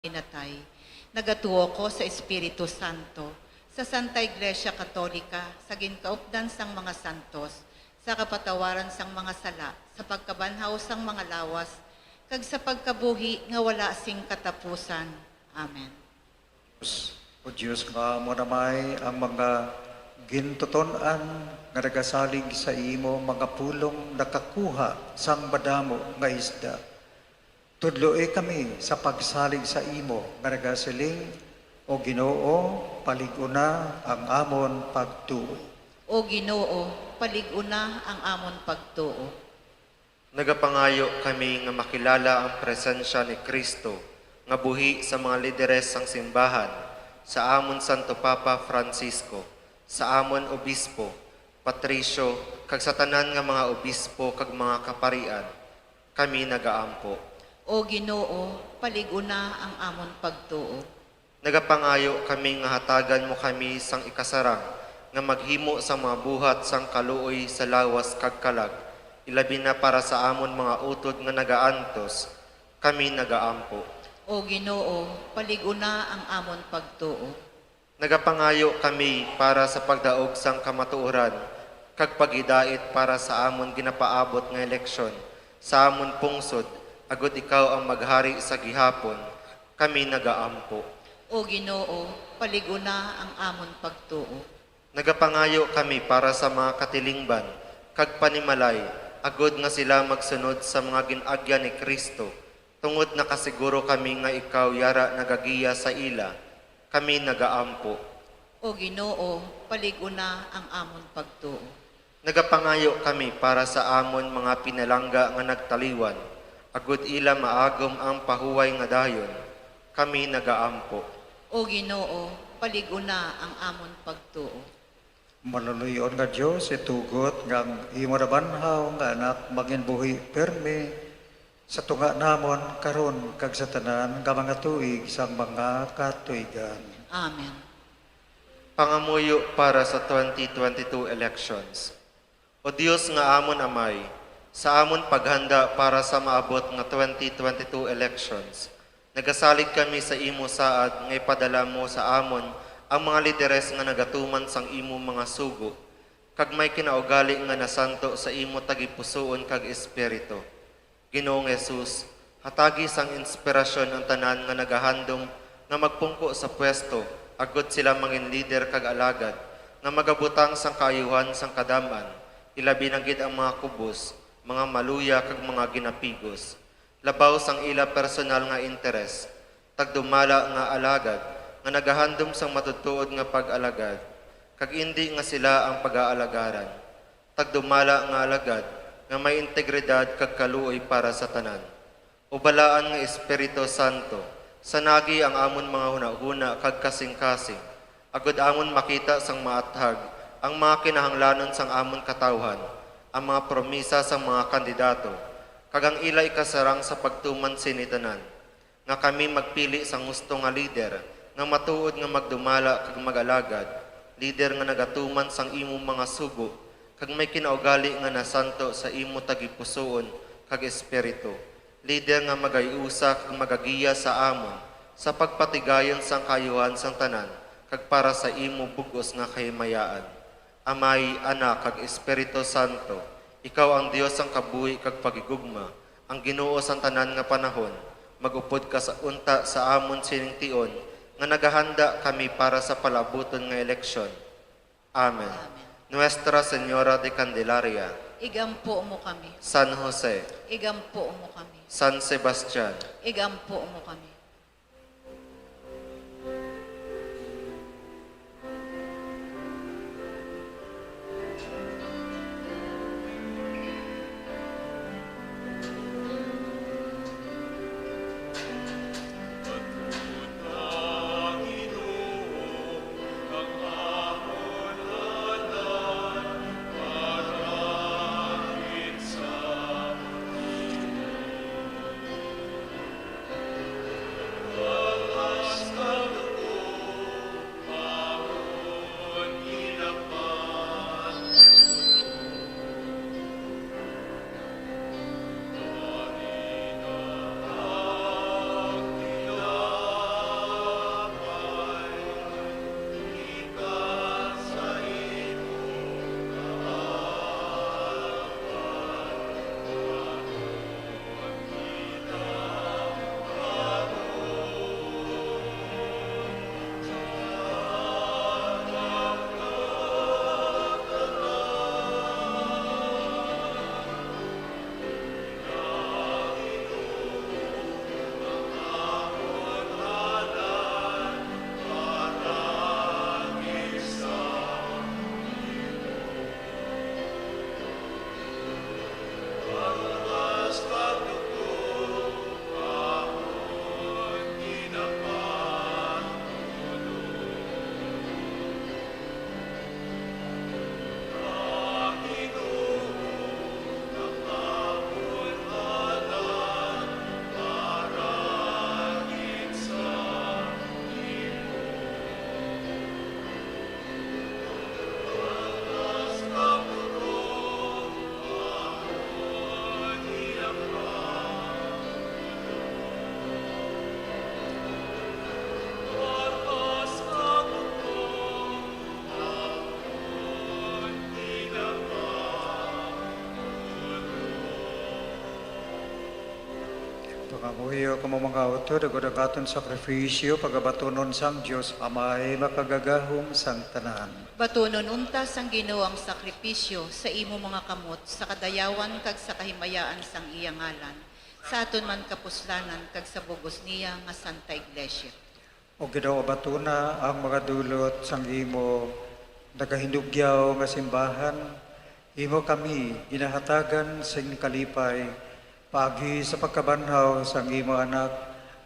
pinatay. Nagatuo ko sa Espiritu Santo, sa Santa Iglesia Katolika, sa ginkaupdan sang mga santos, sa kapatawaran sang mga sala, sa pagkabanhaw sang mga lawas, kag sa pagkabuhi nga wala sing katapusan. Amen. O Diyos nga mo namay ang mga gintuton-an nga nagasalig sa imo, mga pulong nakakuha sang madamo nga isda. Tudloy kami sa pagsalig sa imo nga nagasiling, o Ginoo, palig-una ang amon pagtuo. O Ginoo, palig-una ang amon pagtuo. Nagapangayo kami nga makilala ang presensya ni Kristo nga buhi sa mga lideres sang simbahan, sa amon Santo Papa Francisco, sa amon obispo, patrisyo, kag sa tanan nga mga obispo kag mga kaparian. Kami nagaampo. O Ginoo, palig-una ang amon pagtuo. Nagapangayo kami nga hatagan mo kami sang ikasarang nga maghimo sa mga buhat sang kaluoy sa lawas kag kalag, ilabi na para sa amon mga utod nga nagaantos. Kami nagaampo. O Ginoo, palig-una ang amon pagtuo. Nagapangayo kami para sa pagdaog sang kamatuoran, kag pagidait para sa amon ginapaabot nga eleksyon, sa amon pungsod, agud ikaw ang maghari sa gihapon. Kami nagaampo. O Ginoo, palig-una ang amon pagtuo. Nagapangayo kami para sa mga katilingban, kag panimalay, agud nga sila magsunod sa mga ginagya ni Kristo, tungod nakasiguro kami nga ikaw yara nagagiya sa ila. Kami nagaampo. O Ginoo, palig-una ang amon pagtuo. Nagapangayo kami para sa amon mga pinalangga nga nagtaliwan, agud ila maagom ang pahuway nga dayon. Kami nagaampo. O Ginoo, palig-una ang amon pagtuo. Manunuyon nga Diyos, itugot nga imo na banhaw nga anak maginbuhi perme sa tunga namon karon kag sa tanan nga mga tuig sang mga katuigan. Amen. Pangamuyo para sa 2022 elections. O Dios nga amon amay, sa amon paghanda para sa maabot nga 2022 elections, nagasalig kami sa imo saad nga ipadala mo sa amon ang mga lideres nga nagatuman sang imo mga sugo, kag may kinaugali nga nasanto sa imo tagipusoon kag espiritu. Ginoong Jesus, hatagi sang inspirasyon ang tanan nga nagahandom nga magpungko sa pwesto, agud sila mangin lider kag alagad, nga magabutang sang kaayuhan sang kadaman, ilabi na gid ang mga kubos, mga maluya kag mga ginapigos. Labaw sang ila personal nga interes, tagdumala nga alagad, nga nagahandom sang matutuod nga pag-alagad, kag indi nga sila ang pag-aalagaran. Tagdumala nga alagad, nga may integridad kag kaluoy para sa tanan. Ubalaan nga Espiritu Santo, sanagi ang amon mga hunahuna kag kasing-kasing, agud amon makita sang maathag ang mga kinahanglanon sang amon katawhan, ang mga promisa sang mga kandidato, kag ang ilay kasarang sa pagtuman sinitanan, nga kami magpili sang gusto nga lider, nga matuod nga magdumala kag mag-alagad, lider nga nagatuman sang imo mga sugo, kag may kinaugali nga nasanto sa imo tagipusoon kag espiritu, lider nga magayusa kag magagiya sa amon, sa pagpatigayon sang kayuhan sang tanan, kag para sa imo bugos nga kahimayaan. Amay, Anak, kag Espiritu Santo, ikaw ang Dios ang kabuhi kag pagigugma, ang Ginoo sang tanan nga panahon, magupod ka sa unta sa amon sining tion, nga nagahanda kami para sa palabuton nga eleksyon. Amen. Amen. Nuestra Señora de Candelaria, Igampo mo kami. San Jose, Igampo mo kami. San Sebastian, Igampo mo kami. Pangamuyo ko mga auto, dagodaгаton sakripisyo, pagabatunon sang Diyos, amay makagagahom sang tanan. Batunon untas ang Ginoo ang sakripisyo sa imo mga kamot sa kadayawan kag sa kahimayaan sang iya ngalan. Sa aton man kapuslanan kag sa bugos niya nga Santa Iglesia. O Ginoo batuna ang mga dulot sang imo nagahindugyaw nga simbahan, imo kami ginahatagan sa inyong kalipay, paagi sa pagkabanhaw sang imo anak,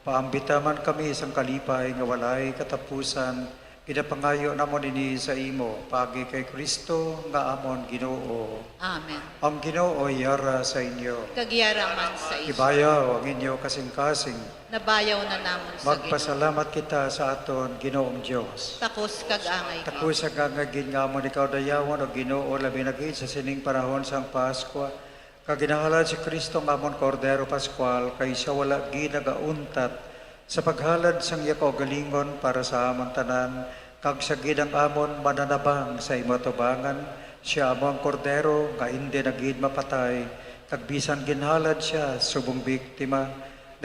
paambita man kami sang kalipay nga walay katapusan, ginapangayo namon ini sa imo, paagi kay Kristo nga amon Ginoo. Amen. Ang Ginoo yara sa inyo. Kagyara man sa iyo. Ibayaw ang inyo kasing-kasing. Nabayaw na namon sa Ginoo. Magpasalamat kita sa aton Ginoong Dios. Takos kag angay Tako sa gangagin nga mo ikaw dayawon o Ginoo labi nagid sa sining panahon sang Paskwa. Kaginahalad si Kristo nga amon Kordero Pascual kay siya wala ginagauntat sa paghalad sang iya kaugalingon para sa amon tanan kag sa gidang amon mananabang sa imo tubangan siya among Kordero nga hindi nagid mapatay kag bisan ginhalad siya subong biktima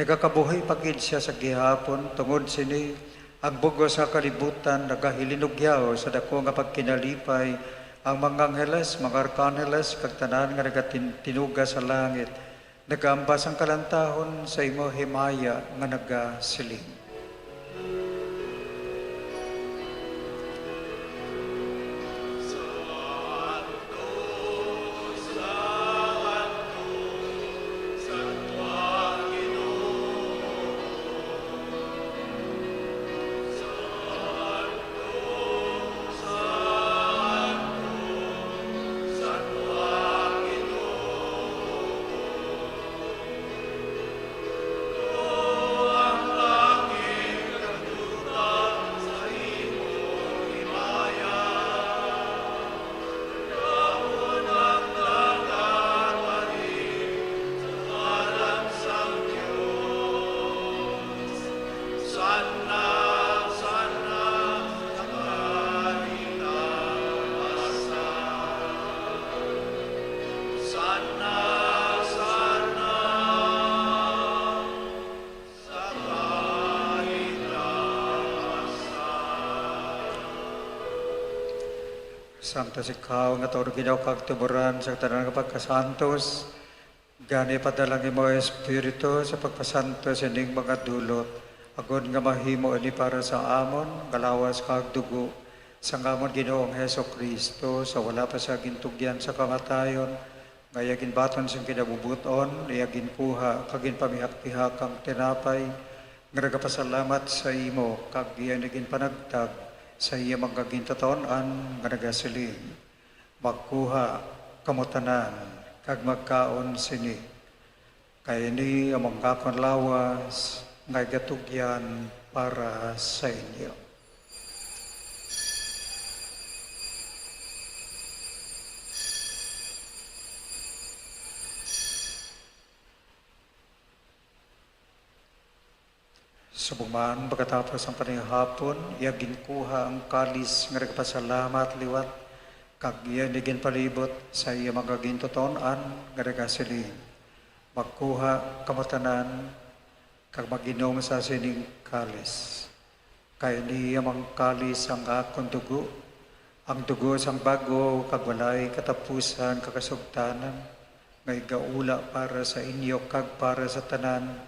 nagakabuhi pagid siya sa gihapon tungod sini ang bugos sa kalibutan nagahilinugyaw sa dako nga pagkinalipay ang mga angheles, mga arkangeles, kag tanan nga nagatinuga sa langit, nagambas ang kalantahon sa imo himaya nga nagasiling. Santa si Kao nga tawag ginaw kag tuburan sa tanan nga pagkasantos, gani padalangin mo Espiritu sa pagpasanto sa ining mga dulot, agon nga mahimo ini para sa amon, galawas kag dugo, sa ngamon Ginoong Heso Kristo, sa wala pa sa gintugyan sa kamatayon, nga yagin baton siyang kinabubuton, yagin kuha, kagin pamihak-pihak ang tinapay, nga nagapasalamat sa imo, kag iyan naging panagtag, sa iya mga gintotoon-an nga nagasiling, magkuha kamutanan, kag magkaon sini. Kaya ni among kakon lawas, nga gatugyan para sa inyo. Subuman, pagkatapos ang panihapon, iya ginkuha ang kalis nga nagpasalamat liwat, kag iya nigin palibot sa iya mga gintotoon-an nga nagasiling. Magkuha kamatanan, kag maginom sa sining kalis. Kaya niya mang kalis ang akong dugo, ang dugo sang bago, kag walay katapusan, kakasugtanan, nga igaula para sa inyo, kag para sa tanan,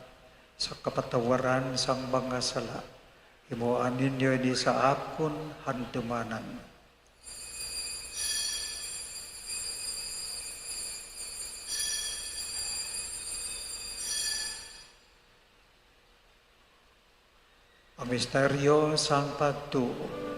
sa kapatawaran sang mga sala. Himuan ninyo ini sa akon handumanan. Ang misteryo sang pagtuo.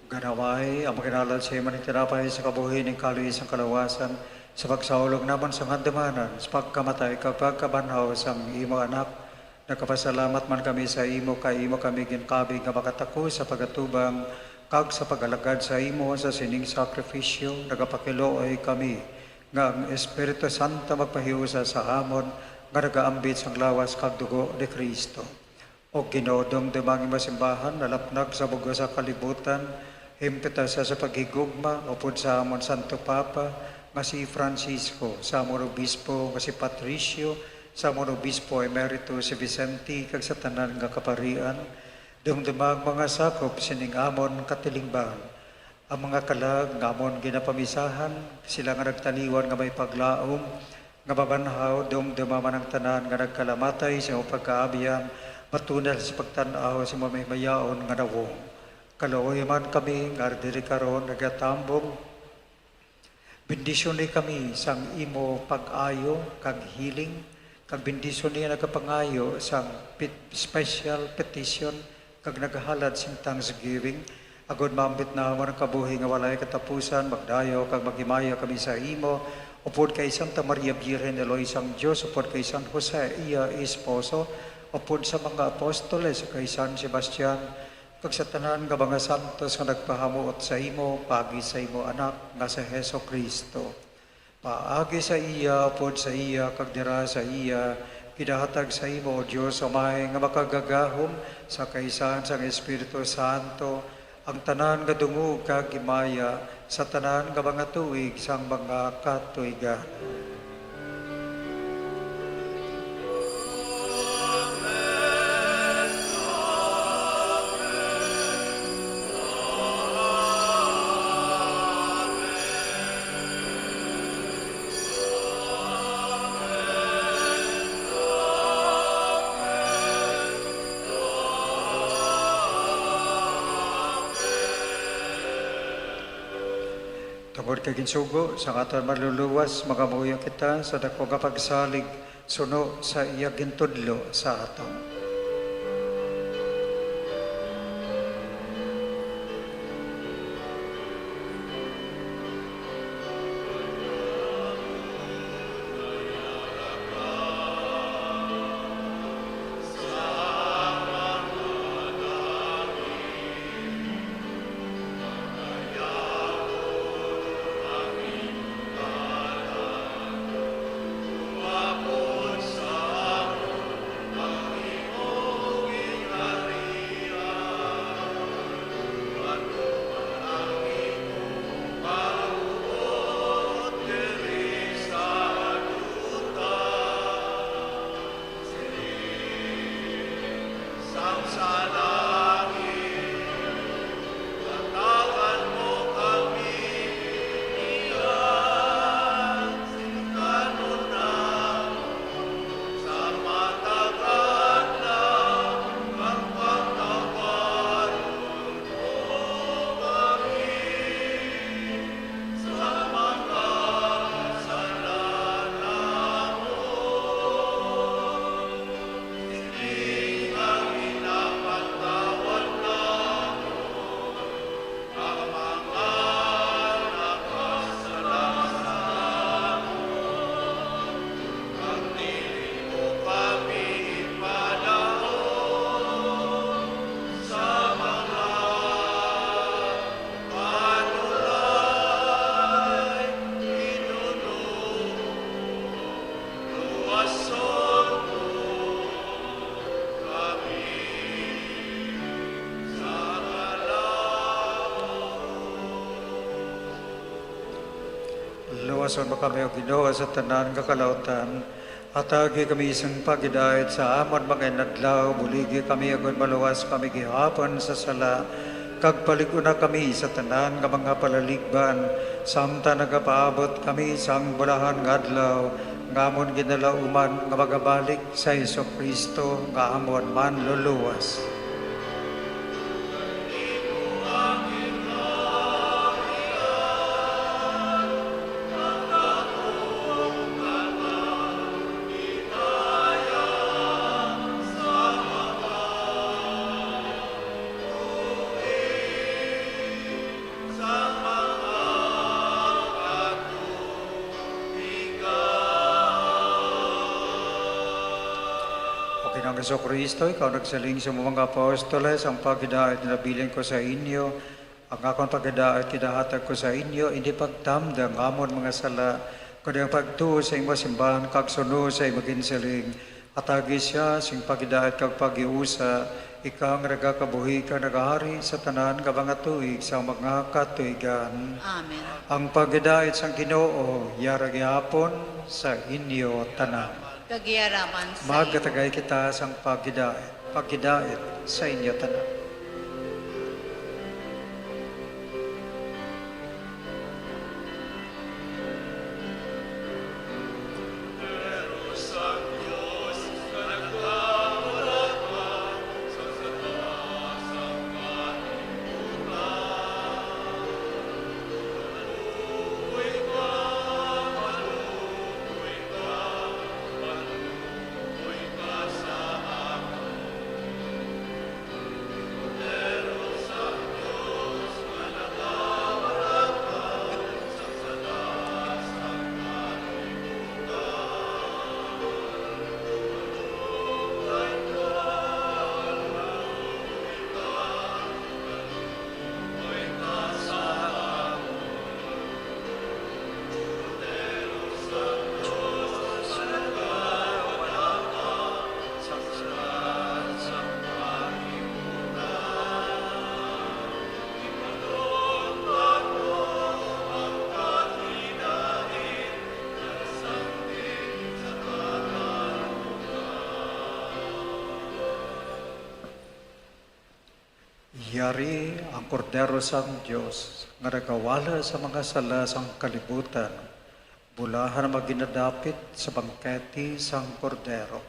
Ganaway, ang makinalad sa iman ng tinapay sa kabuhi ng kaluis ang kalawasan, sa pagsaulog naman sa kandamanan, sa pagkamatay, kapag kabanhaw sa imo anak, nagkapasalamat man kami sa imo, kay imo kami ginkabi nga makatako sa pagatubang, kag sa pagalagad sa imo sa sining sakripisyo, nagapakiloy kami, nga ang Espiritu Santo magpahiusa sa amon, nga nagaambit sang lawas kag dugo ni Kristo. O ginodong dumang imo simbahan, nalapnag sa bugo sa kalibutan, himpita sa paghigugma, upod sa amon Santo Papa, nga si Francisco, sa amon Obispo, nga si Patricio, sa amon Obispo Emeritus si Vicente, kag sa tanan nga kaparian, dumdumang mga sakop sining amon katilingban. Ang mga kalag nga amon ginapamisahan, sila nga nagtaliwan nga may paglaom, nga babanhaw, dumdumaman ang tanan nga nagkalamatay sa pagkaabiyang, matunal sa pagtanaw sa mamayaon nga nawong. Kalooy man kami nga diri karon nagatambong, bendisyon ni kami sang imo pag-ayo kag healing, kag bendisyon niya nagapangayo sang special petition kag nagahalad sing thanksgiving, agod maambit na ang kabuhi nga walay katapusan, magdayo kag maghimayo kami sa imo, upod kay Santa Maria Virgen de Loisang Diyos, upod kay San Jose iya esposo, upod sa mga apostoles, kay San Sebastian, kag sa tanan nga mga santos nga nagpahamuot sa imo, pagi sa imo anak nga sa Heso Kristo. Paagi sa iya, upod sa iya, kag dira sa iya, kidahatag sa imo, O Diyos, umay nga makagagahom sa kaisan sang Espiritu Santo, ang tanan nga dungog kag himaya sa tanan nga mga tuig sang mga katuigan. Tungod kay ginsugo sa aton maluluwas, magamuyo kita sa dako nga pagsalig suno sa iya gintudlo sa aton. Luwason mo kami o Ginoo sa tanan nga kalautan, atagi kami isang pagidayat sa amon mga inadlaw, buligi kami agad maluwas kami gihapon sa sala, kag palikuna kami sa tanan nga mga palaligban, samta nagapaabot kami sang bulahan nga adlaw, nga amon ginalauman nga magabalik sa Heso Kristo nga amon man luluwas. Ginang Kristo, ikaw nagsaling sa mga apostoles, ang paghidaat na nabilin ko sa inyo, ang akong paghidaat kinahatag ko sa inyo, hindi pagtamdang amon mga sala, kundi ang pagtuo sa imo simbahan, kag suno sa imo ginsaling, atagi siya, sing paghidaat kag pagiusa, ikaw ang nagakabuhi ka nagahari sa tanan ka mga tuig sa mga katuigan. Amen. Ang paghidaat sang Ginoo, yarag yapon sa inyo tanan. Kagiyaraman sa iyo. Magkatagay kita sang paghidaat sa inyo tanan. Yari ang kordero sang Diyos, nga nagawala sa mga sala sang kalibutan, bulahan na maginadapit sa bangketi sang kordero.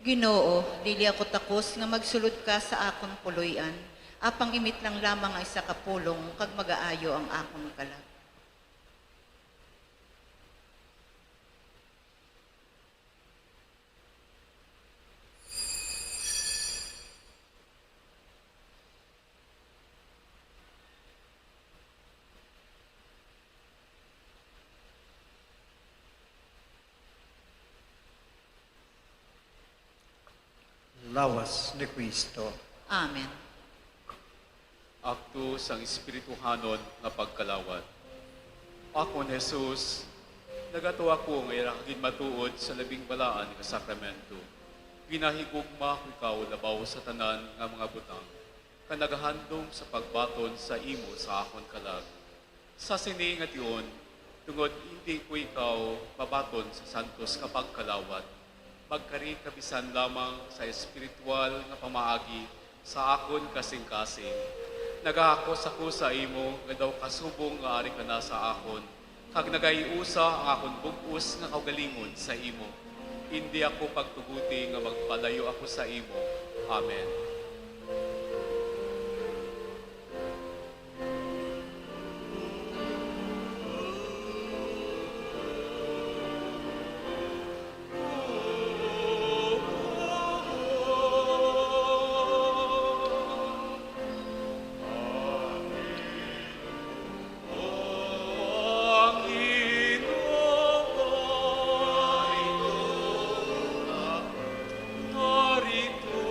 Ginoo, dili ako takos nga magsulod ka sa akon puloy-an, apang imit lang lamang ay sa kapulong, kag magaayo ang akon kalag. Lawas ni Kristo. Amen. Akto sang espirituhanon nga pagkalawat. Ako, Jesus, nagato ako nga irakagin matuod sa labing balaan nga sakramento. Ginahigugma ko ikaw labaw sa tanan nga mga butang, kanagahandong sa pagbaton sa imo sa akon kalag. Sa sini nga tiyon, tungod hindi ko ikaw mabaton sa santos kapag kalawat, magkari kabisan lamang sa espiritual nga pamaagi sa akon kasing-kasing. Nagahakos ako sa imo nga daw kasubong nga ari ka na sa akon, kag nagaiusa ang akon bug-os nga kaugalingon sa imo. Hindi ako pagtuguti nga magpalayo ako sa imo. Amen. Narito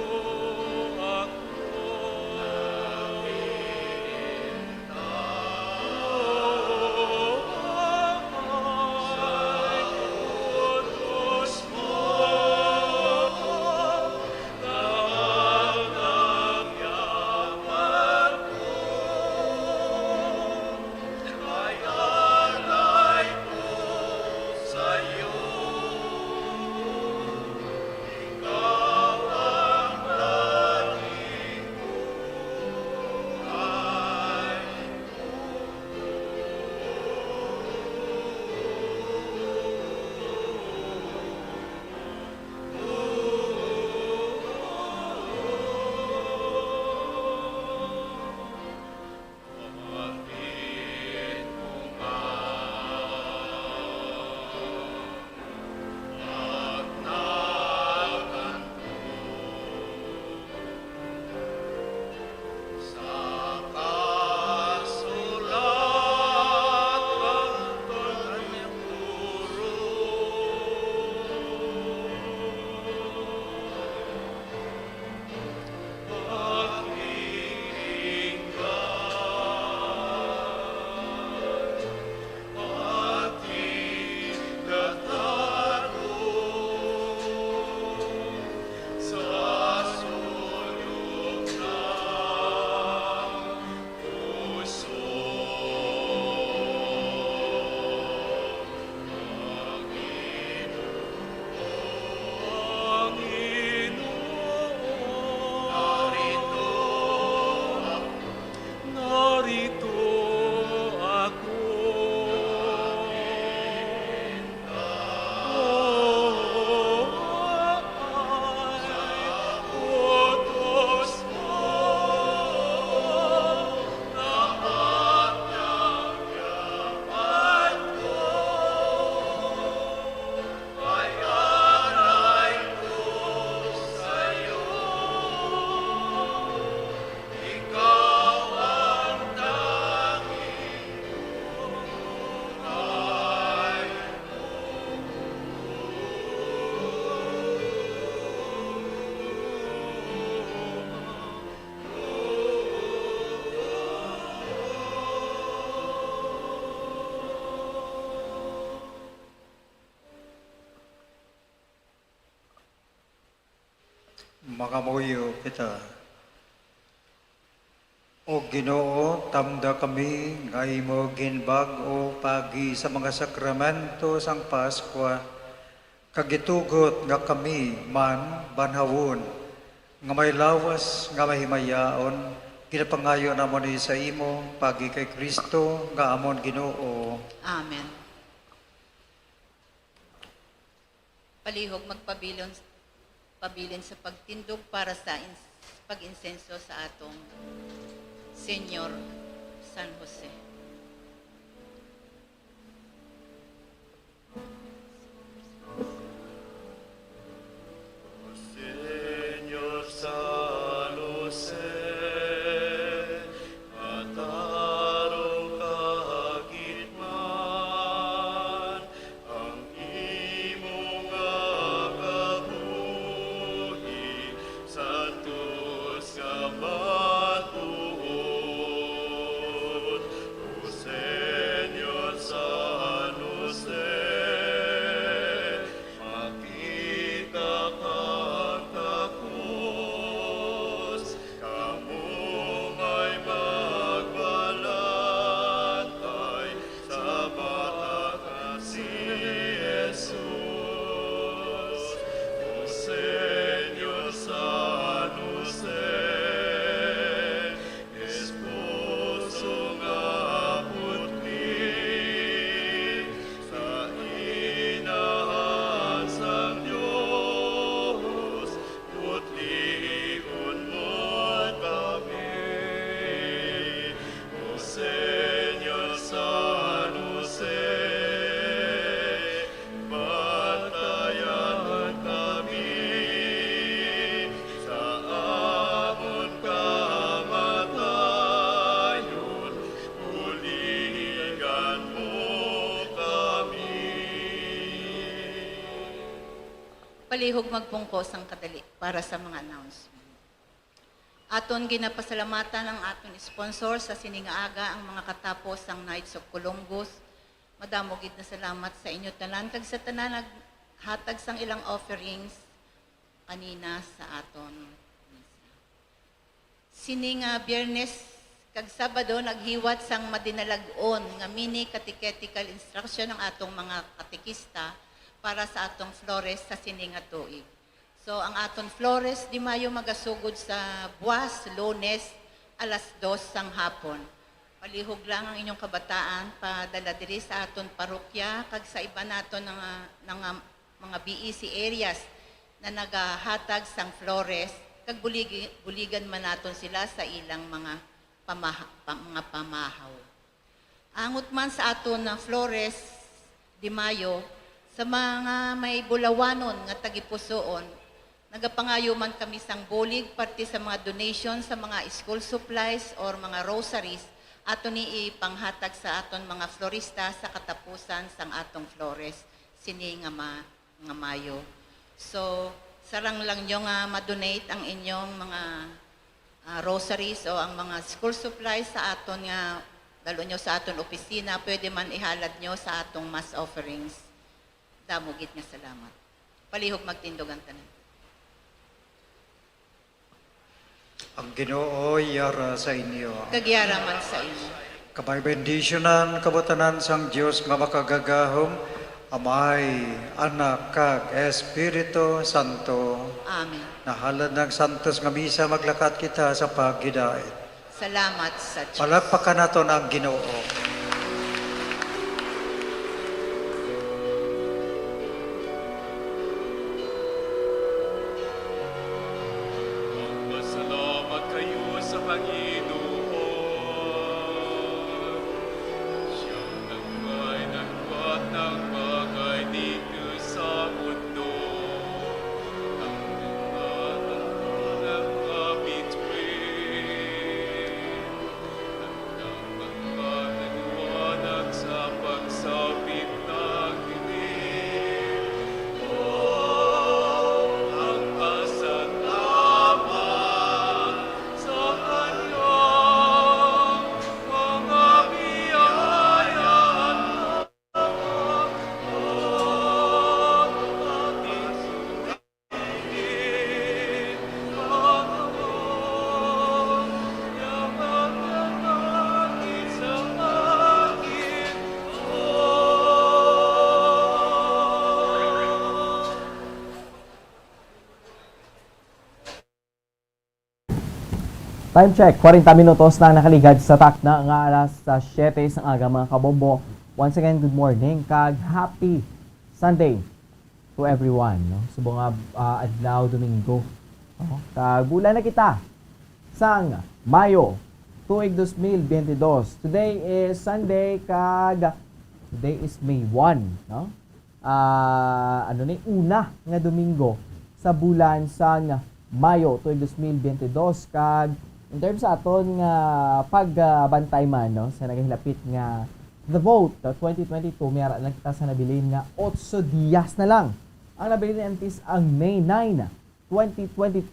Mangamuyo kita. O Ginoo, tamda kami nga imo ginbag-o pagi sa mga sakramento sang Paskwa. Kagitugot nga kami man banhawon nga may lawas nga mahimayaon ginapangayo namon ni sa imo pagi kay Kristo nga amon Ginoo. Amen. Palihog pabilin sa pagtindog para sa pag-insenso sa atong Senyor San Jose. Señor San Jose, matarong kahigman, ang imong kabuhi, santos nga matuod. O Señor San Jose, makita kang takos, kamo may magbalantay sa bata nga si Jesus. O Señor San Jose, esposo nga putli, sa inahan sang Diyos, putliun mo kami. O Señor San Jose, bantayan kami sa amon kamatayon, buligan mo kami. Palihog magpungkos ang kadali para sa mga announcement. Aton ginapasalamatan ang aton sponsor sa siningaaga ang mga katapos ang Knights of Columbus. Madamo gid na salamat sa inyo tanan kag sa tanan naghatag sang ilang offerings kanina sa aton misa. Sini nga Biyernes kag Sabado naghiwat sang madinalag-on nga mini catechetical instruction ng atong mga katekista para sa atong Flores sa sini nga tuig. So ang aton Flores di Mayo magasugod sa Buwas, Lunes, alas 2 sang hapon. Palihog lang ang inyong kabataan padala diri sa aton parokya kag sa iba naton ng mga BEC areas na nagahatag sang Flores kag buligan man naton sila sa ilang mga pamahaw. Angot man sa aton na Flores di Mayo sa mga may bulawanon nga tagipusoon, nagapangayo man kami sang bulig parte sa mga donation sa mga school supplies or mga rosaries aton ni ipanghatag sa aton mga florista sa katapusan sang atong Flores sini nga Mayo. So sarang lang nyo nga ma-donate ang inyong mga rosaries o ang mga school supplies sa aton nga dalo nyo sa aton opisina, pwede man ihalad nyo sa atong mass offerings. Damogit nga salamat. Palihog magtindog ang tanan. Ang Ginoo yara sa inyo. Kagyara man sa inyo. Kamay bendisyonan kabutanan sang Dios nga makagagahom, Amay, Anak, kag Espiritu Santo. Amen. Nahalad ng santos nga misa maglakat kita sa pagidait. Salamat sa Diyos. Palakpakan naton ang Ginoo. Magpasalamat kayo sa Panginoon. Siyang nagmay ng buhat ng bagay dito sa mundo. Ang nagmahal ng kapitwin. Ang nagmahal ng Time check, 40 minutos na nakaligad sa takna nga alas 7 sa aga mga kabombo. Once again, good morning kag happy Sunday to everyone. No? Subong nga adlaw Domingo. No? Kag bulan na kita sang Mayo tuig 2022. Today is Sunday kag today is May 1. No? Una nga Domingo sa bulan sang Mayo tuig 2022 kag in terms sa aton nga pagbantay man no sa nagahilapit nga the vote 2022 mayara lang kita sa nabilin nga 8 diyas na lang ang nabilin ni MPs ang May 9 2022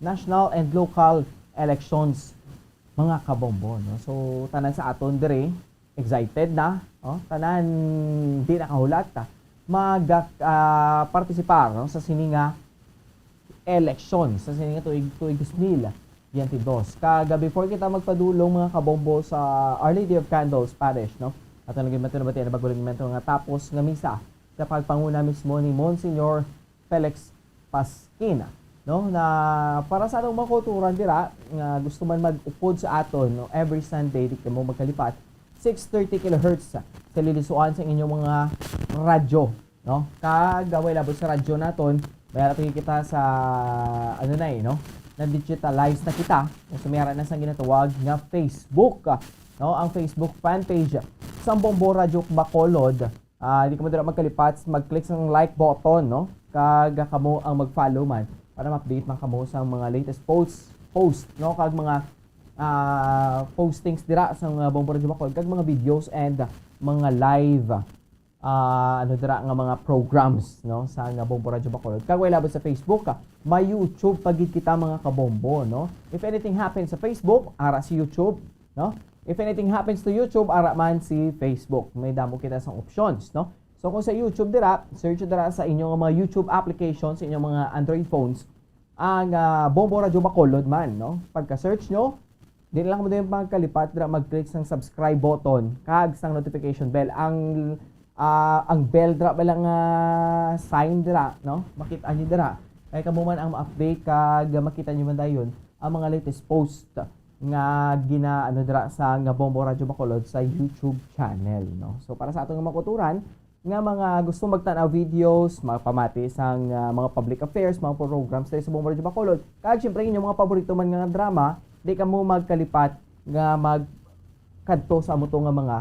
national and local elections mga kabombo no. So tanan sa aton dire excited na tanan di nakahulat ta mag participar no sa sininga election sa sininga tuig 2022. Kaga before kita magpadulong mga kabombo sa Our Lady of Candles Parish, no? At ang naging na batiin na bagulimento nga tapos nga misa sa pagpanguna mismo ni Monsignor Felix Pasquina, no? Na para sa atong makulturan dira nga gusto man mag-upod sa aton no every Sunday di mo magkalipat 630 kHz sa lilisuan sa inyong mga radyo, no? Kagaway labot sa radyo naton, mayara kita sa no? Na-digitalize na kita kung sumiyara na sa ginatawag nga Facebook. No? Ang Facebook fan page sa Bombo Radio Bacolod. Di ka mo dira magkalipat, mag-click sa like button, no? Kag kamo ang mag-follow man para ma-update man kamo sa mga latest post, no? Kag mga postings dira sa Bombo Radio Bacolod, kag mga videos and mga live dira nga mga programs no sa nga Bombo Radio Bacolod. Kag way labot sa Facebook, may YouTube pagid kita mga kabombo no. If anything happens sa Facebook, ara si YouTube, no? If anything happens to YouTube, ara man si Facebook. May damo kita sa options, no? So kung sa YouTube dira, search dira sa inyong mga YouTube applications sa inyong mga Android phones ang Bombo Radio Bacolod man, no? Pagka-search nyo, di lang mo din pagkalipat dira mag-click sang subscribe button kag sang notification bell. Ang bell dra ba lang sign dira no makita niyo dira kay kamo man ang ma-update kag makita niyo man dayon ang mga latest post nga dira sa nga Bombo Radio Bacolod sa YouTube channel no. So para sa atong makuturan nga mga gusto magtan-aw videos, mapamati sang mga public affairs, mga programs sa Bombo Radio Bacolod kag syempre inyong mga paborito man nga drama, di kamo magkalipat nga magkadto sa amuto nga mga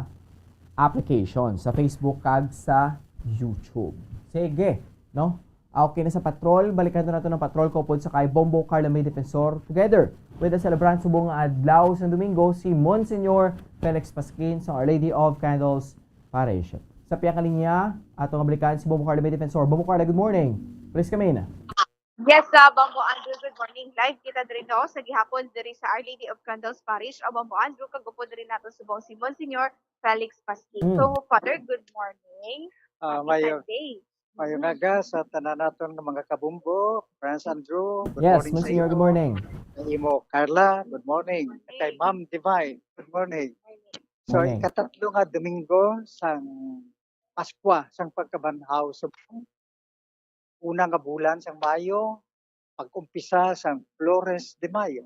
application sa Facebook kag sa YouTube. Sige, no? Okay na sa patrol, balikan na nato ng patrol ko pod sa kay Bombo Carla May Defensor together with the celebrant subong adlaw sa Domingo si Monsignor Felix Pasquin sa Our Lady of Candles Parish. Sa piya kalinya atong balikan si Bombo Carla May Defensor. Bombo Carla, good morning. Please come in. Yes, Bombo Andrew, good morning. Live kita diri no sa gihapon diri sa Our Lady of Candles Parish. Bombo Andrew, kagupo diri nato subong si Monsignor Felix Pasquin. So, Father, good morning. Happy Mayo nga sa tanan naton nga mga kabumbo, Franz Andrew, good Yes, morning Monsignor, sa good morning. Imo Carla, good morning. At kay Ma'am Divine, good morning. So Morning. ikatatlo nga Domingo sang Paskwa sang pagkabanhaw sa una nga bulan sang Mayo, pag-umpisa sang Flores de Mayo,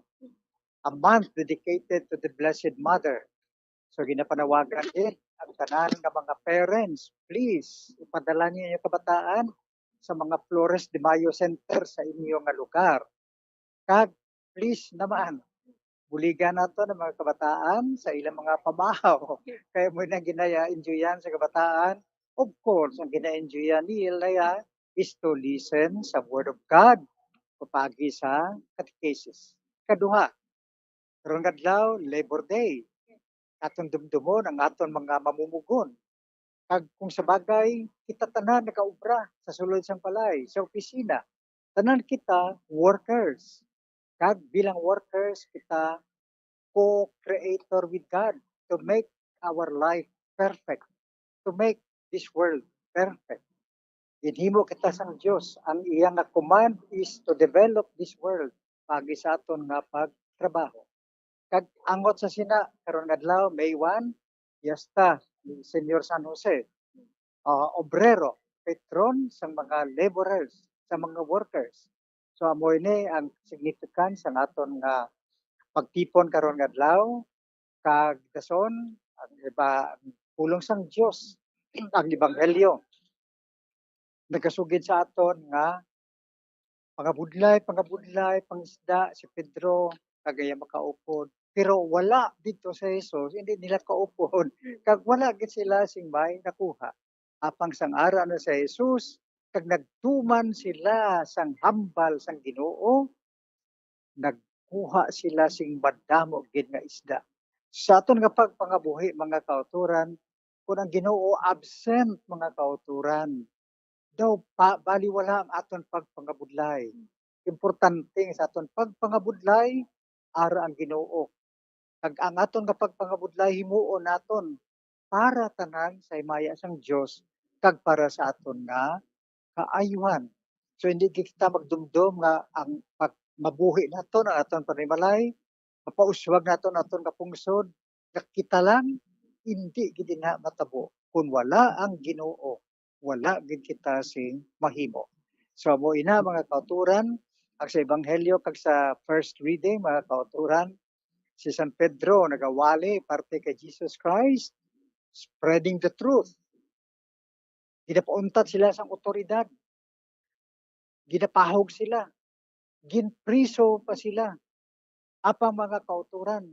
a month dedicated to the Blessed Mother. So ginapanawagan din ang tanan nga mga parents, please ipadala niyo yung kabataan sa mga Flores de Mayo Center sa inyong nga lugar. Kag please naman buligan nato ng mga kabataan sa ilang mga pamahaw. Kaya mo na ginaya-enjoyan sa kabataan. Of course, ang gina-enjoyan nila is to listen sa Word of God papagi sa catechesis. Kaduha, karon adlaw Labor Day. Atong dumdumon ang aton mga mamumugon. Kag kung sa bagay, kita tanan nakaubra sa sulod sang balay, sa opisina. Tanan kita workers. Kag bilang workers, kita co-creator with God to make our life perfect, to make this world perfect. Ginhimo kita sang Dios. Ang iyang nga command is to develop this world pagi sa aton nga pagtrabaho. Kag angot sa sina karon adlaw May 1, yasta ni Senyor San Jose. Obrero, patron sa mga laborers, sa mga workers. So amoy ni ang significance sa aton nga pagtipon karon nga adlaw kag dason ang iba pulong sang Dios ang ebanghelyo nagasugid sa aton nga pangabudlay, pangisda si Pedro kagaya makaupod. Pero wala dito sa Jesus, hindi nila kaupod. Kag wala gid sila sing may nakuha. Apang sang ara na sa Jesus, kag nagtuman sila sang hambal sang Ginoo, nagkuha sila sing madamo gid nga isda. Sa aton nga pagpangabuhi mga kauturan, kung ang Ginoo absent mga kauturan, daw baliwala ang aton pagpangabudlay. Importante sa aton pagpangabudlay ara ang Ginoo. Kag ang aton nga pagpangabudlay himuon naton para tanan sa himaya sang Dios kag para sa aton nga kaayuhan. So hindi kita magdumdum nga ang mabuhi naton ang aton panimalay, mapauswag naton aton kapungsod, nga kita lang hindi gid na matabo kung wala ang Ginoo. Wala gid kita sing mahimo. So mo ina mga kauturan, ang sa ebanghelyo kag sa first reading mga kauturan, si San Pedro nagawali parte kay Jesus Christ, spreading the truth. Ginapauntat sila sang otoridad. Ginapahog sila. Ginpriso pa sila. Apang mga kauturan,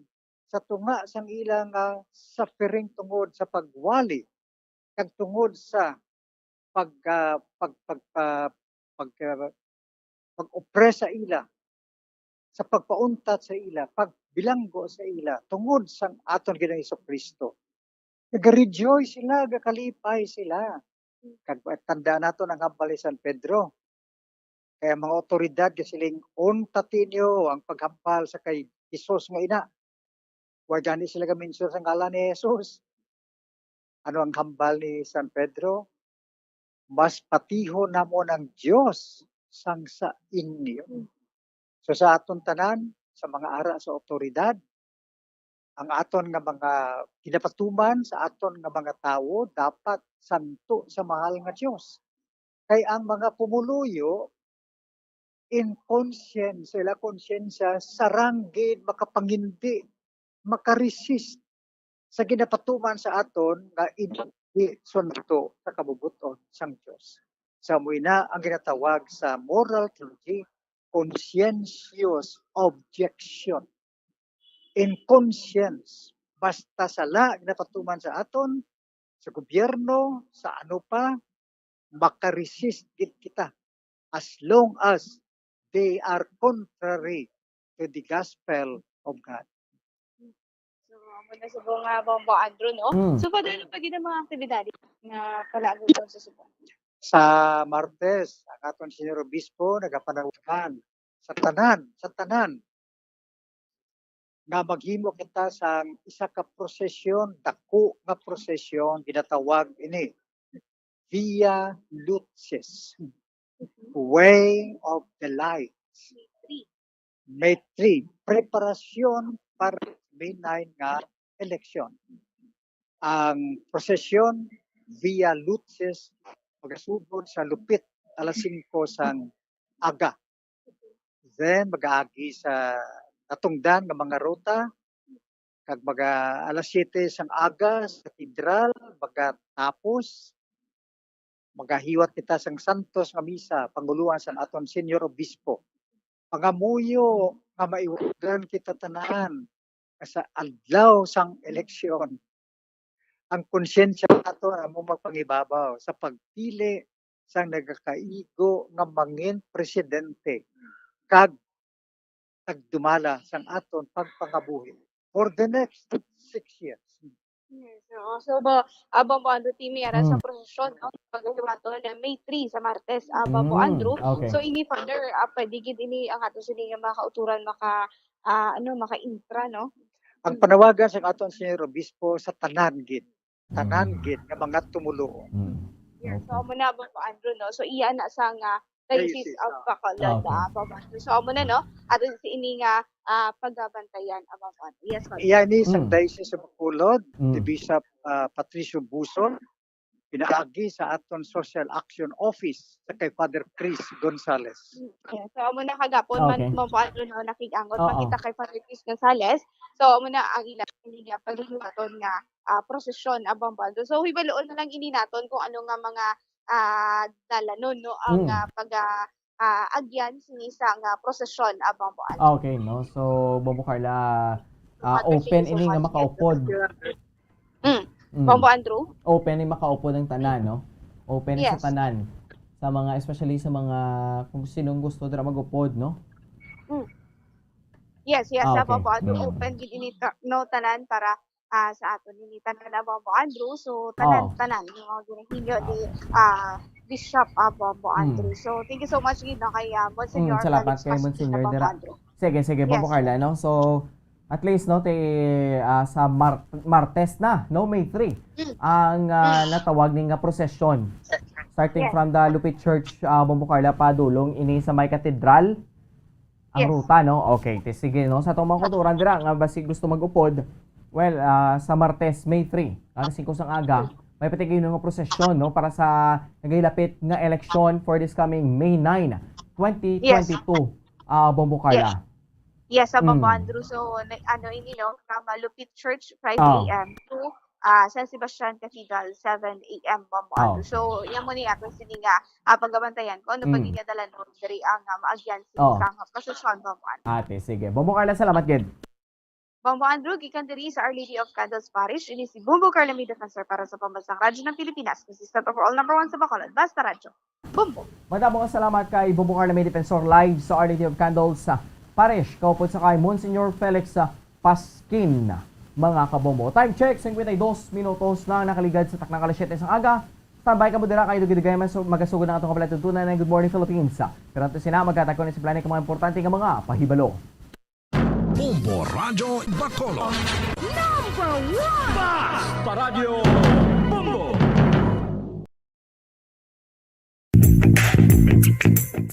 sa tunga sang ilang suffering tungod sa pagwali, kag tungod sa pag-oppress sa ila, sa pagpauntat sa ila, pagbilanggo sa ila, tungod sang aton Ginoong Hesukristo. Nag-rejoice sila, nagkalipay sila. Kag tandaan nato ang hambal ni San Pedro. Kaya mga otoridad kasiling untatin niyo ang paghambal sa kay Jesus nga ina. Wa gani sila ka-mention sa ngalan ni Jesus. Ano ang hambal ni San Pedro? Mas patiho namo ng Dios sang sa inyo. So sa aton tanan, sa mga ara sa otoridad, ang aton nga mga kinapatuman sa aton nga mga tawo dapat santo sa mahal nga Dios. Kay ang mga pumuluyo in conscience, sila konsyensya, saranggid, makapangindi, makaresist sa ginapatuman sa aton nga hindi sunto sa kabubuton sang Dios. Sa muina ang ginatawag sa moral theology, conscientious objection. In conscience, basta sala ginapatuman sa aton, sa gobyerno, sa ano pa, makaresist gid kita as long as they are contrary to the gospel of God. So, muna sa mga Bombo Andrew, no? Mm. So, Father, ano pa gid ang mga aktibidad na palagi sa Subo? Sa Martes, ang aton Senyor Obispo nagapanawagan sa tanan nga maghimo kita sa isa ka prosesyon, dako nga prosesyon ginatawag ini Via Lucis, Way of the Light. May 3, preparasyon para May 9 nga eleksyon. Ang prosesyon Via Lucis magasugod sa lupit alas 5 sang aga. Then mag-aagi sa natungdan nga mga ruta kag alas 7 sang aga sa katedral magatapos magahiwat kita sang santos nga misa panguluan sa aton Senyor Obispo. Pangamuyo nga maiwagan kita tanan sa adlaw sang eleksyon. Ang konsyensya nato amo magpangibabaw sa pagpili sang nagakaigo nga mangin presidente kag tagdumala sang aton pagpangabuhi for the next 6 years. Yes. So, Bombo Andrew, Timi, ara sa Mm. prosesyon, no? Paghiwato na May 3 sa Martes, Bombo Andrew. Okay. So, ini, Father, pwede gid ini ang ato sila nga mga kauturan maka-intra, no? Ang panawagan sa aton Senyor Obispo sa tanan gid nga mga tumuluo. Mm. Yes. Okay. So, muna, Bombo Andrew, no? So, iya na sa nga Diocese of Bacolod, Okay. Bombo Andrew. So, muna, no? Ato si ini nga paggabantayan, Bombo Andrew. Yes, Father. Iyan ni sa Diocese of Bacolod, Mm. ni Bishop Patricio Buson, pinaagi sa aton Social Action Office sa kay Father Chris Gonzales. Yeah. So, amo na kagapon, Okay. man mo no nakigangot, Oo. makita kay Father Chris Gonzales. So, amo na ang ilang nga pagluwaton nga prosesyon abang baldo. So, hibaloon na lang ini naton kung ano nga mga dalanon, no, ang agyan sinisa nga prosesyon abang baldo. Okay, no? So, Bombo Carla, open ini nga makaupod. Bombo Andrew? Open ini makaupod ng tanan, no? Open Yes. sa tanan. Sa mga, especially sa mga, kung sinong gusto dira magupod, no? Yes, Okay. Bombo Andrew. Mm. Open gid ini no tanan para sa aton ini tanan na Bombo Andrew. So, tanan yung ginahilyo ni Bishop Bombo Andrew. So, thank you so much gid no kay Monsignor. Salamat Felix kay Pasquin Monsignor na Bombo dira. Andrew. Sige, Bombo Yes. Carla, no? So, at least, no, sa Martes na, no, May 3, ang natawag ni nga procession. Starting Yes. from the Lupit Church, Bombo Carla, padulong, ini sa may katedral, ang Yes. ruta, no? Okay, sige, no? Sa itong mga kuturan dira, nga basig gusto mag-upod, well, sa Martes, May 3, alas 5 sang aga, may patigay nga procession, no? Para sa nagahilapit nga election for this coming May 9, 2022, Bombo Carla. Yes, sa Bombo Mm. Andrew. So, ini no, from Lupit Church, 5 Oh. a.m. to San Sebastian Cathedral, 7 a.m. Bombo Oh. Andrew. So, yan mo niya kung sini nga paggabantayan ko, ano pagigadalan no, dari ang maagyan Oh. sa prosesyon Bombo Andrew. Ate, sige. Bombo Carla, salamat, Ged. Bombo Andrew, gikan diri sa Our Lady of Candles Parish, ini si Bombo Carla May Defensor para sa Pambansang Radyo ng Pilipinas, consistent of all #1 sa Bacolod, Basta Radyo. Bombo! Madamong salamat kay Bombo Carla May Defensor live sa Our Lady of Candles sa Parish. Kaupod sa kay Monsignor Felix Pasquin. Mga kabombo. Time check, 52 minutos na nakaligad sa taknang alas 7 ng aga. Standby ka mo dira kayo dugay magasugod ng atong kabalatutunan ng Good Morning Philippines. Pero ito sina magkatagko ni sa planet mga importante nga mga pahibalo. Bombo Radyo Bacolod. Basta Radio Bombo!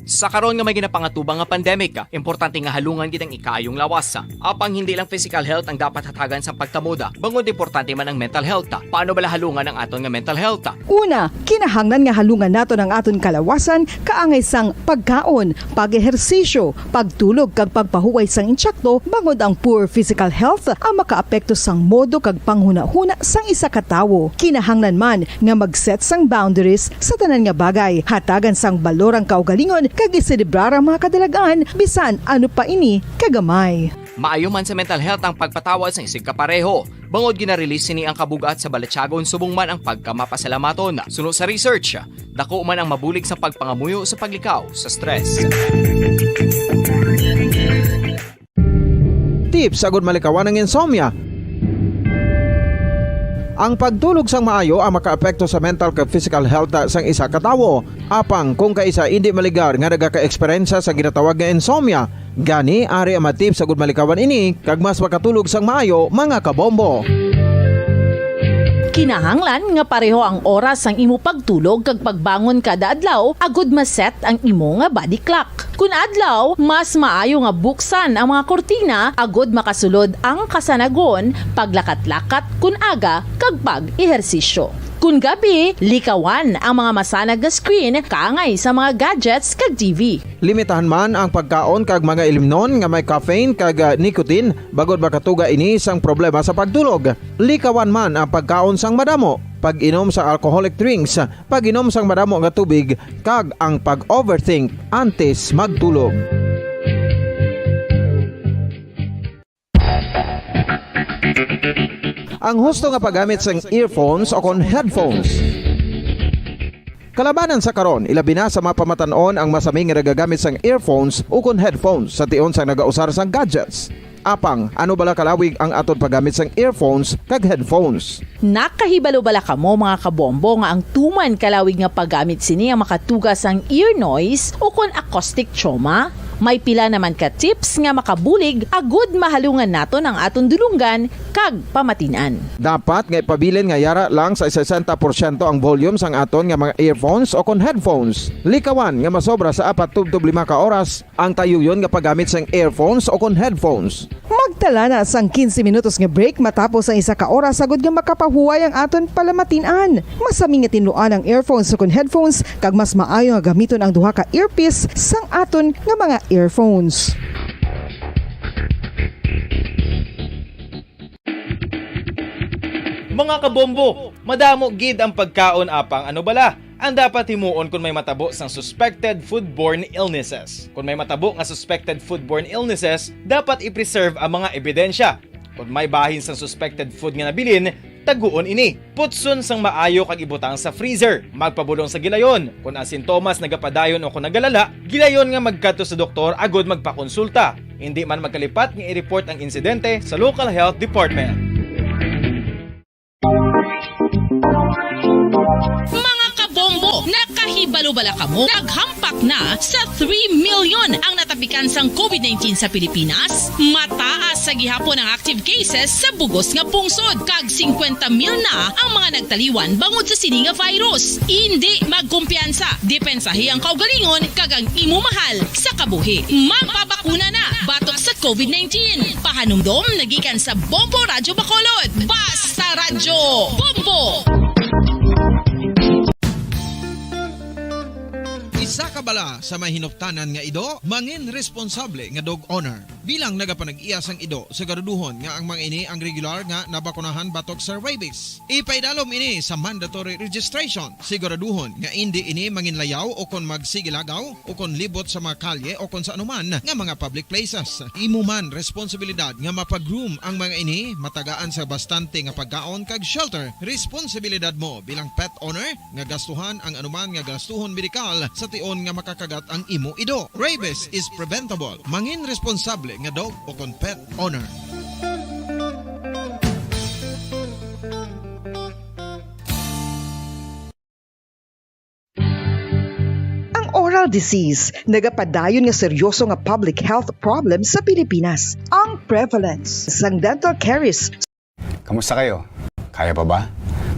Sa karon nga may ginapangatubang nga pandemic, importante nga halungan gid ang ikayong lawas. Apang hindi lang physical health ang dapat hatagan sa pagtamuda, bangod importante man ang mental health. Paano bala halungan ang aton nga mental health? Una, kinahanglan nga halungan nato ang aton kalawasan kaangay sang pagkaon, pag-ehersisyo, pagtulog kag pagpahuway sang insyakto bangod ang poor physical health ang makaapekto sang modo kag panghuna-huna sang isa ka tawo. Kinahanglan man nga mag-set sang boundaries sa tanan nga bagay, hatagan sang balorang kaugalingon kag iselebrar ang mga kadalagan bisan ano pa ini kagamay. Maayo man sa mental health ang pagpatawad sa isig kapareho. Bangod ginarelease ni ang kabugat sa Balatyagon subong man ang pagkamapasalamaton. Suno sa research, dako man ang mabulig sa pagpangamuyo sa paglikaw sa stress. Tips agud malikawan ng insomnia. Ang pagtulog sang maayo ang makaapekto sa mental kag physical health sang isa ka tawo. Apang kung kaisa hindi maligar nga nagaka-eksperyensya sa ginatawag nga insomnia, gani ari ang tips agud malikawan ini kag mas makatulog sang maayo mga kabombo. Kinahanglan nga pareho ang oras ang imo pagtulog kag pagbangon kada adlaw agud maset ang imo nga body clock. Kun adlaw, mas maayo nga buksan ang mga kortina agud makasulod ang kasanagon, paglakat-lakat kun aga kag pag-ehersisyo. Kun gabi, likawan ang mga masanag nga screen kaangay sa mga gadgets kag TV. Limitahan man ang pagkaon kag mga ilimnon nga may caffeine kag nicotine bagod makatuga ini sang problema sa pagtulog. Likawan man ang pagkaon sang madamo, pag-inom sa alcoholic drinks, pag-inom sang madamo nga tubig kag ang pag-overthink antes magtulog. Ang husto nga paggamit sang earphones o kon headphones. Kalabanan sa karon, ilabi na sa mapamatanon ang masaming nga nagagamit sang earphones o kon headphones sa tion sang nagausar sang gadgets. Apang, ano bala kalawig ang aton paggamit sang earphones kag headphones? Nakahibalo bala kamo mga kabombo nga ang tuman kalawig nga paggamit sini ang makatugas ang ear noise o kon acoustic trauma? May pila naman ka tips nga makabulig agud mahalungan naton ang aton dulunggan kag pamatinan. Dapat nga ipabilin nga yara lang sa 60% ang volume sang aton nga mga earphones o kon headphones. Likawan nga masobra sa 4 to 5 ka oras ang tayuyon nga paggamit sang earphones o kon headphones. Magtala na sang 15 minutos nga break matapos ang isa ka oras sagod nga makapahuway ang aton palamatinan. Masami nga tinluan ang earphones sukon headphones kag mas maayo nga gamiton ang duha ka earpiece sang aton nga mga earphones. Mga kabombo, madamo gid ang pagkaon apang ano bala. Ang dapat himuon kung may matabo sang suspected foodborne illnesses. Kung may matabo nga suspected foodborne illnesses, dapat i-preserve ang mga ebidensya. Kung may bahin sang suspected food nga nabilin, taguon ini. Putson sang maayo kag ibutang sa freezer. Magpabulong sa gilayon. Kung ang sintomas nagapadayon o kung nagalala, gilayon nga magkadto sa doktor agud magpakonsulta. Hindi man magkalipat nga i-report ang insidente sa local health department. Mga kabombo, nakahibalo bala kamo? Naghampak na sa 3 million ang natapikan sang COVID-19 sa Pilipinas. Mataas sa gihapon ang active cases sa bugos nga pungsod. Kag 50 mil na ang mga nagtaliwan bangod sa sini nga virus. Hindi magkumpiyansa. Depensahi ang kaugalingon kag ang imo mahal sa kabuhi. Magpabakuna na batok sa COVID-19. Pahanumdom nagikan sa Bombo Radyo Bacolod. Basta Radyo Bombo! Isa ka bala sa may hinuptanan nga ido, mangin responsable nga dog owner. Bilang nagapanag-iyas ang ido, siguraduhon nga ang mga ini ang regular nga nabakunahan batok sa rabies. Ipaidalom ini sa mandatory registration. Siguraduhon nga hindi ini manginlayaw o kon magsigilagaw o kon libot sa mga kalye o kon sa anuman nga mga public places. Imo man responsibilidad nga mapag-groom ang mga ini, matagaan sa bastante nga pagkaon kag shelter. Responsibilidad mo bilang pet owner nga gastuhan ang anuman nga gastuhon medikal sa tion nga makakagat ang imo ido. Rabies is preventable. Mangin responsable nga dog o kon pet owner. Ang oral disease nagapadayon nga seryoso nga public health problem sa Pilipinas. Ang prevalence sang dental caries. Kamusta kayo? Kaya pa ba?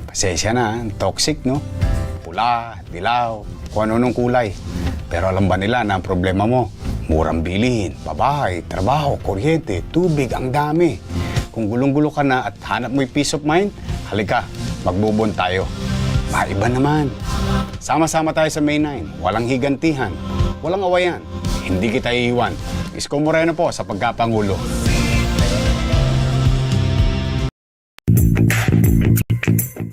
Pasensya na, toxic no? Pula, dilaw, kung ano-anong kulay. Pero alam ba nila na ang problema mo? Murang bilihin, pabahay, trabaho, kuryente, tubig, ang dami. Kung gulong-gulo ka na at hanap mo'y peace of mind, halika, magbubon tayo. Maiba naman. Sama-sama tayo sa May 9, walang higantihan, walang awayan, hindi kita iiwan. Isko Moreno po sa pagkapangulo.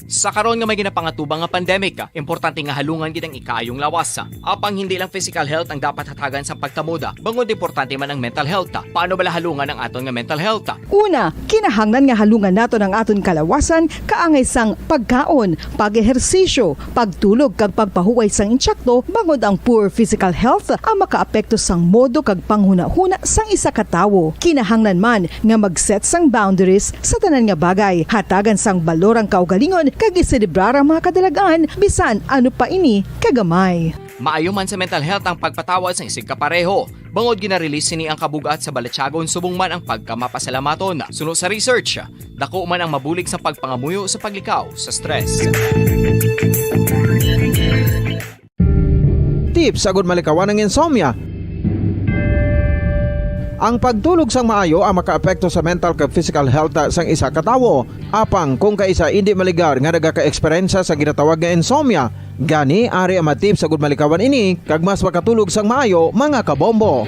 Sa karon nga may ginapangatubang nga pandemic, importante nga halungan gid ang ikaayong lawas. Apang hindi lang physical health ang dapat hatagan sa pagtamuda, bangod importante man ang mental health. Paano bala halungan ang aton nga mental health? Una, kinahanglan nga halungan nato ang aton kalawasan kaangay sang pagkaon, pag-ehersisyo, pagtulog kag pagpahuway sang insyakto bangod ang poor physical health ang makaapekto sang modo kag panghuna-huna sang isa ka tawo. Kinahanglan man nga mag-set sang boundaries sa tanan nga bagay, hatagan sang balorang kaugalingon kag iselebrar ang mga kadalagaan bisan ano pa ini kagamay. Maayo man sa mental health ang pagpatawad sa isig kapareho. Bangod ginarelease ni ang kabugat sa Balatyagon subong man ang pagkamapasalamaton. Sunod sa research, dako man ang mabulig sa pagpangamuyo sa paglikaw sa stress. Tips agud malikawan ng insomnia. Ang pagtulog sang maayo ang makaapekto sa mental kag physical health sang isa ka tawo. Apang kung kaisa hindi maligar nga nagaka-eksperyensya sa ginatawag nga insomnia, gani ari ang matip sa gud malikawan ini kag mas makatulog sang maayo mga kabombo.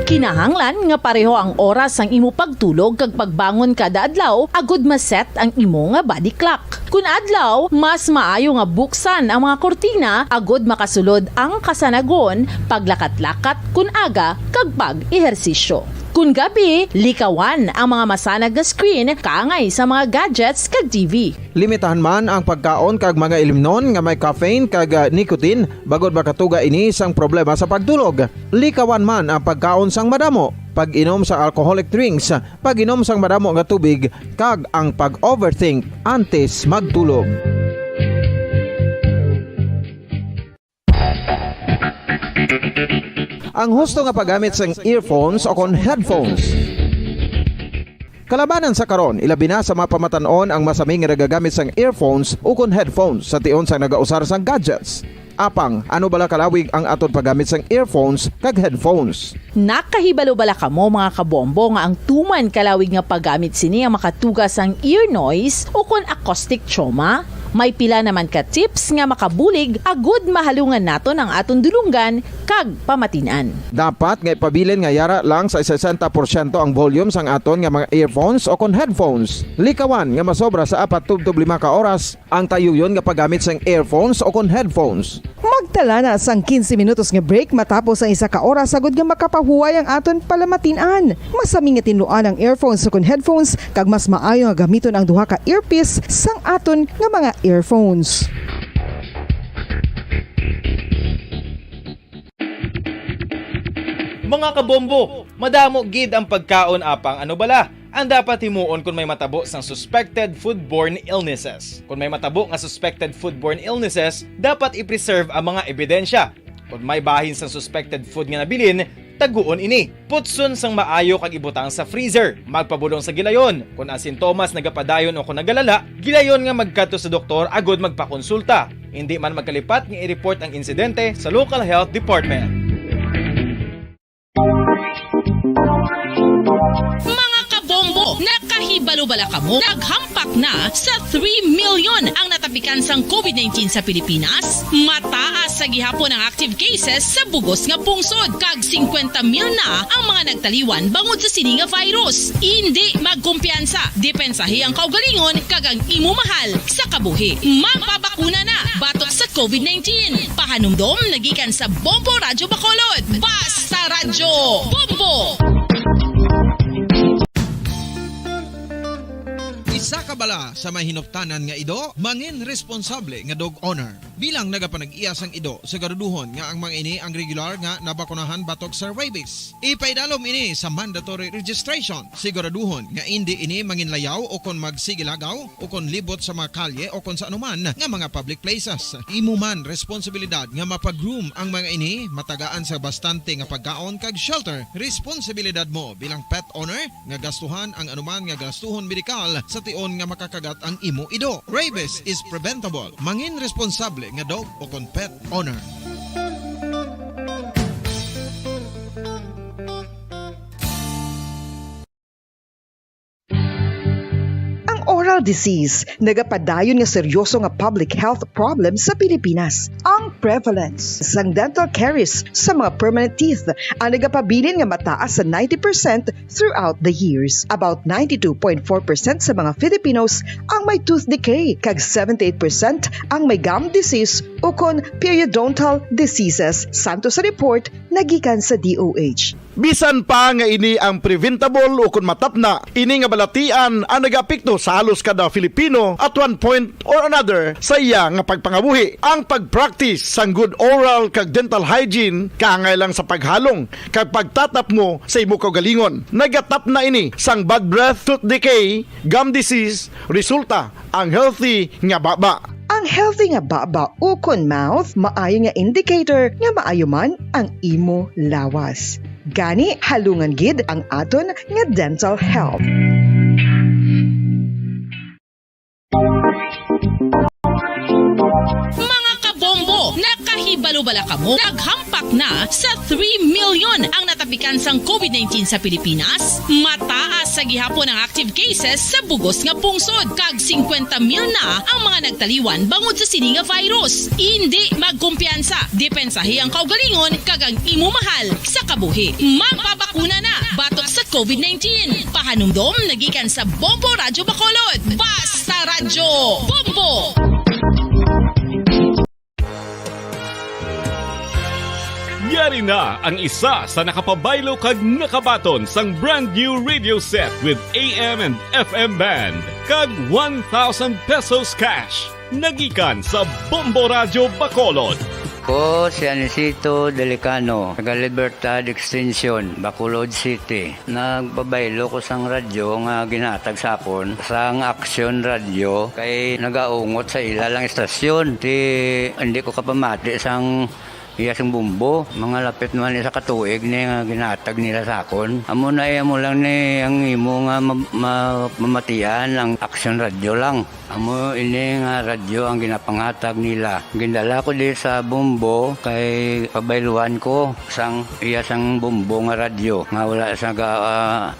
Kinahanglan nga pareho ang oras sang imo pagtulog kag pagbangon kada adlaw agud maset ang imo nga body clock. Kun adlaw, mas maayo nga buksan ang mga kortina agud makasulod ang kasanagon, paglakat-lakat kun aga kag pag-ehersisyo. Kun gabi, likawan ang mga masanag na screen kaangay sa mga gadgets kag TV. Limitahan man ang pagkaon kag mga ilimnon nga may caffeine kag nicotine bagod makatuga ini sang problema sa pagtulog. Likawan man ang pagkaon sang madamo, pag-inom sa alcoholic drinks, pag-inom sang madamo nga tubig kag ang pag-overthink antes magtulog. Ang husto nga paggamit sang earphones o kon headphones. Kalabanan sa karon, ilabi na sa mga pamatanon ang masaming nga nagagamit sang earphones o kon headphones sa tion sang nagausar sang gadgets. apang ano bala kalawig ang aton paggamit sang earphones kag headphones. Nakahibalo bala kamo mga kabombo nga ang tuman kalawig nga paggamit sini ang makatugas ang ear noise o kon acoustic trauma? May pila naman ka tips nga makabulig agud mahalungan naton ang aton dulunggan kag pamatinan. Dapat nga ipabilin nga yara lang sa 60% ang volume sang aton nga mga earphones o kon headphones. Likawan nga masobra sa 4 tub 5 ka oras ang tayuyon nga paggamit sang earphones o kon headphones. Magtala na sang 15 minutos nga break matapos ang 1 ka oras sagud nga makapahuway ang aton palamatinan. Masami nga tinluan ang earphones o kon headphones kag mas maayo nga gamiton ang duha ka earpiece sang aton nga mga earphones. Mga kabombo, madamo gid ang pagkaon apang ano bala ang dapat himuon kung may matabo sang suspected foodborne illnesses. Kung may matabo nga suspected foodborne illnesses, dapat i-preserve ang mga ebidensya. Kung may bahin sang suspected food nga nabilin, taguon ini. Putson sang maayo kag ibutang sa freezer. Magpabulong sa gilayon. Kung ang sintomas nagapadayon o kung nagalala, gilayon nga magkadto sa doktor agud magpakonsulta. Hindi man magkalipat nga i-report ang insidente sa local health department. Mga kabombo, nakahibalo bala kamo? Naghampak na sa 3 million ang natapikan sang COVID-19 sa Pilipinas. Mataas sa gihapon ang active cases sa bugos nga pungsod. Kag 50 mil na ang mga nagtaliwan bangod sa sini nga virus. Hindi magkumpiyansa. Depensahi ang kaugalingon kag ang imo mahal sa kabuhi. Magpabakuna na batok sa COVID-19. Pahanumdom nagikan sa Bombo Radyo Bacolod. Basta Radyo Bombo! Isa ka bala sa mahinuptanan nga ido, mangin responsable nga dog owner. Bilang nagapanag-iyas ang ido, siguraduhon nga ang mga ini ang regular nga nabakunahan batok sa rabies. Ipaidalom ini sa mandatory registration. Siguraduhon nga hindi ini manginlayaw o kon magsigilagaw o kon libot sa mga kalye o kon sa anuman nga mga public places. Imo man responsibilidad nga mapag-groom ang mga ini, matagaan sa bastante nga pagkaon kag shelter. Responsibilidad mo bilang pet owner nga gastuhan ang anuman nga gastuhon medikal sa tion nga makakagat ang imo ido. Rabies is preventable. Mangin responsable nga dog o kon pet owner. Oral disease, nagapadayon nga seryoso nga public health problem sa Pilipinas. Ang prevalence sang dental caries sa mga permanent teeth ang nagapabilin nga mataas sa 90% throughout the years. About 92.4% sa mga Filipinos ang may tooth decay, kag 78% ang may gum disease o kon periodontal diseases. Santo sa report nagikan sa DOH. Bisan pa nga ini ang preventable o kung matapna, ini nga balatian ang nag-apekto sa halos kada Filipino at one point or another sa iya nga pagpangabuhi. Ang pag-practice sang good oral kag dental hygiene kaangay lang sa paghalong kag pagtatap mo sa imo kaugalingon. Nagatap na ini sang bad breath, tooth decay, gum disease, resulta ang healthy nga baba. Ang healthy nga baba o kon mouth, maayo nga indicator nga maayo man ang imo lawas. Gani halungan gid ang aton nga dental health. Mga kabombo, nakahibalo bala kamo? Naghampak na sa 3 million ang natapikan sang COVID-19 sa Pilipinas. Mataas sa gihapon ang active cases sa bugos nga pungsod. Kag 50 mil na ang mga nagtaliwan bangod sa sini nga virus. Hindi magkumpiyansa. Depensahi ang kaugalingon kag ang imo mahal sa kabuhi. Magpabakuna na batok sa COVID-19. Pahanumdom nagikan sa Bombo Radyo Bacolod. Basta Radyo Bombo! Yari na ang isa sa nakapabaylo kag nakabaton sang brand new radio set with AM and FM band kag 1,000 pesos cash. Nagikan sa Bombo Radyo Bacolod. Ko si Anisito Delicano, taga Libertad Extension, Bacolod City. Nagbabaylo ko sang radyo nga ginatag sapon sang Action Radio kay nagaungot sa ilalang estasyon. Hindi ko kapamati sang iyasang bumbo. Mga lapit naman sa katuig ni nga ginatag nila sa akon. Amo na mo lang ni ang imo nga mamatian ang action radio lang. Amo ini nga radyo ang ginapangatag nila. Gindala ko di sa bumbo kay pabayluan ko sang iyasang bumbo nga radyo nga wala sa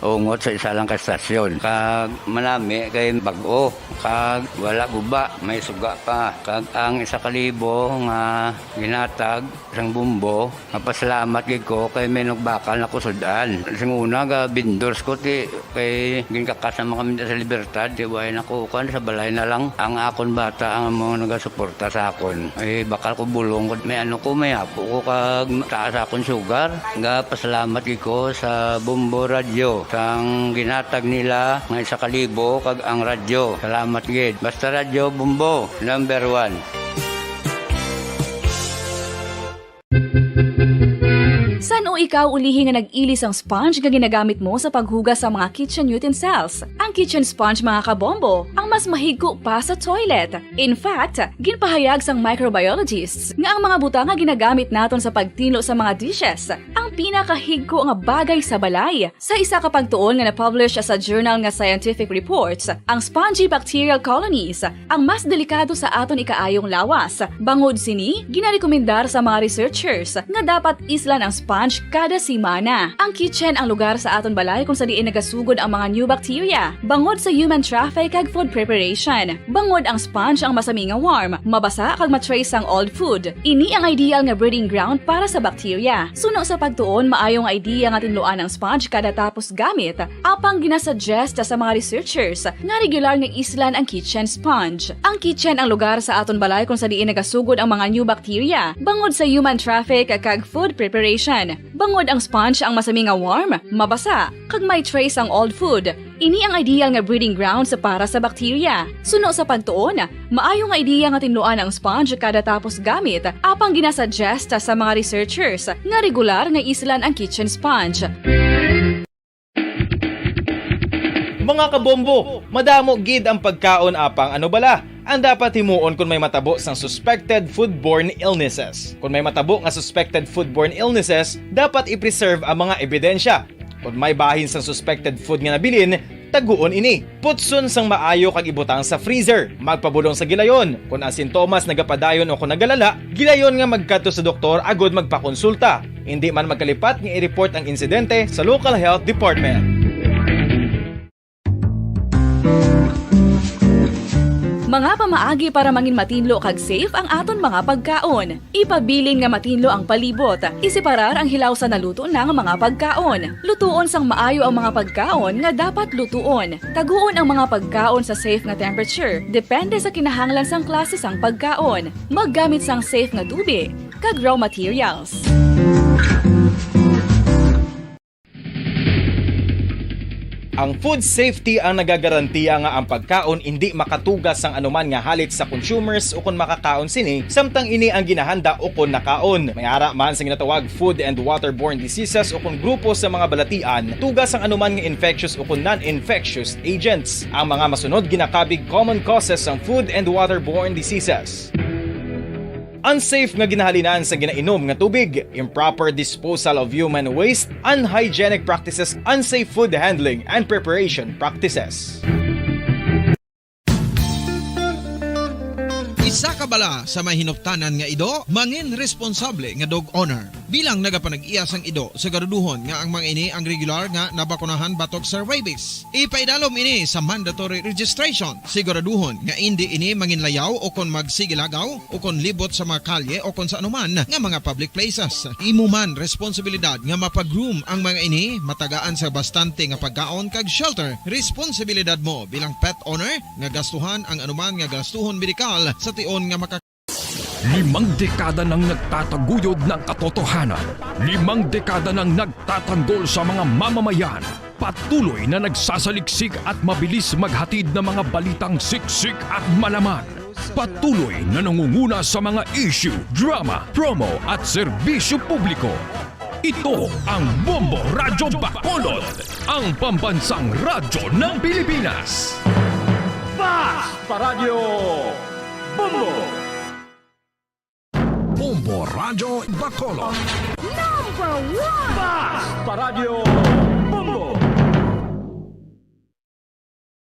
ungot sa isa lang ka stasyon. Kag manami kay bag-o kag wala guba may suga pa. Kag ang 1,000 nga ginatag sang bumbo mapasalamat gid ko kay may nagbakal na kusudan. Sing una ga vendors ko ti kay ginkakasama kami sa Libertad di way nakukan sa balay na lang ang akon bata ang mga nagasuporta sa akon. Eh bakal ko bulong may may apo ko kag taas akon sugar. Nga pasalamat gid ko sa Bumbo Radio sang ginatag nila nga 1,000 kag ang radyo. Salamat gid. Basta radyo Bumbo number 1. San o ikaw ulihi nga nag-ilis ang sponge nga ginagamit mo sa paghugas sa mga kitchen utensils? Ang kitchen sponge mga kabombo, ang mas mahigko pa sa toilet. In fact, ginpahayag sang microbiologists nga ang mga butang nga ginagamit naton sa pagtilo sa mga dishes ang pinakahigko nga bagay sa balay. Sa isa ka pagtuon nga na-publish sa journal nga Scientific Reports, ang spongy bacterial colonies ang mas delikado sa aton ikaayong lawas. Bangod sini, ginarekomendar sa mga researchers nga dapat islan ang sponge kada simana. Ang kitchen ang lugar sa aton balay kung sa diin nagasugod ang mga new bacteria. Bangod sa human traffic kag food preparation. Bangod ang sponge ang masami nga warm, mabasa kag matrace ang old food. Ini ang ideal nga breeding ground para sa bacteria. Suno sa pagtuon, maayong idea nga tinluan ang sponge kada tapos gamit. Apang ginasuggest sa mga researchers nga regular nga islan ang kitchen sponge. Ang kitchen ang lugar sa aton balay kung sa diin nagasugod ang mga new bacteria. Bangod sa human traffic kag food preparation. Bangod ang sponge ang masami nga warm, mabasa, kag may trace ang old food. Ini ang ideal nga breeding ground sa para sa bacteria. Suno sa pagtuon, maayo nga ideya nga tinluan ang sponge kada tapos gamit, apang ginasuggest sa mga researchers nga regular nga islan ang kitchen sponge. Mga kabombo, madamo gid ang pagkaon apang ano bala ang dapat himuon kung may matabo sang suspected foodborne illnesses. Kung may matabo nga suspected foodborne illnesses, dapat i-preserve ang mga ebidensya. Kung may bahin sang suspected food nga nabilin, taguon ini. Putson sang maayo kag ibutang sa freezer. Magpabulong sa gilayon. Kung ang sintomas nagapadayon o kung nagalala, gilayon nga magkadto sa doktor agod magpakonsulta. Hindi man magkalipat nga i-report ang insidente sa local health department. Mga pamaagi para mangin matinlo kag safe ang aton mga pagkaon. Ipabilin nga matinlo ang palibot. Isiparar ang hilaw sa naluto ng mga pagkaon. Lutuon sang maayo ang mga pagkaon nga dapat lutuon. Taguon ang mga pagkaon sa safe nga temperature. Depende sa kinahanglan sang klase sang pagkaon. Maggamit sang safe nga tubig kag raw materials. Ang food safety ang nagagarantiya nga ang pagkaon hindi makatugas sang anuman nga halit sa consumers o kung makakaon sini, samtang ini ang ginahanda o kung nakaon. May ara man sa ginatawag food and waterborne diseases o kung grupo sa mga balatian, tugas ang anuman nga infectious o kung non-infectious agents. Ang mga masunod ginakabig common causes ng food and waterborne diseases. Unsafe nga ginahalinan sa ginainom nga tubig, improper disposal of human waste, unhygienic practices, unsafe food handling and preparation practices. Isa ka bala sa may hinuptanan nga ido, mangin responsable nga dog owner. Bilang nagapanag-iyas ang ido, siguraduhon nga ang mga ini ang regular nga nabakunahan batok sa rabies. Ipaidalom ini sa mandatory registration. Siguraduhon nga hindi ini manginlayaw o kon magsigilagaw o kon libot sa mga kalye o kon sa anuman nga mga public places. Imuman responsibilidad nga mapag-groom ang mga ini, matagaan sa bastante nga pagkaon kag shelter. Responsibilidad mo bilang pet owner nga gastuhan ang anuman nga gastuhon medikal sa tion nga 5 dekada nang nagtataguyod ng katotohanan. 5 dekada nang nagtatanggol sa mga mamamayan. Patuloy na nagsasaliksik at mabilis maghatid ng mga balitang siksik at malaman. Patuloy na nangunguna sa mga issue, drama, promo at serbisyo publiko. Ito ang Bombo Radyo Bacolod, ang pambansang radyo ng Pilipinas. Fast Paradyo Bombo! Bombo Radyo Bacolod. Number 1! Basta Radio Bombo!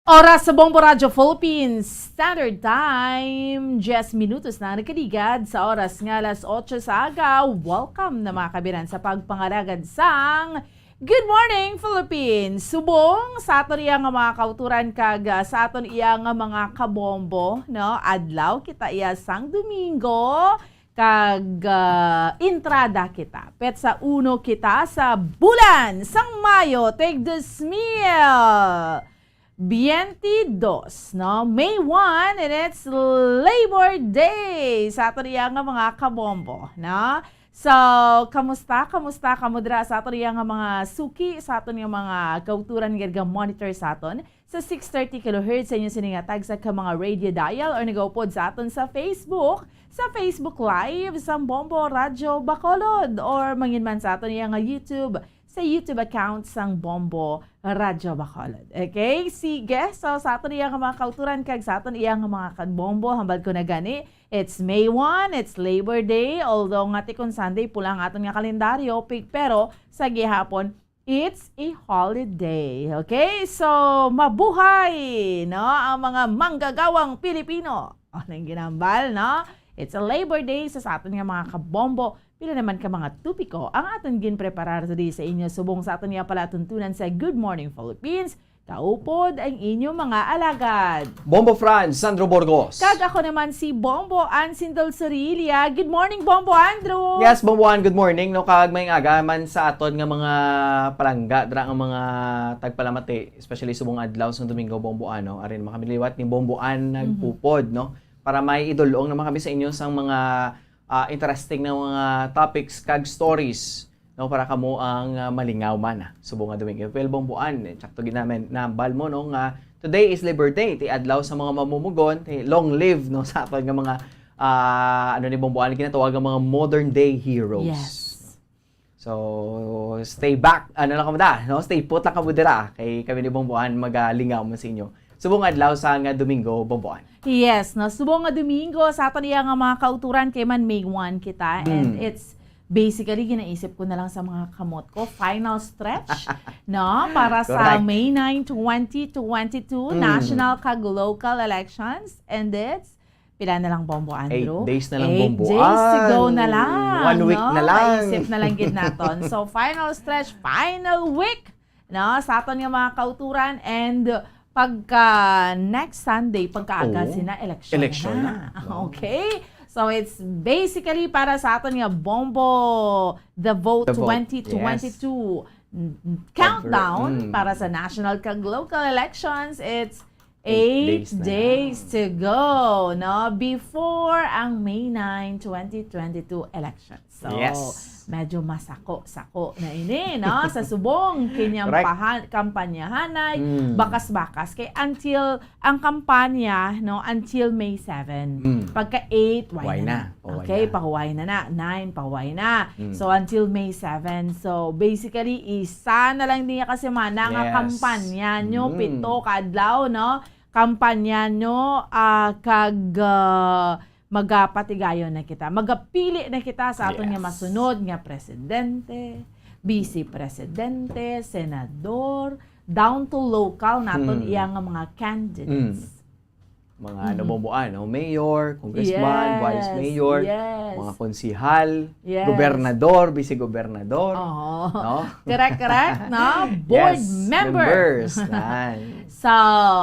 Oras sa Bombo Radio Philippines Standard Time, 10 minutos na nakaligad sa oras nga alas 8 sa aga. Welcome na mga kabiran sa pagpangaragad sang Good Morning Philippines. Subong sa aton iya nga mga kauturan kag sa aton iya nga mga kabombo, no? Adlaw kita iya sang Domingo kag entrada kita. Pet sa uno kita sa bulan sang Mayo, take this meal. 22, no? May 1, and it's Labor Day sa ato nga mga kabombo, no? So, kamusta kamudra sa ato nga mga suki, sa ato nga mga kauturan nga monitor sa aton sa 630 kHz sa inyo siningatag sa mga radio dial or nagaupod sa aton sa Facebook Live sa Bombo Radio Bacolod or mangin man sa aton nga YouTube sa YouTube account sang Bombo Radyo Bacolod. Okay? Sige. So, sa aton iya nga mga kauturan kag sa aton iya nga mga kadbombo, hambal ko na gani. It's May 1, it's Labor Day, although nga tikon Sunday pula nga aton nga kalendaryo, pero sa gihapon, it's a holiday. Okay? So, mabuhay, no? Ang mga manggagawang Pilipino. O, nang ginambal, no? It's a Labor Day sa aton nga mga kabombo. Pila naman ka mga tupiko ang aton ginpreparar today sa inyo. Subong sa aton nga pala tuntunan sa Good Morning Philippines. Kaupod ang inyong mga alagad. Bombo Franz, Sandro Burgos. Kag ako naman si Bombo Ansindol Sorilia. Good morning, Bombo Andrew. Yes, Bomboan, good morning. No, kag may agaman sa aton nga mga palangga, dra ang mga tagpalamati, especially subong adlaw sa Domingo Bomboano, arin makamiliwat ni Bomboan nagpupod, no? Para may idulong naman kami sa inyo sang mga interesting na mga topics kag stories, no, para kamo ang malingaw man subong nga Domingo. Well, Bomboan, sakto ginamen na balmo no nga today is Labor Day, ti adlaw sa mga mamumugon, ti long live no sa aton nga mga ano ni Bomboan ginatawag ang mga modern day heroes. Yes. So, stay back, ano lang kamada, no? Stay put lang kamudira kay kami ni Bomboan magalingaw mo sa inyo. Subong adlaw sa nga Domingo, Bomboan. Yes, no, subong nga Domingo sa aton iya nga mga kauturan kay man May 1 kita and it's basically ginaisip ko na lang sa mga kamot ko final stretch no para sa May 9, 2022 national kag local elections and it's pila na lang Bombo Andrew? 8 days na lang 8 Bomboan. days to go na lang. 1 week no? na lang. Naisip na lang gid naton. So final stretch, final week no sa aton nga mga kauturan and pagka next Sunday, pagkaaga sina election na. Okay? So, it's basically para sa aton nga Bombo The Vote 2022 countdown para sa national kag local elections. It's 8 days to go, no? Before ang May 9, 2022 elections. So, medyo masako-sako na ini, no? Sa subong kinyang kampanyahanay, bakas-bakas. Kay until, ang kampanya, no? Until May 7. Pagka 8, why na. Okay, pahuway na na. 9, pahuway na. So, until May 7. So, basically, isa na lang niya kasi mana nga kampanya nyo, 7 kadlaw, no? Kampanya nyo, kag magapatigayon na kita. Magapili na kita sa aton nga masunod nga presidente, vice presidente, senador, down to local naton iya nga mga candidates. Mga nabomboan, no? Mayor, congressman, vice mayor, mga konsihal, gobernador, vice-gobernador, no? Correct, no? Board members. So,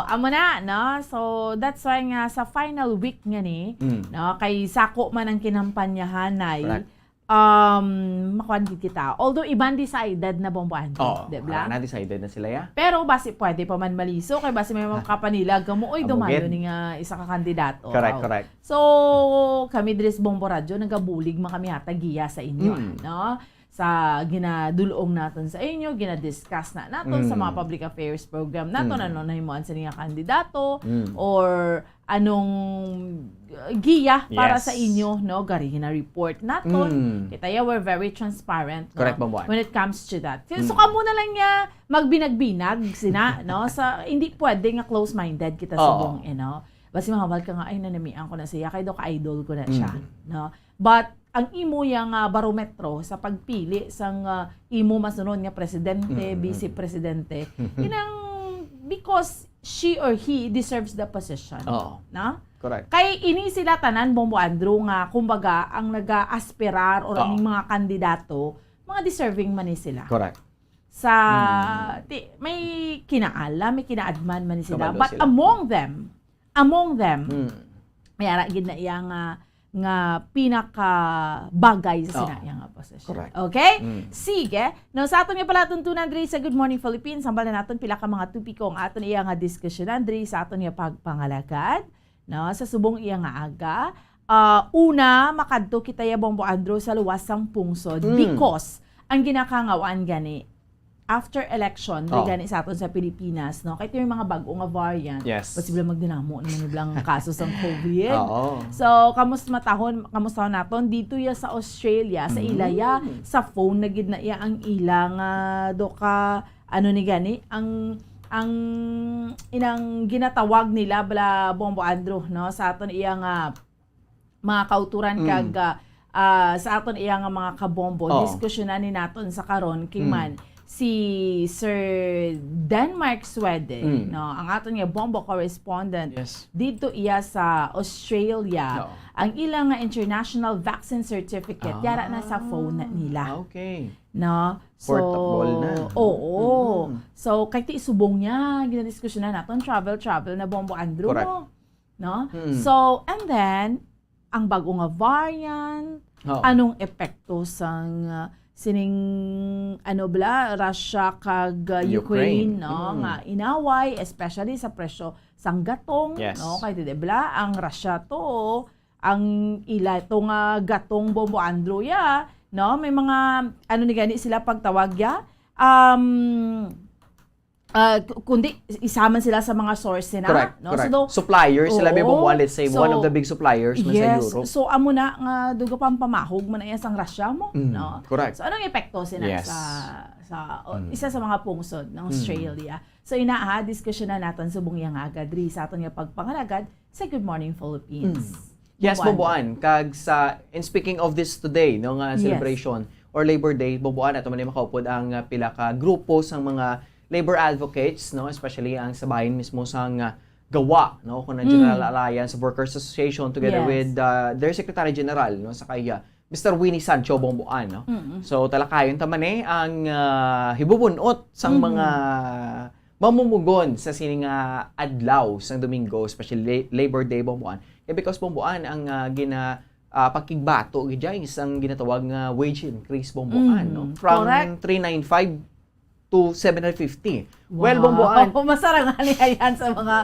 amo na, no? So, that's why nga sa final week nga ni, no? Kay sako man ang kinampanyahanay, makuhan kita. Although, ibang decided na Bomboan. Diba? Na-decided na sila ya. Pero, basi pwede pa man maliso, kay basi may mga kapanilag, uy, dumalo ni nga isa ka kandidato. Correct. So, kami Dres Bombo Radio, nagabulig kami hatagiya sa inyo, no? Sa ginadulong natin sa inyo, ginadiscuss natin sa mga public affairs program natin, ano na himuan sa niya kandidato, or anong giya para sa inyo, no? Gari gina-report natin. Kita we're very transparent, no? Correct, Bomboan. When it comes to that. So, kamo na lang niya magbinag-binag sina, no? Sa, hindi pwede nga close-minded kita sa buong, you know? Basi mahawal ka nga, ay, nanamian ko na siya, kay do ka-idol ko na siya, no? But, ang imo yang barometro sa pagpili sang imo masunod nga presidente, vice presidente. Inang because she or he deserves the position. Na? Correct. Kay ini sila tanan, Bombo Andrew, nga kumbaga ang nag-aspirar or aning mga kandidato, mga deserving man ni sila. Correct. Sa may kinaala, may kinaadman man ni sila. Kabalo But sila. among them, may ara gid na iya nga pinaka bagay sa sinaya nga position. Correct. Okay? Sige. Now sa aton nga pala tuntunan diri sa Good Morning Philippines, sambal na naton pila ka mga tupiko ang aton iya nga diskusyonan diri sa aton nga pagpangalagad, no, sa subong iya nga aga. Una, makadto kita ya Bombo Andrew sa luwasang pungsod because ang ginakangawaan gani after election, gani sa aton sa Pilipinas, no? Kahit yung mga bagong nga variant, posible magdinamo naman yung kasos ng COVID. So, kamusta naton dito ya sa Australia, sa ilaya, sa phone na gid na iya ang ilang doka ano ni gani, ang inang ginatawag nila bala Bombo Andrew, no? Sa aton iya nga mga kauturan kag sa aton iya nga mga kabombo, diskusyonan ni naton sa karon kay man si Sir Denmark Swede, no, ang aton nga bombo correspondent dito iya sa Australia, ang ilang international vaccine certificate yara na sa phone nila. Okay. No? So, portable na. Oo. So, kahit isubong niya, ginadiskusyonan naton travel na Bombo Andrew. Correct. No? So, and then, ang bagong nga variant, anong epekto sang sining Russia kag Ukraine, no, nga inaway, especially sa presyo sang gatong, no, kay debla ang Russia to, ang ila to nga gatong Bombo Andrew ya, no, may mga ni gani sila pagtawag ya, kundi isaman sila sa mga source na, correct, no? Correct. So, suppliers sila may Bombo, let's say one of the big suppliers man sa Europe. So amo na nga dugo pang pamahog man iya sang Russia mo, no? Correct. So anong epekto sina sa isa sa mga pungsod ng Australia. So diskusyonan naton subong yang agad diri sa aton nga pagpangalagad sa Good Morning Philippines. Yes, Bomboan, kag and speaking of this today, no, nga celebration or Labor Day, Bomboan, ato man makaupod ang pila ka grupo sang mga labor advocates, no, especially ang sa bahin mismo sang gawa, no, kun General Alliance of Workers Association together with their Secretary General, no, sa kaya Mr. Winnie Sancho Bomboan, no. So talakayon ta man ang hibubunot sang mga mamumugon sa sining adlaw sang Domingo, especially Labor Day Bomboan. Because Bomboan ang pagkigbato gid isang ginatawag nga wage increase Bomboan, no, from 395 to 750. Wow. Well, Bomboan. Masarangan niya yan sa mga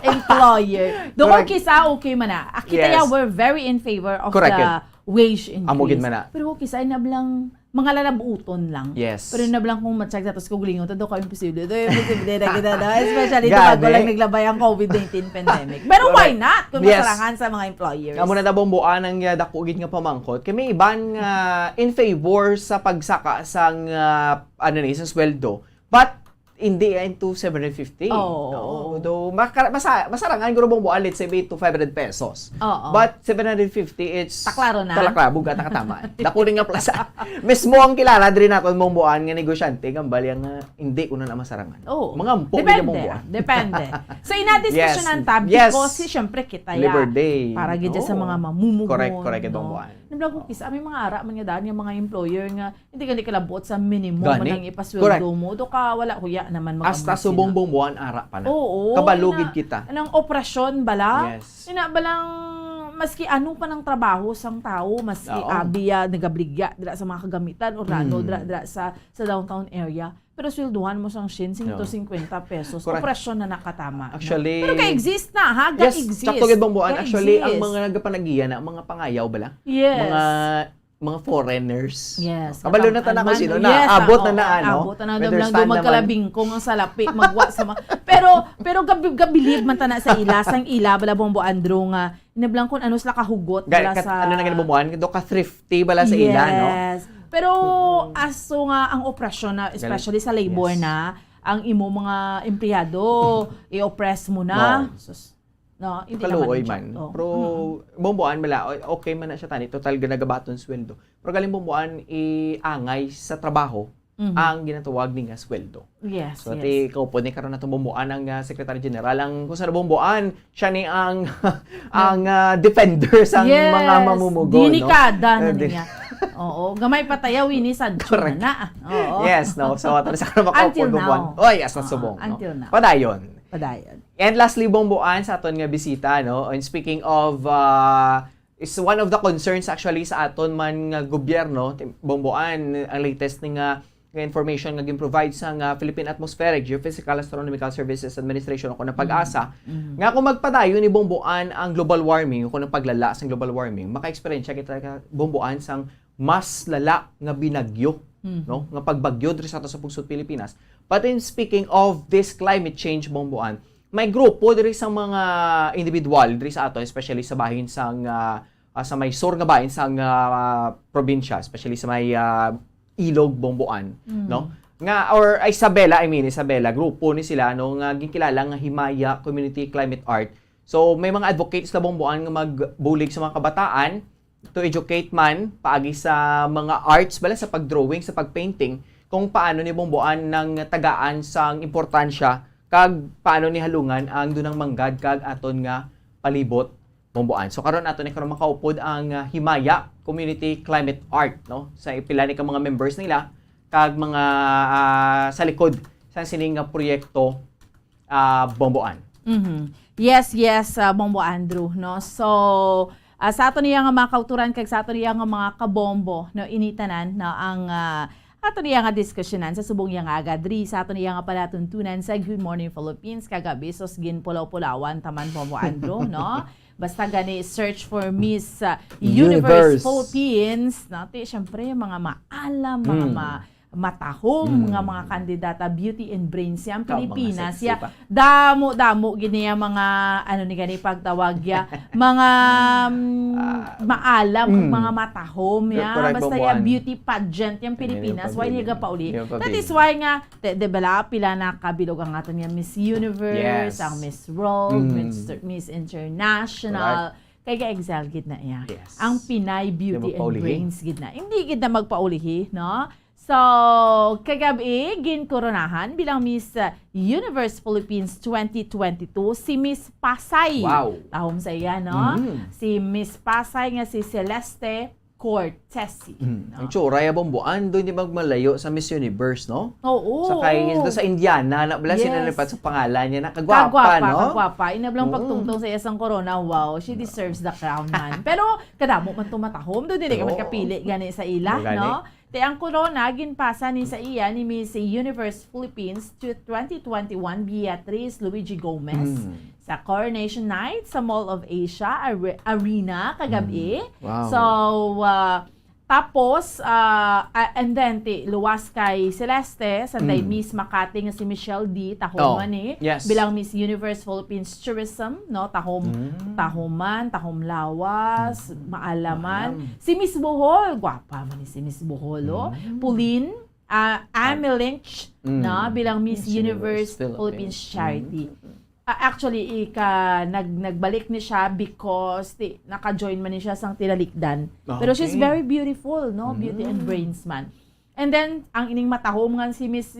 employer. Doon kisa okay man na. Kita ya, we're very in favor of the wage increase. Amugin man na. Pero kisa nablang mga lalabuton lang. Yes. Pero nablang kung matsak tapos kugulingon, ito ko imposible. Ito imposible na kita na. Especially ito bago lang naglabay ang COVID-19 pandemic. Pero why not? Kung masarangan sa mga employers. Amo na Bomboan ang dakugid nga pamangkot. Kay may iban in favor sa pagsaka sang isang sweldo. But hindi into 750. No, though masarangan guro Bomboan, let's say 8 to 500 pesos. But 750 it's taklaro na. Talaklabo gata katama. Dakuling nga plaza. Mismo ang kilala diri naton Bomboan nga negosyante gambali ang hindi una na masarangan. Mga ampo ni Bomboan. Depende. So ina-discussionan tab because syempre kita ya. Labor Day. Para gid sa mga mamumugon. Correct Bomboan. Nablang ko kisa may mga ara man nga daan yung mga employer nga hindi ka labot sa minimum man ang ipasweldo mo. Do ka wala kuya naman mga hasta subong Bomboan ara pa na. Oo. Kabalugid kita. Anong operasyon bala? Yes. Ina balang maski ano pa ng trabaho sang tao, maski abiya nagabligya dira sa mga kagamitan o rano dira sa downtown area. Pero swelduhan mo sang 150 pesos. Operasyon na nakatama. Actually, pero ka-exist na, ha? Exist. Sakto gid Bomboan. Actually, ang mga nagapanagiya na, mga pangayaw bala. Yes. Mga foreigners. Yes. Kabalo na tanan ko sino na abot na ano. Abot na lang magkalabingkong ang salapi magwa sa mga pero gabilib man tana sa ila sang ila bala Bombo Andrew nga inablang kon ano sila kahugot bala sa ano na gani Bomboan do ka thrifty bala sa ila no. Yes. Pero aso nga ang operasyon na especially sa labor na ang imo mga empleyado i-oppress mo na. No, hindi Kaluoy naman man. insakto. Pero bumbuan mala okay man na siya tani total ganagabaton sweldo. Pero galing bumbuan iangay sa trabaho ang ginatawag ni nga sweldo. Yes, So yes. ati ikaw po ni karon na bumbuan ang Secretary General ang kung sa bumbuan siya ni ang defender sa mga mamumugo, Dinikada na Eh, niya. Oo, gamay patayaw ini Sancho na. Oo. Yes, no. So ato sa karon Until makaupo now. bumbuan. Oh, yes, nasubong. Until now. Padayon. And lastly, bumbuan sa aton nga bisita, no? And speaking of, is one of the concerns actually sa aton man nga gobyerno, bumbuan, ang latest nga information nga gin-provide sa Philippine Atmospheric Geophysical Astronomical Services Administration ako ng pag-asa, nga kung magpadayon ni bumbuan ang global warming, kung ng paglala sa global warming, maka-experience kita bumbuan sang mas lala nga binagyo, no? Nga pagbagyo diri sa ato sa pungsod Pilipinas. But in speaking of this climate change bumbuan, may grupo diri sa mga individual diri sa ato, especially sa bahin sang sa may sur nga bahin sang probinsya, especially sa may Ilog bumbuan, no? Nga or Isabela, grupo ni sila no nga ginkilala nga Himaya Community Climate Art. So may mga advocates na bumbuan nga magbulig sa mga kabataan to educate man paagi sa mga arts bala sa pagdrawing, sa pagpainting kung paano ni bumbuan ng tagaan sang importansya kag paano ni halungan ang dunang manggad kag aton nga palibot bumbuan. So karon ato ni karon makaupod ang Himaya Community Climate Art, no? Sa pila ni ka mga members nila kag mga sa likod sa sining nga proyekto bumbuan. Yes, Bombo Andrew, no? So sa ato niya nga mga kauturan kag sa ato niya nga mga kabombo, no, initanan na ang ato niya nga diskusyonan sa subong yang agadri sa ato niya nga palatuntunan sa Good Morning Philippines kagabi sos ginpulaw-pulawan taman Bombo Andrew, no? Basta gani search for Miss Universe Philippines, nati syempre mga maalam, mga matahom nga mga kandidata beauty and brains yang Pilipinas ya damo gini mga ano ni gani pagtawag ya mga maalam mga matahom ya basta ya beauty pageant yang Pilipinas why niya pauli that is why nga de bala pila na kabilog ang aton yang Miss Universe, ang Miss World, Miss International kay ka-excel gid na iya ang Pinay Beauty and Brains gid na hindi gid na magpaulihi no. So, kagabi, ginkoronahan bilang Miss Universe Philippines 2022 si Miss Pasay. Wow. Tahom sa iya, no? Si Miss Pasay nga si Celeste Cortesi. Ang tsura ya bumbuan, doon di magmalayo sa Miss Universe, no? Oo. Sa kay sa Indiana, na bala sinalipat sa pangalan niya, nakagwapa, no? Kagwapa. Inablang pagtungtong sa isang corona, wow, she deserves the crown man. Pero, kadamo man tumatahom, doon hindi ka magkapili gani sa ila, no? Te ang corona ginpasa ni sa iya ni Miss Universe Philippines 2021 Beatrice Luigi Gomez sa Coronation Night sa Mall of Asia Arena kagabi. Wow. So tapos and then luwas kay Celeste sa Miss Makati nga si Michelle D tahom bilang Miss Universe Philippines Tourism no tahom lawas maalaman si Miss Bohol gwapa man ni si Miss Bohol Pauline Amy Lynch na bilang Miss Universe Philippines Charity. Actually, nagbalik ni siya because naka-join man ni siya sang tinalikdan. Pero she's very beautiful, no? Beauty and brains man. And then, ang ining matahom nga si Miss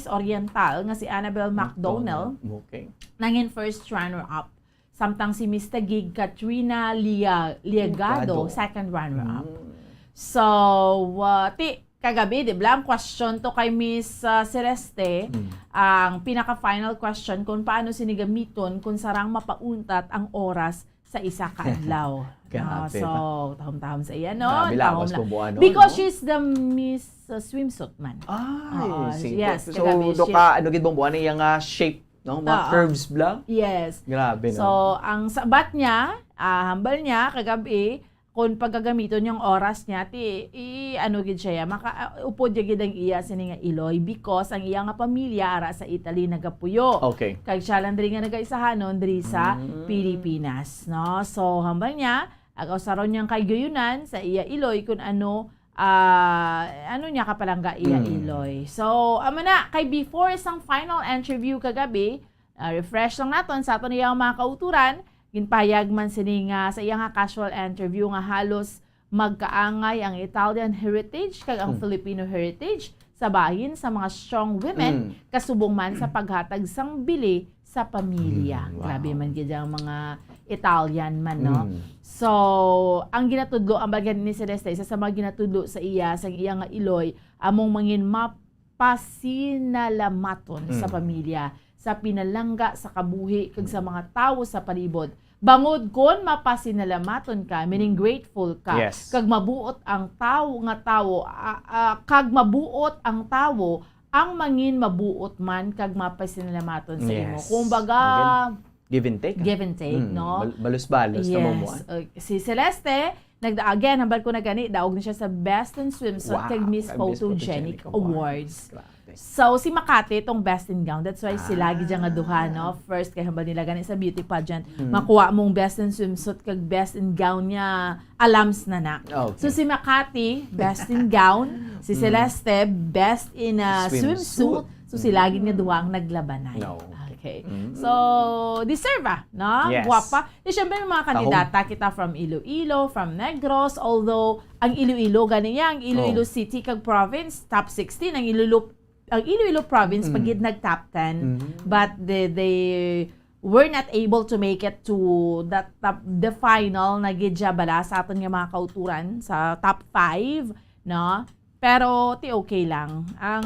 Oriental, nga si Annabelle McDonald, nangin first runner-up. Samtang si Miss Tagig Katrina Liagado, second runner-up. So, kagabi, di ba? Ang question to kay Miss Celeste, ang pinaka-final question kung paano sinigamiton kung sarang mapauntat ang oras sa isa kaadlaw. So, tahom-tahom sa iya, no? Because she's the Miss Swimsuit man. Yes. So, doka, gid bumbuan niya nga shape, no? Mga curves blang? Yes. Grabe, no? So, ang sabat niya, hambal niya, kagabi, kung paggagamiton yung oras niya, gid siya, upod gid ang iya sininga Iloy because ang iya nga pamilya ara sa Italy nagapuyo. Okay. Kag siya lang diri nga nagaisahanon diri sa Pilipinas, no? So hambal niya, agaw saron niyang kayuyunan sa iya Iloy kung ano niya kapalangga iya Iloy. So amo na kay before isang final interview kagabi, refresh lang naton sa aton iyang mga kauturan ginpayag man sini nga sa iyang casual interview nga halos magkaangay ang Italian heritage kag ang Filipino heritage sa bahin sa mga strong women kasubong man sa paghatag sang bili sa pamilya. Grabe man gid ang mga Italian man, no? So, ang ginatudlo, ang bagay ni Celeste, isa sa mga ginatudlo sa iya, sa iya nga iloy, among mangin mapasinalamaton sa pamilya, sa pinalangga, sa kabuhi, kag sa mga tawo sa palibot. Bangod kon mapasinalamaton ka, meaning grateful ka, kag mabuot ang tawo nga tawo, kag mabuot ang tawo, ang mangin mabuot man kag mapasinalamaton sa imo. Kumbaga, give and take. Give and take, no? Balus-balus na mo. Si Celeste, again, hambal ko na gani, daog na siya sa Best in Swimsuit kag Miss Photogenic Awards. So, si Makati, itong Best in Gown, that's why sila gidya nga duha, no? First, kay hambal nila gani sa beauty pageant, makuha mong Best in Swimsuit kag Best in Gown niya, alams na. So, si Makati, Best in Gown, si Celeste, Best in Swimsuit. So, sila gid nga duha ang naglabanay. Okay. So, deserve no? Guwapa. Di syempre may mga kandidata kita from Iloilo, from Negros, although ang Iloilo gani ang Iloilo City kag province top 16 ang Iloilo province pagid nag top 10 but they were not able to make it to the final na gidya bala sa aton nga mga kauturan sa top 5, no? Pero okay lang. Ang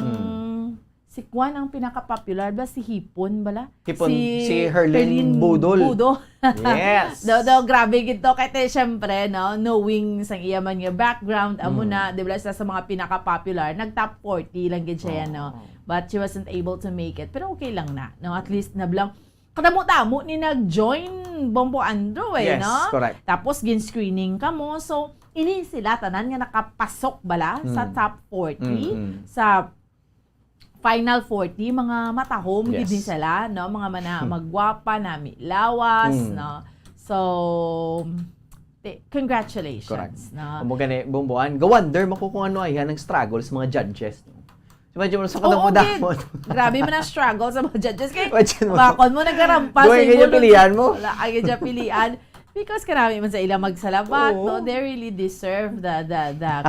si Kwan ang pinaka-popular ba? Si Hipon bala? Hipon, si Herlin Budol. Yes. Grabe gito. Kaya syempre, no, knowing sang iya man nga background, amo na, di ba, sa mga pinaka-popular, nag-top 40 lang gid siya, no? But she wasn't able to make it. Pero okay lang na, no? At least, nablang, kadamo-tamo ni nag-join Bombo Andrew, no? Correct. Tapos, gin-screening ka mo. So, ini sila, tanan nga nakapasok bala sa top 40, sa final 40, mga matahom, gid din sila, no? Mga magwapa, lawas, no? So, congratulations. Correct. No? Mo gani bumbuan, gawonder mo kung ano ay ang struggle sa mga judges, no? Imagine mo sa kadamo-damo. Grabe man ang struggle sa mga judges. Kaya, bakon mo nagarampas. Doon kaya pilihan mo. Wala kaya pilihan. Because karami man sa ilang magsalabat, no? They really deserve the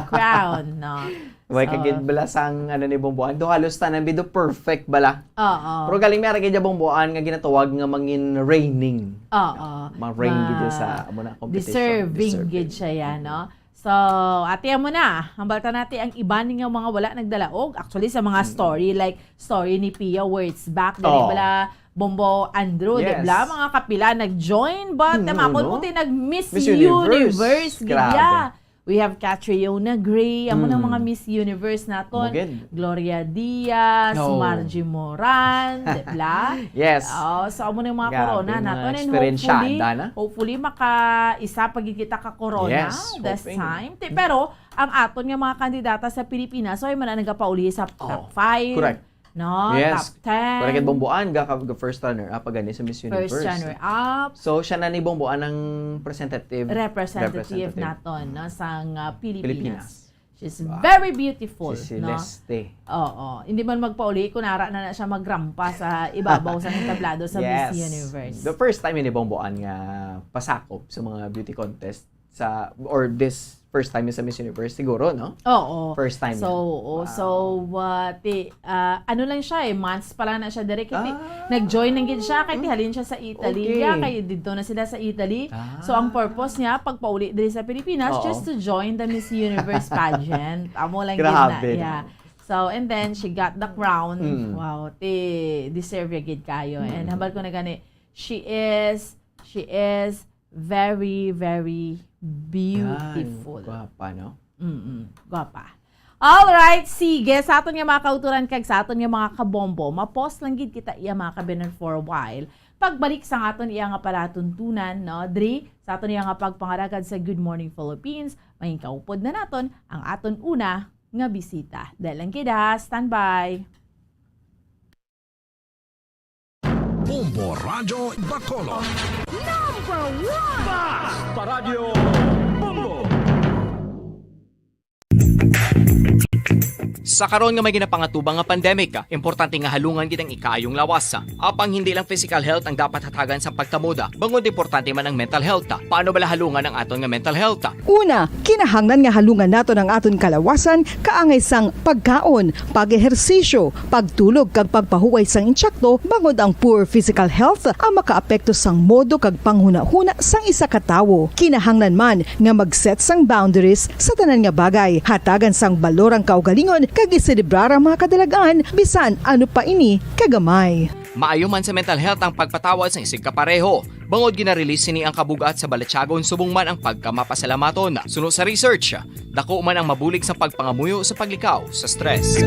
crown, no? Way kagid bala sang ni Bomboan, do halos tanan bido perfect bala. Oo. Pero galing meron kay Bomboan nga ginatawag nga mangin reigning. Oo. Reign gid sa amo na competition. Deserving gid siya yan, no? So, ate mo na, hambalta natin ang iba nga mga wala nagdalaog. Actually, sa mga story, like story ni Pia Words back, galing bala Bombo Andrew, dibla, mga kapila nag-join, but namakon mo nag-Miss Universe. Gidya. We have Catriona Gray, amo ng mga Miss Universe naton. Gloria Diaz, Margie Moran, dibla. Yes. So amo ng mga corona naton, and hopefully maka-isa pagkikita ka corona this time. Pero ang aton nga mga kandidata sa Pilipinas, so ay man nagapauli sa top 5. Correct. No, yes. Top 10. Para kay Bomboan, ga first runner-up gani sa Miss Universe. First runner-up. So, siya na ni Bomboan ang representative naton, no, sang Pilipinas. She's very beautiful, si no? Celeste. Oo. Hindi man magpauli, kunara na siya magrampa sa ibabaw sa tablado sa Miss Universe. The first time ni Bomboan nga pasakop sa mga beauty contest or this first time sa Miss Universe siguro, no? Oo. First time. Ano lang siya months pa lang na siya direct. Nag-join lang gid siya kay halin siya sa Italy. Kaya dito na sila sa Italy. So ang purpose niya pagpauli diri sa Pilipinas just to join the Miss Universe pageant. Amo lang gid na. Yeah. So and then she got the crown. Wow, deserve gid kayo. And hambal ko na gani, she is very, very beautiful. Gwapa, no? Gwapa. Alright, sige. Sa aton nga mga kauturan kag sa aton nga mga kabombo, ma-pause lang gid kita iya mga kabinan for a while. Pagbalik sa aton iya nga palatuntunan, no? Dri, sa aton iya nga pagpangaragad sa Good Morning Philippines, may kaupod na naton ang aton una nga bisita. Dahil lang kita, standby. Bombo Radyo Bacolod. Number 1! Bas! Paradyo Bombo! Sa karon nga may ginapangatubang nga pandemic, importante nga halungan gid ang ikaayong lawas. Apang hindi lang physical health ang dapat hatagan sa pagkamuda, bangod importante man ang mental health. Paano bala halungan ang aton nga mental health? Una, kinahanglan nga halungan nato ang aton kalawasan kaangay sang pagkaon, pag-ehersisyo, pagtulog kag pagpahuway sang insyakto bangod ang poor physical health ang makaapekto sang modo kag panghuna-huna sang isa ka tawo. Kinahanglan man nga mag-set sang boundaries sa tanan nga bagay, hatagan sang balorang kaugalingon kag iselebrar ang mga kadalagaan bisan ano pa ini kagamay. Maayo man sa mental health ang pagpatawad sa isig kapareho. Bangod ginarelease ni ang kabugat sa Balatyagon subong man ang pagkamapasalamaton. Sunod sa research, dako man ang mabulig sa pagpangamuyo sa paglikaw sa stress.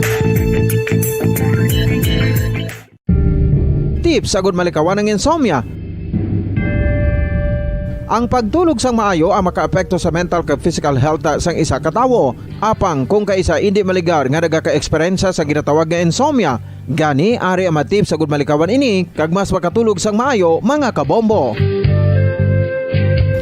Tips agud malikawan ng insomnia. Ang pagtulog sang maayo ang makaapekto sa mental kag physical health sang isa ka tawo. Apang kung kaisa hindi maligar nga nagaka-eksperyensya sa ginatawag nga insomnia, gani ari ang matip sa gud malikawan ini kag mas makatulog sang maayo mga kabombo.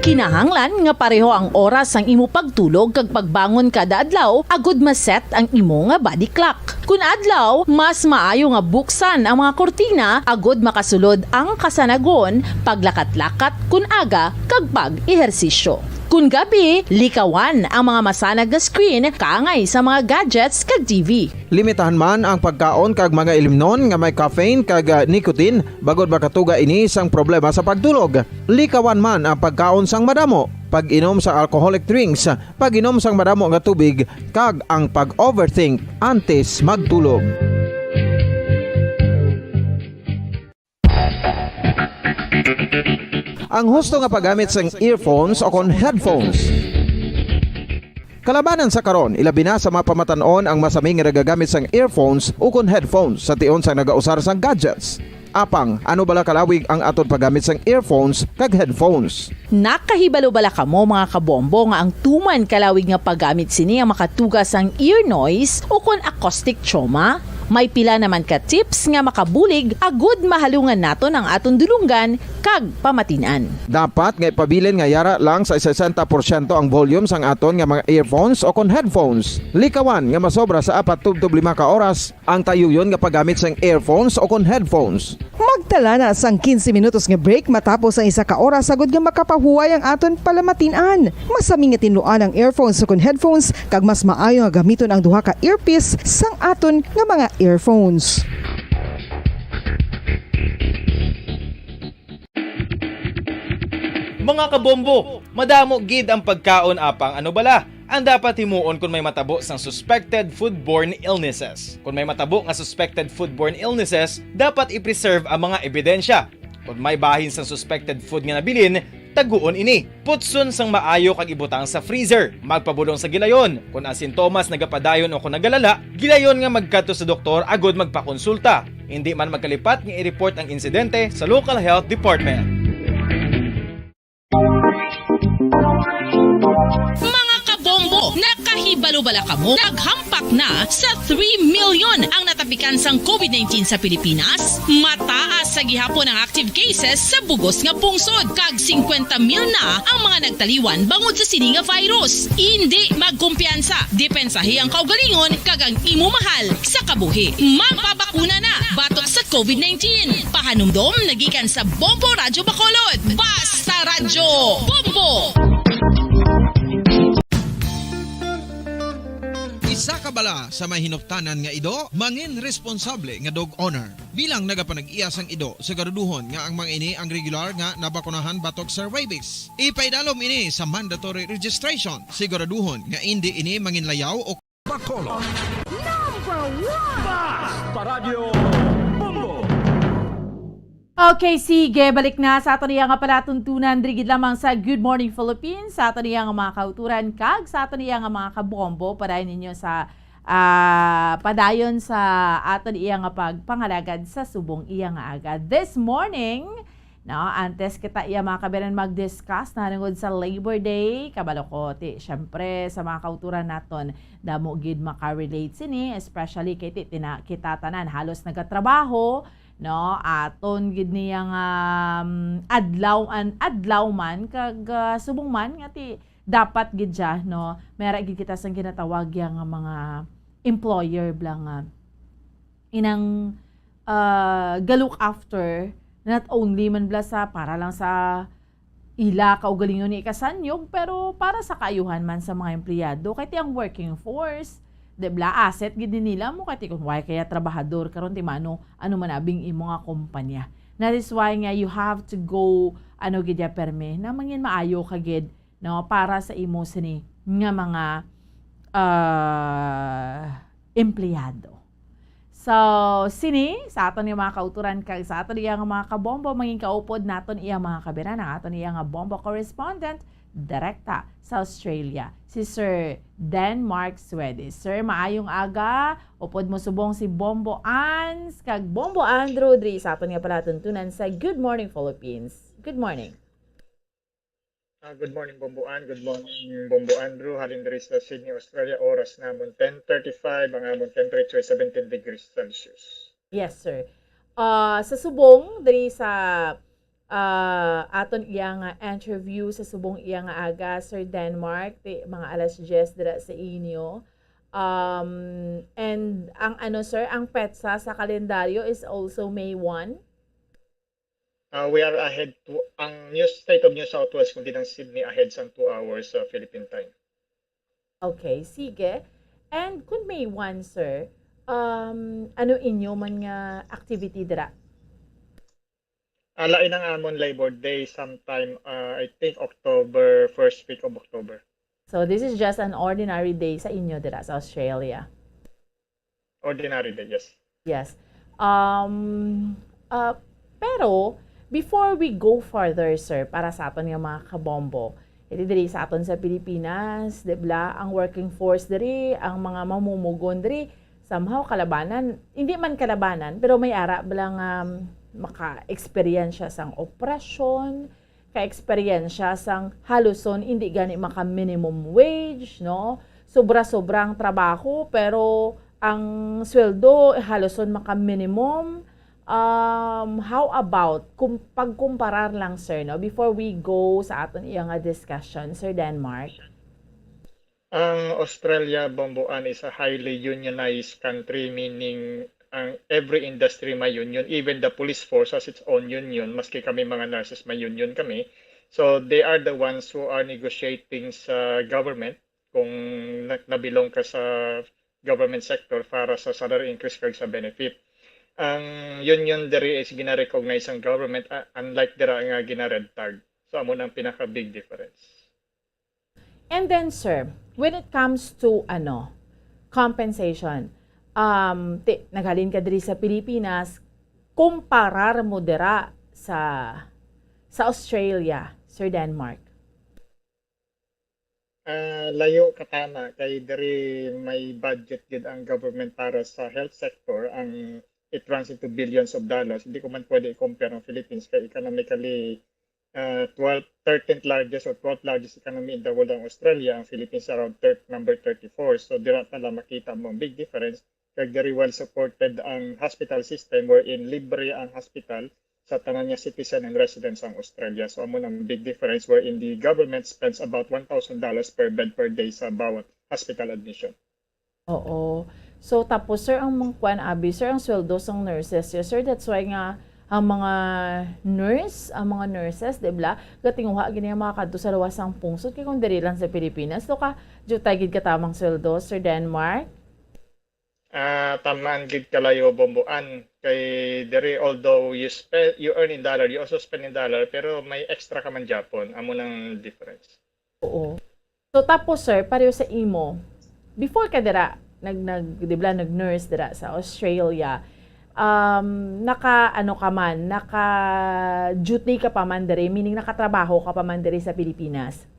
Kinahanglan nga pareho ang oras sang imo pagtulog kag pagbangon kada adlaw agud maset ang imo nga body clock. Kun adlaw, mas maayo nga buksan ang mga kortina agud makasulod ang kasanagon, paglakat-lakat kun aga kag pag-ehersisyo. Kun gabi, likawan ang mga masanag na screen kaangay sa mga gadgets kag TV. Limitahan man ang pagkaon kag mga ilimnon nga may caffeine kag nicotine bagod makatuga ini sang problema sa pagtulog. Likawan man ang pagkaon sang madamo, pag-inom sa alcoholic drinks, pag-inom sang madamo nga tubig kag ang pag-overthink antes magtulog. Ang husto nga paggamit sang earphones o kon headphones. Kalabanan sa karon, ilabi na sa mga pamatanon ang masaming nga nagagamit sang earphones o kon headphones sa tion sang nagausar sang gadgets. Apang, ano bala kalawig ang aton paggamit sang earphones kag headphones? Nakahibalo bala kamo mga kabombo nga ang tuman kalawig nga paggamit sini ang makatugas ang ear noise o kon acoustic trauma? May pila naman ka tips nga makabulig agud mahalungan naton ang aton dulunggan kag pamatinan. Dapat nga ipabilin nga yara lang sa 60% ang volume sang aton nga mga earphones o kon headphones. Likawan nga masobra sa 4 tub 5 ka oras ang tayuyon nga paggamit sang earphones o kon headphones. Magtala na sang 15 minutos nga break matapos ang 1 ka oras agud nga makapahuway ang aton palamatinan. Masami nga tinluan ang earphones o kon headphones kag mas maayo nga gamiton ang duha ka earpiece sang aton nga mga earphones. Mga kabombo, madamo gid ang pagkaon apang ano bala ang dapat himuon kung may matabo sang suspected foodborne illnesses. Kung may matabo nga suspected foodborne illnesses, dapat i-preserve ang mga ebidensya. Kung may bahin sang suspected food nga nabilin, taguon ini. Putson sang maayo kag ibutang sa freezer. Magpabulong sa gilayon. Kung ang sintomas nagapadayon o kung nagalala, gilayon nga magkadto sa doktor agud magpakonsulta. Hindi man magkalipat nga i-report ang insidente sa local health department. Mga kabombo, nakahibalo bala kamo? Naghampak na sa 3 million ang natapikan sang COVID-19 sa Pilipinas. Mataas sa gihapon ang active cases sa bugos nga pungsod. Kag 50 mil na ang mga nagtaliwan bangod sa sini nga virus. Hindi magkumpiyansa. Depensahi ang kaugalingon kag ang imo mahal sa kabuhi. Magpabakuna na batok sa COVID-19. Pahanumdom nagikan sa Bombo Radyo Bacolod. Basta Radyo Bombo! Isa ka bala sa mahinuptanan nga ido, mangin responsable nga dog owner. Bilang nagapanag-iyas ang ido, siguraduhon nga ang mga ini ang regular nga nabakunahan batok sa rabies. Ipaidalom ini sa mandatory registration. Siguraduhon nga hindi ini manginlayaw o Bacolod. Number 1! Basta Radio Bombo! Okay, sige, balik na sa ato niya nga palatuntunan drigid lamang sa Good Morning Philippines, sa ato niya nga mga kauturan kag sa ato niya nga mga kabombo padayon ninyo sa padayon sa ato niya nga pagpangalagad sa subong iya nga agad. This morning, no, antes kita iya mga kabiran mag-discuss na nangod sa Labor Day, kabalo ko, syempre sa mga kauturan naton, damo gid maka-relate sini, especially kay kita tanan halos nagatrabaho, no, aton gid niyang adlaw man kag subong man nga ti dapat gid siya, no, mera gid kita sang ginatawag yang mga employer blang inang galuk after not only man bla sa para lang sa ila kaugalingon ni ikasanyog pero para sa kaayuhan man sa mga empleyado kay ti ang working force debla asset gid nila mo kay ti kun why kaya trabahador karon ti mano ano man abing imo nga kumpanya. That is why nga you have to go gid ya perme na mangin maayo ka gid no para sa imo sini nga mga empleyado. So, sini, sa aton yung mga kauturan, sa aton yung mga kabombo, maging kaupod naton iya mga kabiran, ang aton iya nga bombo correspondent, direkta sa Australia, si Sir Denmark Swedish. Sir, maayong aga, upod mo subong si Bombo Ans, kag Bombo Andrew, diri sa aton nga pala tuntunan sa Good Morning Philippines. Good morning. Good morning, Bombo Ann. Good morning, Bombo Andrew. Halin diri sa Sydney, Australia. Oras namon 10:35. Ang amon temperature 17 degrees Celsius. Yes, sir. Sa subong, diri sa aton iyang interview sa subong iyang aga, Sir Denmark, mga alas 10 dira sa inyo. And ang sir, ang petsa sa kalendaryo is also May 1. We are ahead to ang state of New South Wales kundi ng Sydney ahead sa 2 hours sa Philippine time. Okay, sige. And kung May 1, sir, ano inyo man nga activity dira? Lain ang amon Labor Day sometime, I think October, first week of October. So this is just an ordinary day sa inyo dira sa Australia? Ordinary day, yes. Yes. Pero, before we go further, sir, para sa aton nga mga kabombo, diri sa aton sa Pilipinas, dibla, ang working force diri, ang mga mamumugon diri, somehow kalabanan, hindi man kalabanan, pero may ara bilang maka-experiensya sang opresyon, ka-experiensya sang haluson, hindi gani maka-minimum wage, no? Sobra-sobrang trabaho, pero ang sweldo, haluson maka-minimum. How about kung pagkumparar lang, sir, no, before we go sa aton iyang discussion, Sir Denmark? Ang Australia, Bomboan, is a highly unionized country, meaning every industry may union, even the police force has its own union, maski kami mga nurses may union kami. So they are the ones who are negotiating sa government kung nabilong ka sa government sector para sa salary increase kag sa benefit. Ang union diri is gina-recognize ang government, unlike dira nga gina-red tag. So amo nang pinaka big difference. And then, sir, when it comes to compensation, naghalin ka diri sa Pilipinas, kumparar mo dira sa Australia, Sir Denmark? Layo katana kay diri may budget gid ang government para sa health sector. Ang it runs into billions of dollars. Hindi ko man pwede i-compare ang Philippines kay economically 13th largest or 12th largest economy in the world ang Australia. Ang Philippines around number 34. So dira pala makita mo ang big difference. Kaya very well supported ang hospital system wherein libre ang hospital sa tanan niya citizen and residents ang Australia. So amo nang big difference wherein the government spends about $1,000 per bed per day sa bawat hospital admission. Oo. So, tapos, sir, ang mga sir, ang sweldo sang nurses, sir, that's why nga, ang mga nurses, dibla, gatinguha, gini ang mga kadto sa luwas ang pungsod, kaya kung diri lang sa Pilipinas, so ka, jutay gid katamang sweldo, Sir Denmark? Tamaan gid kalayo, Bomboan, kay diri, although you earn in dollar, you also spend in dollar, pero may extra ka man Japon, amo nang difference. Oo. So, tapos, sir, pareho sa imo, before ka dira, nag-nurse dira sa Australia, naka-duty ka pa man diri, meaning nakatrabaho ka pa man diri sa Pilipinas?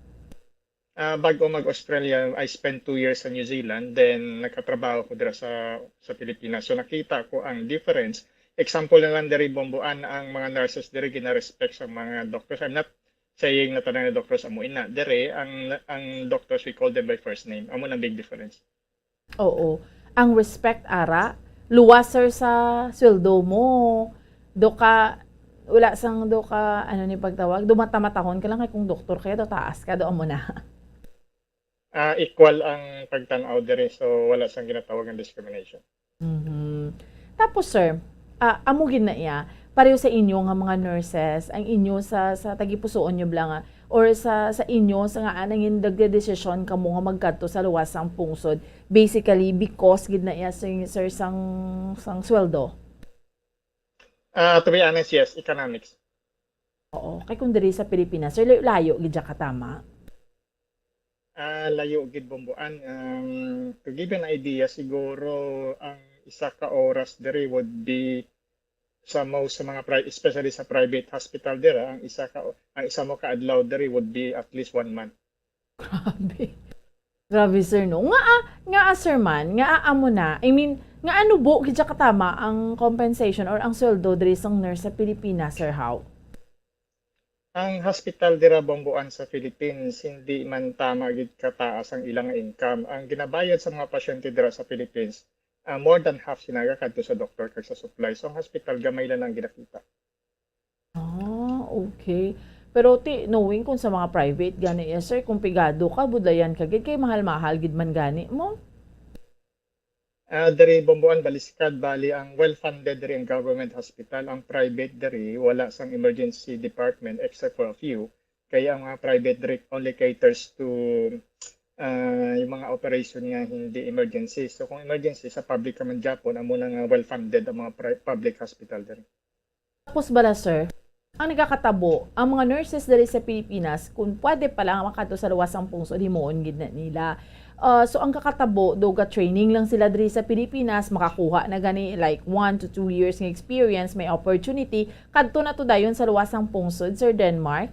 Bago mag-Australia, I spent 2 years sa New Zealand, then nakatrabaho ko dira sa Pilipinas. So nakita ko ang difference. Example na lang diri, Bomboan, ang mga nurses diri gina-respect sa mga doctors. I'm not saying na tanang na doctors amo ina. Diri, ang doctors, we call them by first name. Amo na big difference. Oo. Ang respect ara, luwas sir sa sweldo mo. Wala sang ni pagtawag, dumatamatahon ka lang kay kung doktor kaya do taas ka do mo na. Equal ang pagtanaw diri, so wala sang ginatawag ng discrimination. Tapos sir, amugin na iya, pareho sa inyo nga mga nurses, ang inyo sa tagipusoon nyo blang or sa inyo sa nga anang yung nagde-desisyon kamo nga magkadto sa luwasang pungsod, basically because gid na iya sir sang sweldo. To be honest, yes, economics. Oo, kay kung diri sa Pilipinas, sir layo gid ka tama. Layo gid bomboan. To give an idea, siguro ang isa ka oras diri would be sa most sa mga especially sa private hospital dira, ang isa mo ka adlaw diri would be at least 1 month. Grabe sir no. Nga sir man, nga amo na. I mean, nga ano bo gid ka tama ang compensation or ang sweldo diri sang nurse sa Pilipinas, sir, how? Ang hospital dira bomboan sa Philippines, hindi man tama gid kataas ang ilang income. Ang ginabayad sa mga pasyente dira sa Philippines, more than half sinaga kadto sa doktor kag sa supply. So ang hospital gamay lang ang ginakita. Okay. Pero knowing kung sa mga private gani sir, kung pigado ka budayan ka gid kay mahal-mahal gid man gani mo. Diri bomboan baliskad bali ang well-funded diri ang government hospital, ang private diri wala sang emergency department except for a few. Kaya ang mga private diri only caters to yung mga operation nga hindi emergency. So kung emergency sa public man Japon, amo na nga well-funded ang mga public hospital diri. Tapos bala sir, ang nagkakatabo, ang mga nurses diri sa Pilipinas, kung pwede pa lang makadto sa luwasang pungsod, himuon gid na nila. So ang kakatabo, doga training lang sila diri sa Pilipinas, makakuha na gani like 1 to 2 years ng experience, may opportunity, kadto na to dayon sa luwasang pungsod, Sir Denmark?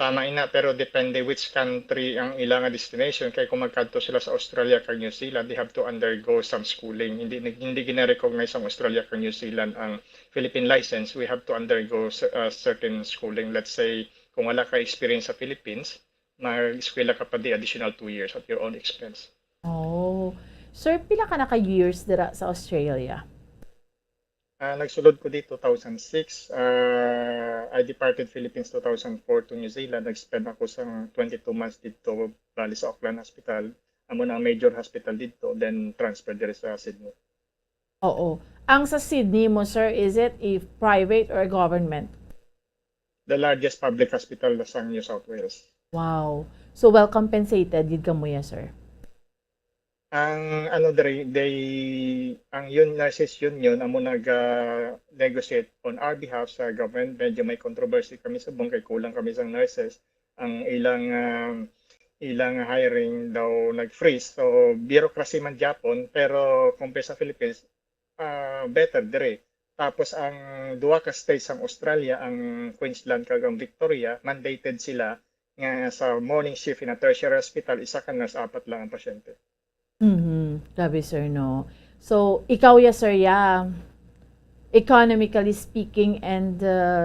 Tama ina, pero depende which country ang ilang destination. Kaya kung magkadto sila sa Australia kag New Zealand, they have to undergo some schooling. Hindi gina-recognize ang Australia kag New Zealand ang Philippine license. We have to undergo certain schooling. Let's say, kung wala ka experience sa Philippines, mag-eskwela ka pa di additional 2 years at your own expense. Sir, pila ka na ka-years dira sa Australia? Nagsulod ko dito 2006. I departed Philippines 2004 to New Zealand. Nag-spend ako sa 22 months dito bali sa Auckland Hospital. Amo na ang major hospital dito, then transfer dito sa Sydney. Oo. Ang sa Sydney mo, sir, is it a private or government? The largest public hospital sa New South Wales. Wow. So well compensated gid kamo ya, sir. Ang ang nurses union amo nag-negotiate on our behalf sa government. Medyo may controversy kami sa kay kulang kami sa nurses. Ang ilang hiring daw nag-freeze. So bureaucracy man Japon, pero compare sa Philippines, better dire. Tapos ang duha ka states ang Australia, ang Queensland kag ang Victoria, mandated sila nga sa morning shift in a tertiary hospital, isa ka nurse, 4 lang ang pasyente. Grabe, sir, no? So, ikaw sir, economically speaking and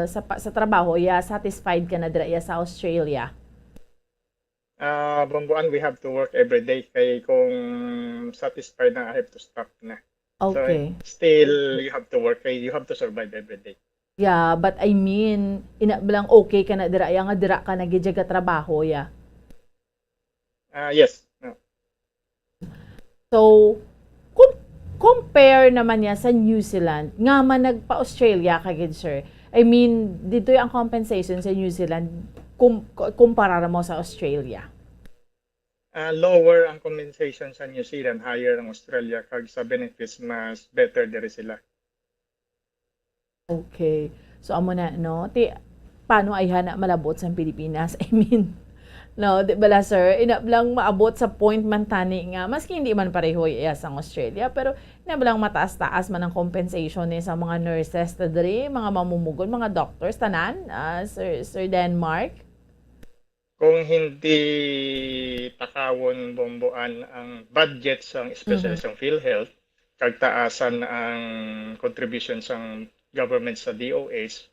sa trabaho, satisfied ka na dira sa Australia? Bomboan, we have to work every day. Kaya kung satisfied na, I have to stop na. Okay. So, still, you have to work. You have to survive every day. Yeah, but I mean, inabalang okay ka na dira, nga dira ka nagidya trabaho, Yes. No. So, compare naman niya sa New Zealand, nga man nagpa-Australia ka gid, sir. I mean, dito yung compensation sa New Zealand, kumpara mo sa Australia. Lower ang compensation sa New Zealand, higher ang Australia, kag sa benefits mas better diri sila. Okay. So, amo na, no? Paano ay hana malabot sa Pilipinas? I mean, no, di bala, sir? Inablang maabot sa point man tani nga, maski hindi man pareho sa Australia, pero inablang mataas-taas man ang compensation sa mga nurses ta diri, mga mamumugon, mga doctors, tanan, Sir Denmark? Kung hindi takawon bomboan ang budget sa especially sa PhilHealth, kag taasan ang contribution sa government sa DOH,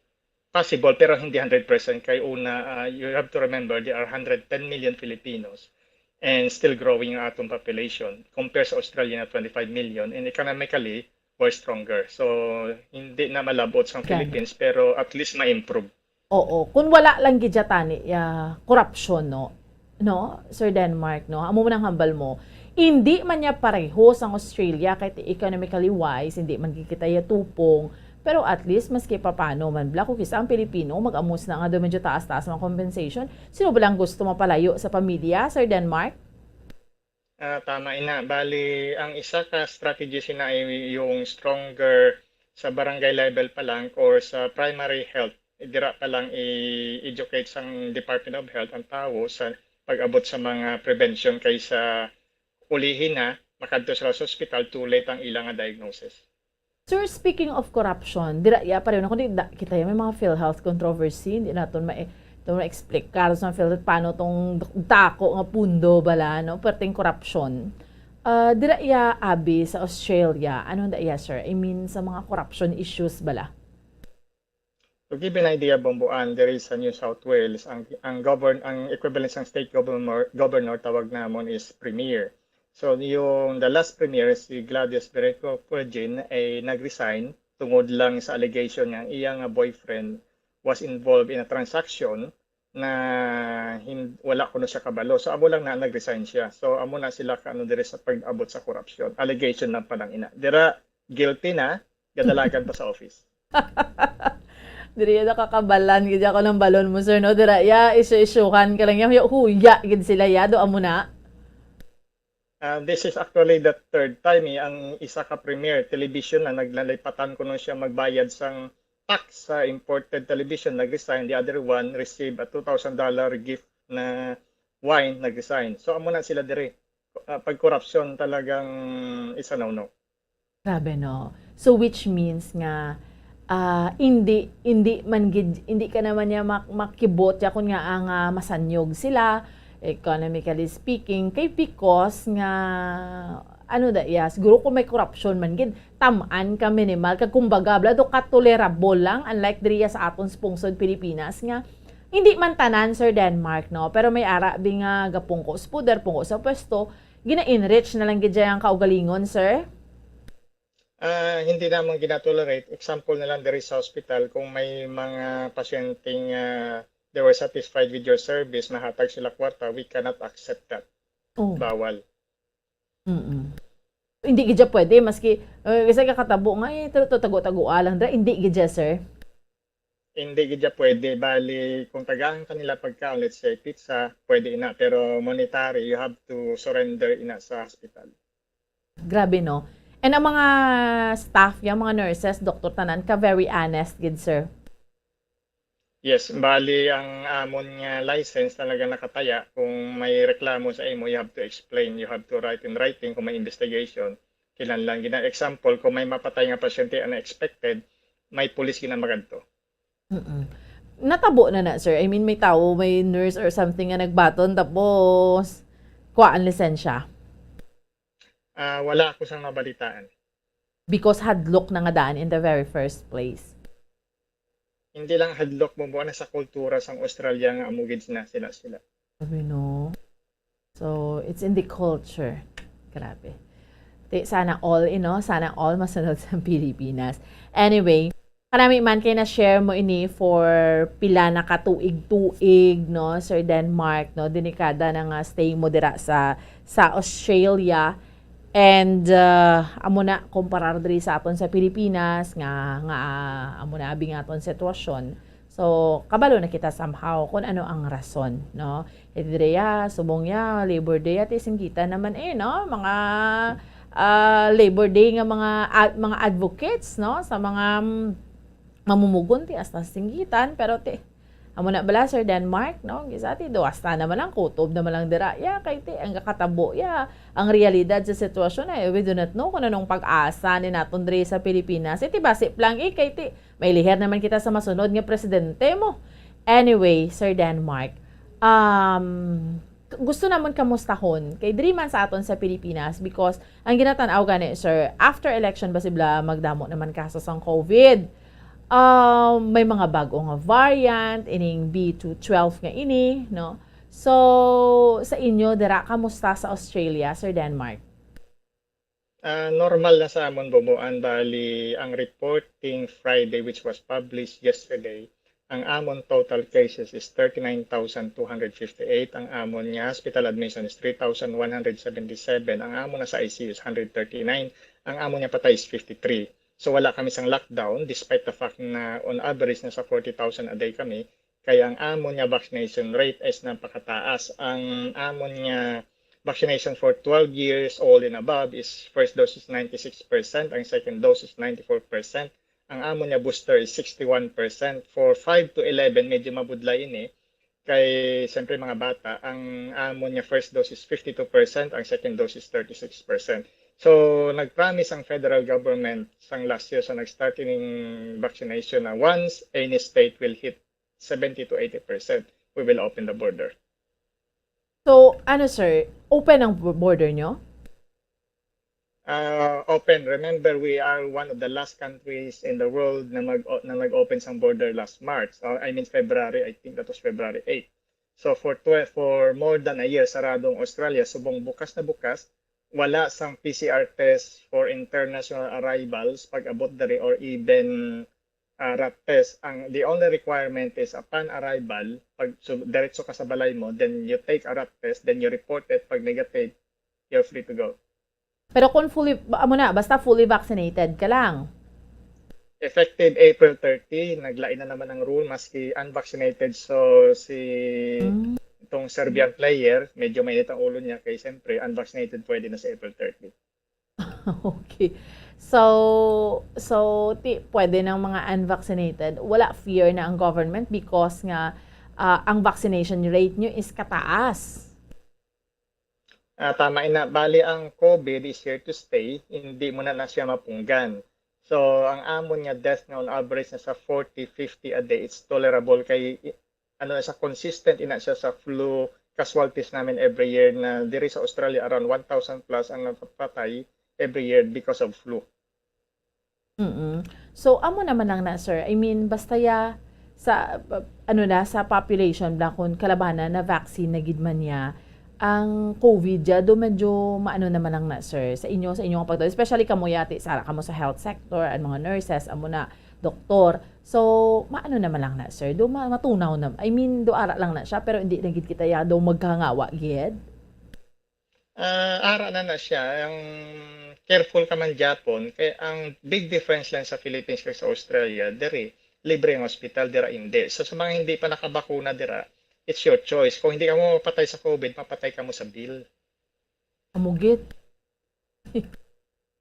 possible pero hindi 100%. Kay una, you have to remember there are 110 million Filipinos and still growing ang atong population compared sa Australia na 25 million, and economically we're stronger. So hindi na malabot sa Philippines, pero at least ma-improve. Oo, kung wala lang gidya tani corruption, no, no, Sir Denmark, no, amo mo nang hambal mo, hindi man niya pareho sa Australia kahit economically wise, hindi man kikita ya tupong, pero at least maski papano man bla kung kisa ang Pilipino mag-amos na nga do medyo taas-taas mga compensation, sino ba lang gusto mapalayo sa pamilya, Sir Denmark? Tama ina. Bali, ang isa ka strategy sina ay yung stronger sa barangay level pa lang or sa primary health. Dira pa lang i-educate sang Department of Health ang tao sa pag-abot sa mga prevention kaysa ulihin na makadto sila sa hospital too late ang ilang nga diagnosis. Sir, speaking of corruption, dira ya pareho na kundi kita may mga PhilHealth controversy, hindi naton ma-explain karo sa PhilHealth paano tong dako nga pundo bala no perting corruption. Dira ya abi sa Australia, ano da ya sir? I mean sa mga corruption issues bala. To give an idea, Bomboan, there is sa New South Wales, ang equivalent ng state governor tawag namon is premier. So yung the last premier, si Gladys Berejiklian ay nag-resign tungod lang sa allegation nga ang iyang boyfriend was involved in a transaction na wala kuno siya kabalo. So amo lang na nag-resign siya. So amo na sila kaano dire sa pag-abot sa corruption. Allegation lang pa lang ina. Dira guilty na, gadalagan pa sa office. Diri ya kakakabalan gid ako ng balon mo sir no. Dira ya isu-isuhan ka lang ya huya gid sila ya do amo na. This is actually the third time ang isa ka premier television na naglalipatan ko nun siya magbayad sang tax sa imported television, nag-resign. The other one received a $2,000 gift na wine, nag-resign. So amo na sila dire. Pag corruption talagang isa no. Grabe no. So which means nga hindi ka naman niya makibot ya kun nga ang masanyog sila economically speaking kay because nga ano da ya siguro kung may corruption man gid tamaan ka minimal kag kumbaga bla do ka tolerable lang unlike diri sa aton sponsod Pilipinas nga hindi man tanan Sir Denmark no pero may ara bi nga gapungko sa puder pungko sa pwesto gina-enrich na lang gid ang kaugalingon sir. Hindi naman ginatolerate. Example na lang there is sa hospital kung may mga pasyenteng they were satisfied with your service, nahatag sila kwarta, we cannot accept that. Oh. Bawal. Hindi gidya pwede maski kasi kakatabo nga tago-tago lang dra hindi gidya sir. Hindi gidya pwede bali kung tagaan kanila pagkaon let's say pizza pwede ina pero monetary you have to surrender ina sa hospital. Grabe no. And ang mga staff, yung mga nurses, doktor tanan ka very honest gid sir. Yes, bali ang amon nga license talaga nakataya kung may reklamo sa imo you have to explain, you have to write in writing kung may investigation. Kinahanglan gina example kung may mapatay nga pasyente unexpected, may pulis gina magadto. Natabo na sir. I mean may tao, may nurse or something nga nagbaton tapos kuha ang lisensya. Wala ako sang nabalitaan. Because hadlok na nga daan in the very first place. Hindi lang hadlok mo na sa kultura sang Australia nga amugid na sila. Sabi no. So, it's in the culture. Grabe. Sana all, sana all masunod sa Pilipinas. Anyway, karami man kayo na-share mo ini for pila na katuig-tuig, no, Sir Denmark, no, dinikada na nga stay mo dira sa Australia. And amo na comparar diri sa aton sa Pilipinas nga amo na abi nga aton sitwasyon. So kabalo na kita somehow kung ano ang rason, no? Diri subong ya Labor Day at isingkita naman no mga Labor Day nga mga advocates, no, sa mga mamumugon ti asta singgitan pero amo na bala Sir Denmark no gisati do asta naman lang kutob naman lang dira kay ang kakatabo ang realidad sa sitwasyon we do not know kung anong pag-asa ni naton diri sa Pilipinas iti basip lang kay may liher naman kita sa masunod nga presidente mo. Anyway Sir Denmark, gusto naman kamustahon kay diri man sa aton sa Pilipinas because ang ginatan-aw gani sir after election basibla magdamo naman kaso sang COVID. May mga bagong variant, ining B212 nga ini, no? So, sa inyo, dira, kamusta sa Australia, Sir Denmark? Normal na sa amon bumuan, bali ang reporting Friday which was published yesterday, Ang amon total cases is 39,258. Ang amon niya hospital admission is 3,177. Ang amon na sa ICU is 139. Ang amon niya patay is 53. So wala kami sang lockdown despite the fact na on average nasa 40,000 a day kami. Kaya ang amon niya vaccination rate is napakataas. Ang amon niya vaccination for 12 years old and above is first dose is 96%, ang second dose is 94%. Ang amon niya booster is 61%. For 5 to 11, medyo mabudlay ini. Kay siyempre mga bata, ang amon niya first dose is 52%, ang second dose is 36%. So, nag-promise ang federal government sang last year sa nag-start ining vaccination na once any state will hit 70 to 80%, we will open the border. So, ano sir, open ang border nyo? Open. Remember, we are one of the last countries in the world na nag-open sang border last March. February. I think that was February 8. So, for more than a year, saradong Australia. Subong bukas na bukas, wala sang PCR test for international arrivals pag abot dari or even rat test. The only requirement is upon arrival, pag diretso ka sa balay mo, then you take a rat test, then you report it. Pag negative, you're free to go. Pero kung basta fully vaccinated ka lang. Effective April 30, naglain na naman ang rule maski unvaccinated. So itong Serbian player, medyo mainit ang ulo niya kay siyempre unvaccinated pwede na sa April 30. Okay. So pwede ng mga unvaccinated. Wala fear na ang government because nga ang vaccination rate nyo is kataas. Tama ina, bali ang COVID is here to stay, hindi mo na siya mapunggan. So, ang amon niya death na on average na sa 40-50 a day, it's tolerable kay sa consistent ina siya sa flu casualties namin every year na diri sa Australia around 1,000 plus ang napatay every year because of flu. So, amo naman lang na sir. Basta sa sa population bla kung kalabanan na vaccine na gidman niya ang COVID do medyo maano naman lang na sir sa inyong pagtuloy, especially kamo yati sara kamo sa health sector at mga nurses amo na doktor, so maano naman lang na sir do matunaw na do ara lang na siya pero hindi na gid kita ya do magkangawa gid. Ara na siya ang careful ka man Japon kay ang big difference lang sa Philippines kay sa Australia diri libre ang hospital dira hindi. So sa mga hindi pa nakabakuna dira, it's your choice. Kung hindi ka mo mapatay sa COVID, mapatay ka mo sa bill. Amugit.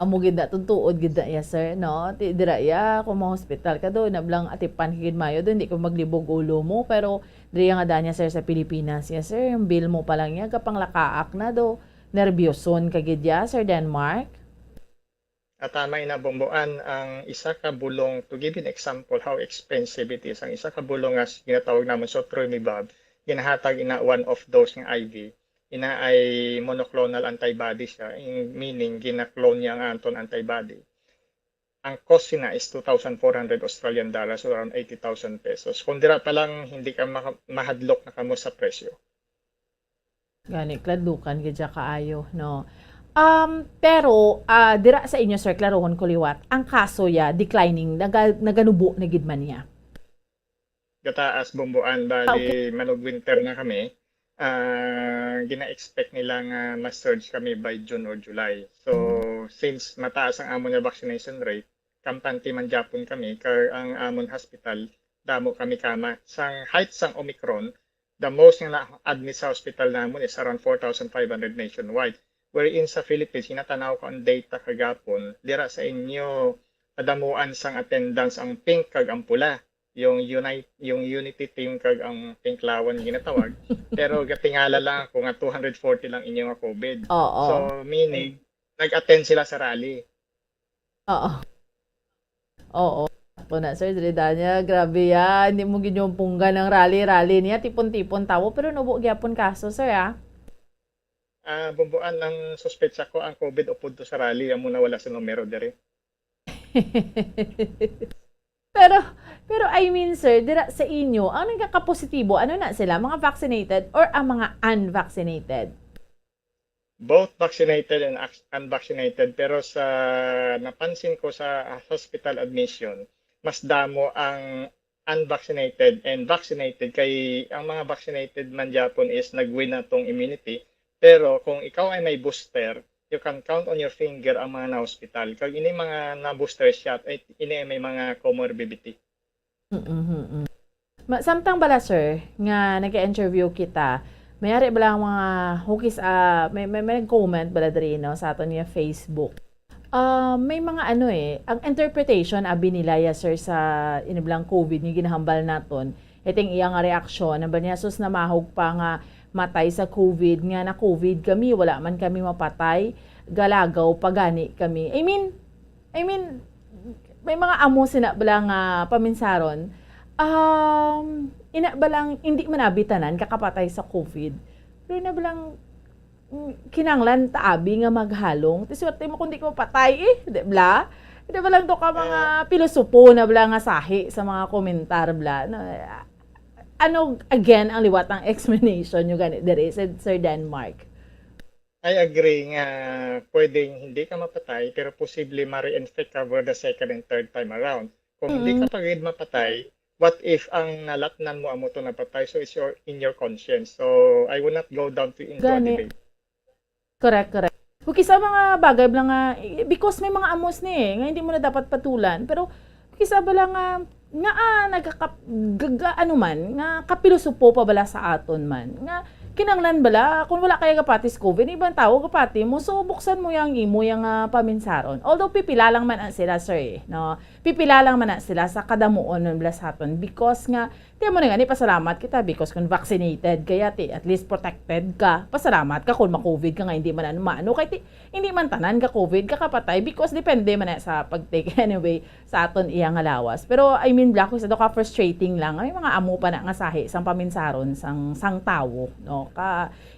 Amugid na tuntuod gid na ya sir, no? Dira ya kung mo hospital ka do nablang atipan higid mayo do hindi ko maglibog ulo mo pero diri nga danya sir sa Pilipinas ya sir, yung bill mo pa lang ya kapang lakaak na do. Nervyoson ka gid ya sir Denmark. At tama ina bomboan ang isa ka bulong, to give an example how expensive it is. Ang isa ka bulong as ginatawag namon Sotrovimab, ginahatag ina one of those ng IV. Ina ay monoclonal antibody siya, meaning gina-clone niya ang anton antibody. Ang cost niya is 2,400 Australian dollars or around 80,000 pesos. Kung dira pa lang hindi ka mahadlok na kamo sa presyo. Gani kladlukan gid kaayo, no. Pero dira sa inyo sir klarohon ko liwat ang kaso ya declining naganubo na gid man niya. Gataas bomboan bali manog winter na kami. Gina-expect nila nga ma-surge kami by June or July. So since mataas ang amon nga vaccination rate, kampante man Japon kami kay ang amon hospital damo kami kama sang height sang Omicron, the most nga na-admit sa hospital namon is around 4,500 nationwide. Wherein sa Philippines, hinatanaw ko ang data kagapon, dira sa inyo, padamuan sang attendance ang pink kag ang pula. Yung unity team kag ang pink lawan ginatawag. Pero gatingala lang ako nga 240 lang inyo nga COVID. So, meaning, nag-attend sila sa rally. Oo. Ito na, sir, niya, grabe yan. Hindi mo ginyumpungga ng rally niya. Tipon-tipon tawo. Pero nubo gyapon kaso, sir, Bumbuan ng suspetsa ko ang COVID upod to sa rally amo na wala sa numero dere. pero sir, dira sa inyo, ang nagkakapositibo, ano na sila, mga vaccinated or ang mga unvaccinated? Both vaccinated and unvaccinated, pero sa napansin ko sa hospital admission, mas damo ang unvaccinated and vaccinated, kay ang mga vaccinated man Japon is nag-win na tong immunity. Pero kung ikaw ay may booster, you can count on your finger ang mga na-hospital. Kag ini mga na-booster shot, ay ini may mga comorbidity. Samtang bala sir, nga nag-interview kita, mayari bala ang mga hukis, may comment bala diri no, sa aton niya Facebook. May mga ang interpretation abi nila sir sa iniblang COVID ni ginahambal naton. Iting iyang reaksyon, naba niya sus na mahog pa nga matay sa COVID, nga na COVID kami, wala man kami mapatay, galagaw pagani kami. I mean, may mga amo sina bala nga paminsaron, ina balang hindi man abitanan kakapatay sa COVID. Pero na balang kinanglan taabi nga maghalong. Tiswerte mo kundi ko patay di bla? Di ba lang to ka mga pilosopo na bla nga sahi sa mga komentar bla. Ano again ang liwat ang explanation nyo ganit dere sa Sir Denmark? I agree nga pwedeng hindi ka mapatay pero posible ma-reinfect ka for the second and third time around. Kung hindi ka pagid mapatay, what if ang nalatnan mo amo to napatay? So it's in your conscience. So I will not go down to into a debate. Correct. Okay, sa mga bagay lang nga, because may mga amos nga hindi mo na dapat patulan. Pero, kisa bala nga kapilosopo pa bala sa aton man. Nga, kinanglan bala, kung wala kaya kapatis COVID, ibang tao kapati mo, so buksan mo yung imo yung paminsaron. Although pipila lang man sila, sir, no? Pipila lang man sila sa kadamuon ng bala sa aton. Because nga, tiyan mo na nga, pasalamat kita because kung vaccinated kaya at least protected ka. Pasalamat ka kung ma-COVID ka nga, hindi man maano. Kaya hindi man tanan ka COVID, kakapatay because depende man sa pag-take anyway sa aton iyang alawas. Pero I mean, black is ka frustrating lang. May mga amo pa na nga sahi sang paminsaron sang tawo, no?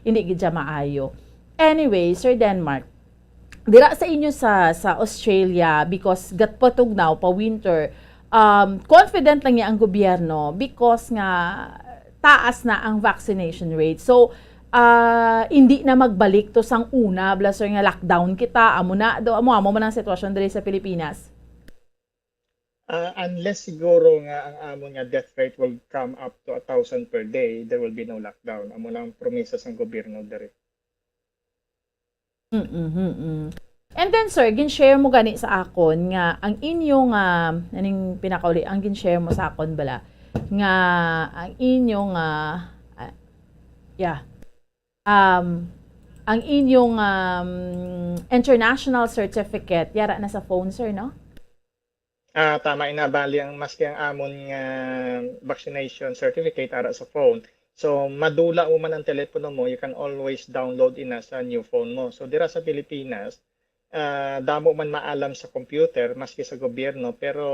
Hindi gid maayo. Anyway, Sir Denmark, dira sa inyo sa Australia because gat patugnaw pa winter, confident lang niya ang gobyerno because nga taas na ang vaccination rate. So, hindi na magbalik to sang una, blaster nga lockdown kita, amo man ang sitwasyon diri sa Pilipinas. Unless siguro nga ang amon nga death rate will come up to 1,000 per day, there will be no lockdown. Amo na ang promesa sang gobyerno diri. And then sir, gin-share mo gani sa akon nga ang inyong aning pinakauli ang gin-share mo sa akon bala nga ang inyong ang inyong international certificate yara na sa phone sir, no? Tama, inabali ang maski ang amon nga vaccination certificate ara sa phone. So, madula mo man ang telepono mo, you can always download ina sa new phone mo. So, dira sa Pilipinas, damo man maalam sa computer, maski sa gobyerno, pero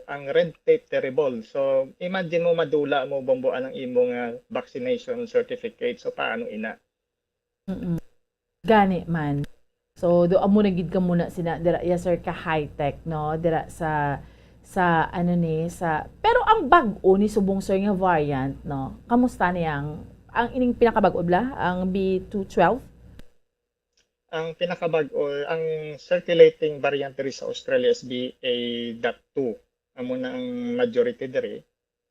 ang red tape terrible. So, imagine mo madula mo bomboan ang imong vaccination certificate. So, paano ina? Gani man. So, do amo na gid ka muna sina dira sir ka high-tech, no? Dira sa pero ang bag-o ni subong sir nga variant, no? Kamusta niyang ang ining pinakabag-o bla, ang B212? Ang pinakabag-o, ang circulating variant diri sa Australia is BA.2. Amo na ang majority diri.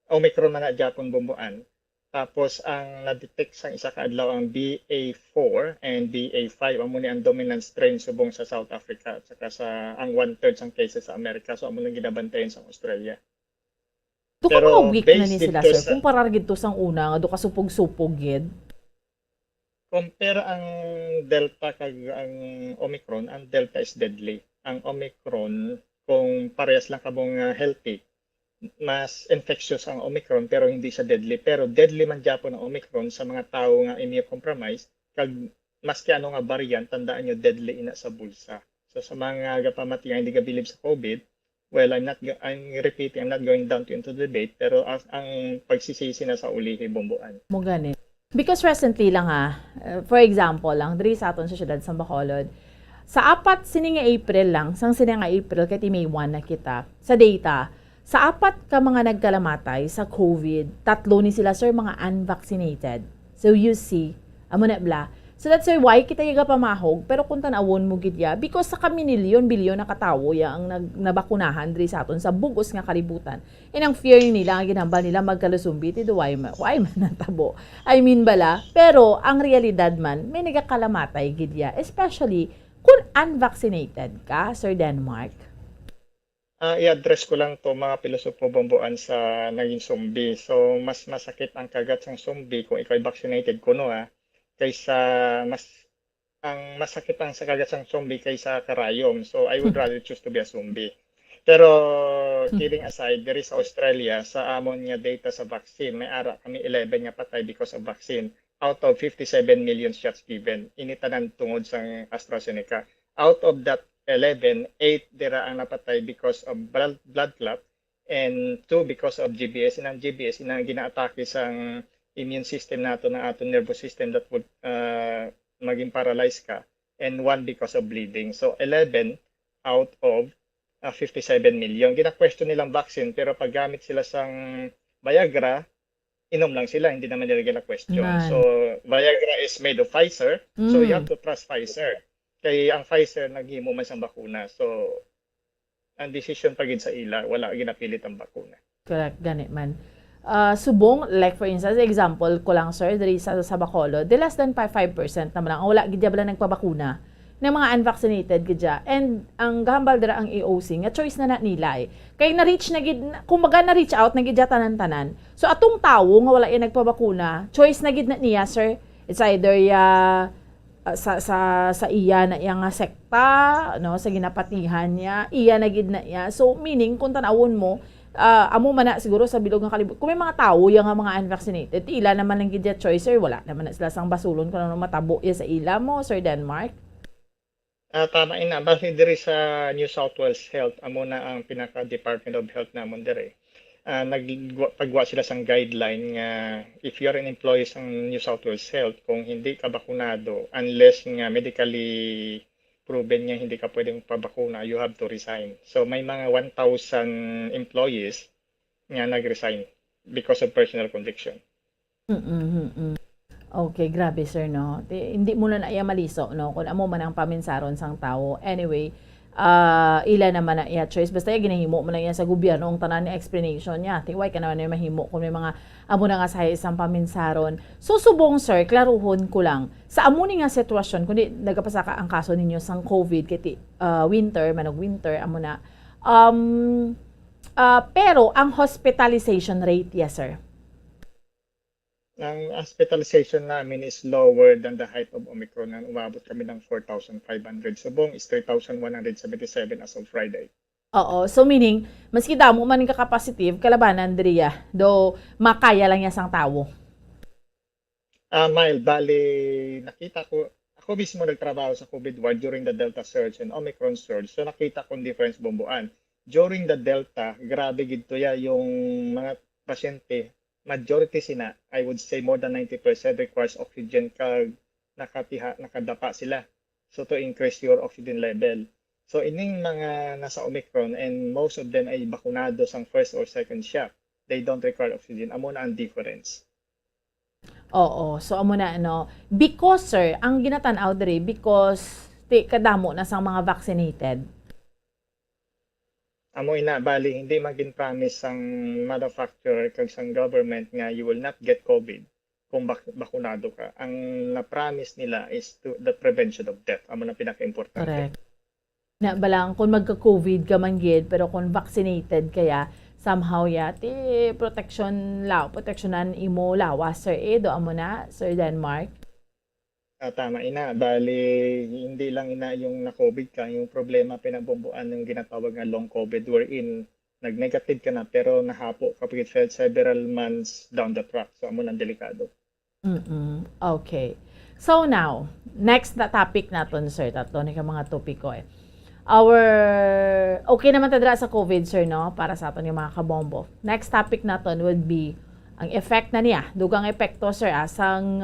Omicron man na Japon bumbuan. Tapos ang na-detect sang isa ka adlaw ang BA4 and BA5. Amo ni ang dominant strain subong sa South Africa at saka sa ang 1/3 sang cases sa Amerika. So amo nang ginabantayan sa Australia. Pero weak na ni sila sir. Kumpara gid to sang una nga do ka supog-supog gid. Compare ang Delta kag ang Omicron, ang Delta is deadly. Ang Omicron kung parehas lang kabong healthy, mas infectious ang Omicron pero hindi siya deadly. Pero deadly man Japon ang Omicron sa mga tao nga immunocompromised kag maski ano nga variant, tandaan nyo deadly ina sa bulsa. So sa mga gapamatiyan hindi ka believe sa COVID, well, I'm repeating, I'm not going down into the debate, pero ang pagsisisi na sa ulihi bomboan. Mo gani. Because recently lang for example lang, diri sa aton sa syudad sa Bacolod, sa apat sini nga April lang, sang sini nga April kay May 1 na kita, sa data, sa apat ka mga nagkalamatay sa COVID, 3 ni sila sir mga unvaccinated. So you see, amo na bla, So that's why kita yaga pamahog, pero kung tanawon mo gid ya, because sa kami bilyon na katawo ya ang nabakunahan diri sa aton sa bugos nga kalibutan. And ang fear nila, ang ginhambal nila magkalusumbi, tido why man natabo. I mean bala, pero ang realidad man, may nagakalamatay gid ya, especially kung unvaccinated ka, Sir Denmark. I-address ko lang to mga pilosopo bomboan sa naging zombie. So, mas masakit ang kagat ng zombie kung ikaw ay vaccinated kuno kaysa ang masakit ang sa kagat ng zombie kaysa karayom. So, I would rather choose to be a zombie. Pero, kidding aside, there is Australia, sa amon nga data sa vaccine, may ara kami 11 nga patay because of vaccine. Out of 57 million shots given, initanan tungod sa AstraZeneca. Out of that 11, 8 dira ang napatay because of blood clot and 2 because of GBS. And ang GBS, ang gina-atake sa immune system nato na ato nervous system that would maging paralyzed ka, and 1 because of bleeding. So 11 out of 57 million. Gina-question nilang vaccine, pero pag gamit sila sang Viagra, inom lang sila, hindi naman nila gina-question. So Viagra is made of Pfizer, so you have to trust Pfizer. Kay ang Pfizer naghimo man sang bakuna. So ang decision pagid sa ila, wala ginapilit ang bakuna. Correct, ganit man. Subong, like for instance, example ko lang sir, diri sa Bacolod, the less than 5% naman ang wala gid bala nagpabakuna ng mga unvaccinated gidya. And ang gahambal dira ang AOC, nga choice na nila Kay na-reach na gid, kumbaga na-reach out na gidya tanan-tanan. So atong tawo nga wala nagpabakuna, choice na gid na niya sir. It's either sa iya na iya nga sekta, no, sa ginapatihan niya, iya na gid na iya. So meaning kung tanawon mo, amo man na siguro sa bilog nga kalibutan. Kung may mga tawo yang mga unvaccinated, ila naman lang gid choice sir, wala naman na sila sang basulon kung ano matabo ya sa ila mo, Sir Denmark. Tama ina, bali diri sa New South Wales Health, amo na ang pinaka Department of Health namon diri. Pagwa sila sang guideline nga if you are an employee sa New South Wales Health, kung hindi ka bakunado, unless nga medically proven nga hindi ka pwedeng pabakuna, you have to resign. So may mga 1,000 employees nga nag-resign because of personal conviction. Okay, grabe sir, no? Hindi mo na iya maliso, no? Kung amo man ang paminsaron sang tao. Anyway, ila naman na iya choice. Basta ginahimo mo na iya sa gobyerno ang tanan ni explanation niya. Tiway ka naman na mahimo kung may mga amo na nga sa isang paminsaron. So, subong sir, klaruhon ko lang. Sa amo ni nga sitwasyon, kundi nagapasaka ang kaso ninyo sang COVID, kiti winter, manog winter, amo na. Pero, ang hospitalization rate, yes sir. Ang hospitalization namin is lower than the height of Omicron. Umabot kami ng 4,500. Subong is 3,177 as of Friday. Oo. So meaning, maski damo man yung kakapositive, kalabanan diriya. Do makaya lang niya sang tawo. Mild, bali, nakita ko, ako mismo nagtrabaho sa COVID ward during the Delta surge and Omicron surge. So nakita kong difference bomboan. During the Delta, grabe gito ya yung mga pasyente. Majority sina, I would say more than 90% requires oxygen kag nakadapa sila. So to increase your oxygen level. So ining mga nasa Omicron and most of them ay bakunado sang first or second shot. They don't require oxygen. Amo na ang difference. Oo. So amo na because sir, ang ginatan-aw diri because kadamo na sang mga vaccinated. Amo ina, bali, hindi maging promise ang manufacturer kag sang government nga you will not get COVID kung bakunado ka. Ang na-promise nila is the prevention of death. Amo na pinaka-importante. Correct. Na balang kung magka-COVID ka man gid, pero kung vaccinated kaya, somehow yati protectionan imo lawas sir do amo na Sir Denmark. Tama ina, bali hindi lang ina yung na-COVID ka, yung problema pinabomboan ng ginatawag nga long COVID wherein nag-negative ka na pero nahapo kapag several months down the track. So amo nang delikado. Okay. So now, next na topic naton sir, tatlo ni ka mga topiko okay naman tadra sa COVID sir no, para sa aton yung mga kabombo. Next topic naton would be ang effect na niya, dugang epekto sir sang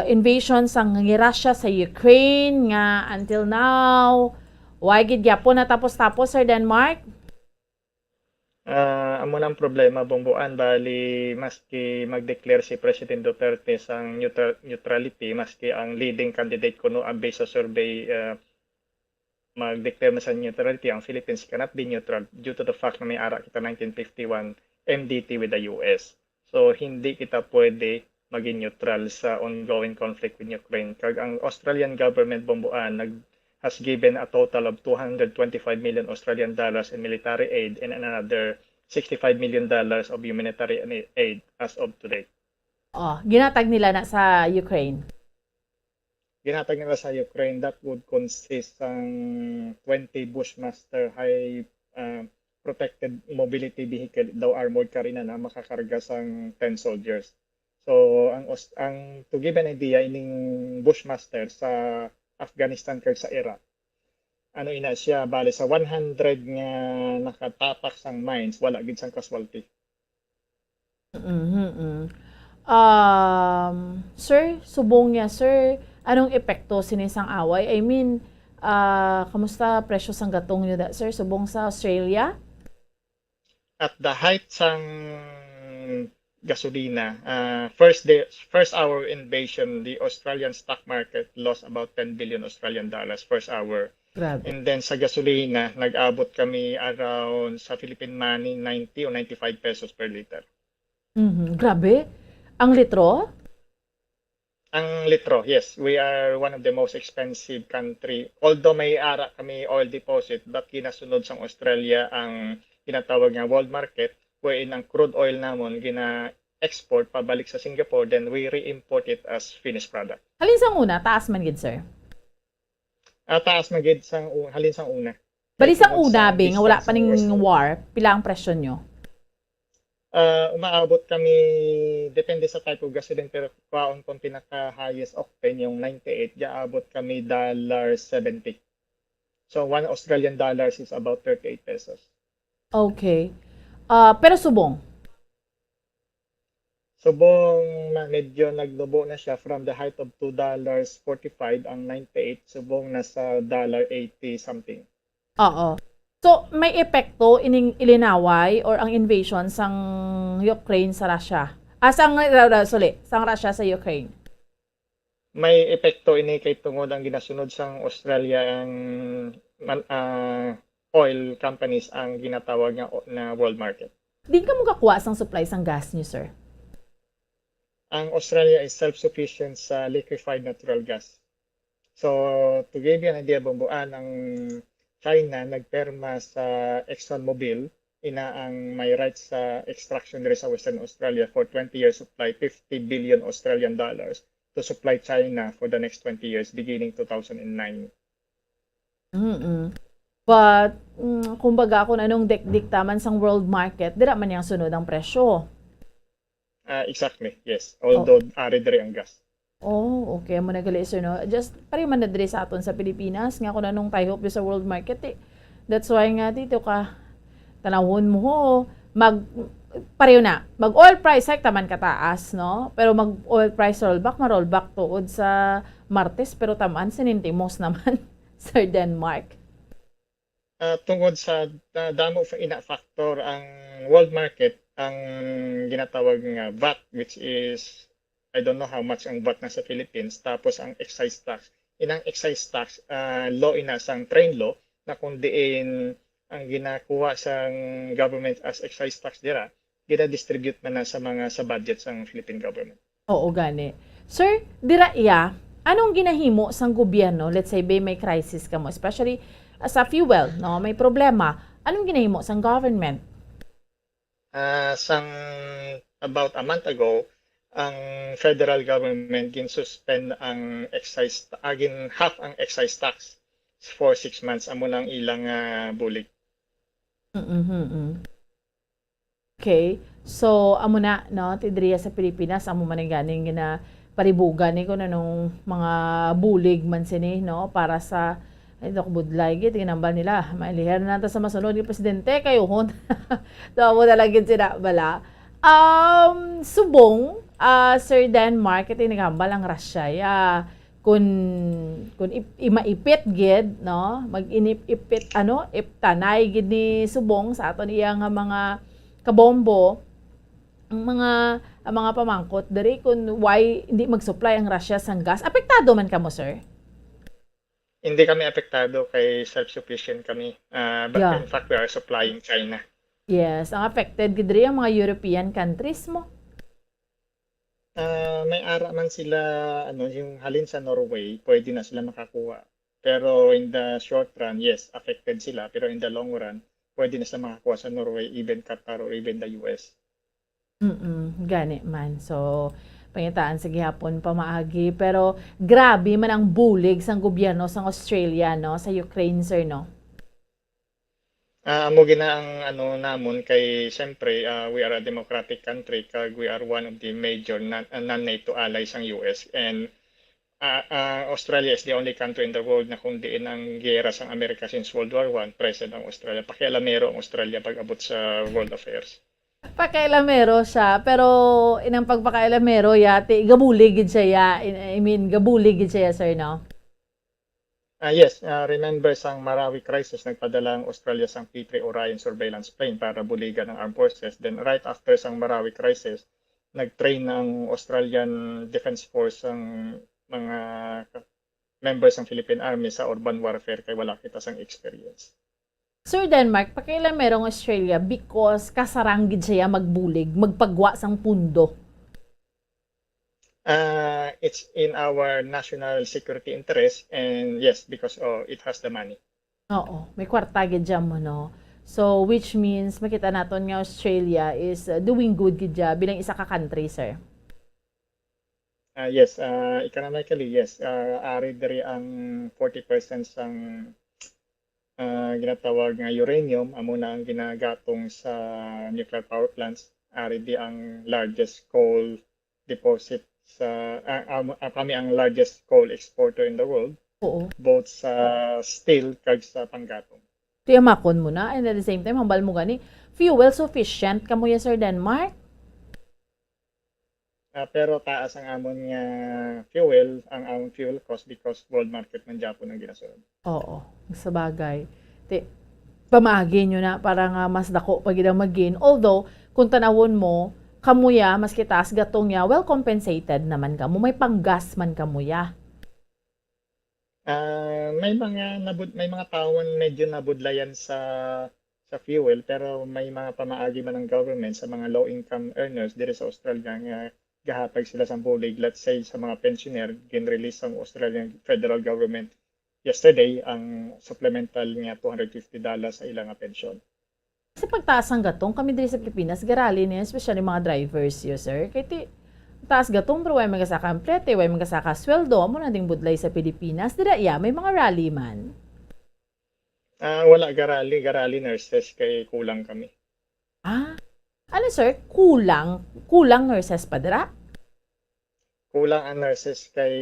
invasion sang Russia sa Ukraine nga until now why gid gyapon na tapos Sir Denmark? Amo ng problema bumbuan bali maski mag-declare si President Duterte sang neutrality maski ang leading candidate kuno ang based sa survey mag-declare na sa neutrality, ang Philippines cannot be neutral due to the fact na may ara kita 1951 MDT with the US. So hindi kita pwede maging neutral sa ongoing conflict with Ukraine. Kag ang Australian government bumbuan has given a total of 225 million Australian dollars in military aid and another 65 million dollars of humanitarian aid as of today. Ginatag nila na sa Ukraine. Ginatag nila sa Ukraine, that would consist ng 20 Bushmaster high protected mobility vehicle daw armored car na makakarga sang 10 soldiers. So ang to give an idea ining Bushmaster sa Afghanistan kag sa Iraq. Ano ina siya bale sa 100 nga nakatapak sang mines wala gid sang casualty. Sir, subong niya, sir. Anong epekto sinisang away? I mean, kamusta presyo sang gatong niyo da, sir? Subong sa Australia? At the height sang gasolina, first hour invasion, the Australian stock market lost about 10 billion Australian dollars first hour. Grabe. And then sa gasolina, nag-abot kami around sa Philippine money 90 o 95 pesos per liter. Grabe. Ang litro? Ang litro, yes. We are one of the most expensive country. Although may ara kami oil deposit, but ginasunod sa Australia ang tinatawag nga world market, wherein ang crude oil namon gina-export pabalik sa Singapore, then we re-import it as finished product. Halin sang una, taas man gid, sir. Taas man gid sang halin sang una. Bali sang una, bing, wala pa ning war, pila ang presyo nyo? Umaabot kami, depende sa type of gasoline, pero kwaon kung pinaka-highest octane, yung 98, gaabot kami $70. So, 1 Australian dollars is about 38 pesos. Okay. Pero subong? Subong, medyo naglubo na siya from the height of $2.45 ang 98, subong nasa $1.80 something. Oo. So, may epekto ining ilinaway or ang invasion sang Ukraine sa Russia? Sang Russia sa Ukraine? May epekto ini kay tungod ang ginasunod sang Australia ang oil companies ang ginatawag na world market. Di ka mo kakuha sang supply sang gas niyo, sir? Ang Australia is self-sufficient sa liquefied natural gas. So, to give you an idea, bumbuan, ang China nagperma sa ExxonMobil, ina ang may rights sa extraction diri sa Western Australia for 20 years supply, 50 billion Australian dollars to supply China for the next 20 years beginning 2009. But, kumbaga kung anong diktaman sang world market, dira man yang sunod ang presyo. Exactly, yes. Although ari diri ang gas. Oh, okay. Mo nagali, sir, no? Just, pari man na diri sa aton sa Pilipinas, nga kung anong tayo sa world market, eh. That's why nga dito ka, tanawon mo ho, pareho na, mag-oil price hike taman kataas, no? Pero mag-oil price rollback, ma-rollback tuod sa Martes, pero tamaan sinintimos naman, Sir Denmark. Tungod sa damo ina factor ang world market, ang ginatawag nga VAT, which is I don't know how much ang VAT na sa Philippines, tapos ang excise tax. Inang excise tax, law ina sang train law, na kung diin ang ginakuha sang government as excise tax dira, gina-distribute man na sa budget sang Philippine government. Oo, gani. Sir, dira iya, anong ginahimo sang gobyerno? Let's say, may crisis ka mo, especially sa fuel, no? May problema. Anong ginahimo sang government? Sang about a month ago, ang federal government gin-suspend ang excise, half ang excise tax for 6 months. Amo lang ilang bulig. Okay. So, amo na, no? Tidriya sa Pilipinas, amo man ang ganing paribugan ni ko na nung mga bulig man sini, no? Para sa ito ko budlay gid ginambal nila mailiher na ta sa masunod ni presidente kayo hon. Daw mo talagid sila bala. Subong Sir Denmark iti nagambal ang Russia. kun imaipit gid no mag-inip-ipit iptanay gid ni subong sa aton iya nga mga kabombo ang mga pamangkot diri kun why hindi mag-supply ang Russia sang gas. Apektado man kamo, sir? Hindi kami apektado kay self-sufficient kami. But Yeah. in fact, we are supplying China. Yes, ang affected gid diri ang mga European countries mo. May ara man sila, yung halin sa Norway, pwede na sila makakuha. Pero in the short run, yes, affected sila. Pero in the long run, pwede na sila makakuha sa Norway, even Qatar or even the US. Gani man. So, pangitaan sa gihapon pamaagi. Pero, grabe man ang bulig sang gobyerno sang Australia, no? Sa Ukraine, sir, no? Amo gina ang namon kay siyempre we are a democratic country kag we are one of the major non-NATO allies ang US and Australia is the only country in the world na kung diin ang giyera sang Amerika since World War I, present ang Australia. Pakialamero ang Australia pag abot sa world affairs. Pakailamero siya, pero inang pagpakailamero yati, gabulig gid siya ya. I mean, gabulig gid siya, sir, no? Yes, remember sang Marawi crisis, nagpadala ang Australia sang P-3 Orion surveillance plane para buligan ng armed forces. Then right after sang Marawi crisis, nag-train ng Australian Defense Force ang mga members ng Philippine Army sa urban warfare kay wala kita sang experience. Sir Denmark, pakailamero ang Australia because kasaranggid siya magbulig, magpagwa sang pundo. It's in our national security interest and yes, because it has the money. Oo, may kwarta gid dyan mo, no? So, which means, makita naton nga Australia is doing good gid dyan bilang isa ka country, sir. Yes, economically, yes. Ari diri ang 40% sang ginatawag nga uranium, amo na ang ginagatong sa nuclear power plants. Ari di ang largest coal deposit sa kami ang largest coal exporter in the world. Oo. Both sa steel kag sa panggatong. Tiyamakon mo na, and at the same time, hambal mo gani, fuel sufficient kamo ya, Sir Denmark? Pero taas ang amon nga fuel, ang amon fuel cost because world market ng Japan ang ginasunod. Oo, sa bagay. Pamagi nyo na para nga mas dako pag idang mag-gain. Although, kung tanawon mo, kamuya, mas kitaas gatong ya, well compensated naman ka mo. May panggas man kamuya. May mga tao medyo nabudlayan sa fuel pero may mga pamaagi man ng government sa mga low income earners diri sa Australia nga gahatag sila sa bulig. Let's say sa mga pensioner, gin-release ang Australian federal government yesterday ang supplemental nga $250 sa ilang pensyon. Kasi pagtaas ang gatong, kami diri sa Pilipinas, garali niya, especially mga drivers yun, sir. Kaya taas gatong, pero way magasaka ang plete, way magasaka sweldo, amo na ding budlay sa Pilipinas. Dira, may mga rally man. Wala garali nurses kay kulang kami. Ano sir, kulang nurses pa dira? Kulang ang nurses kay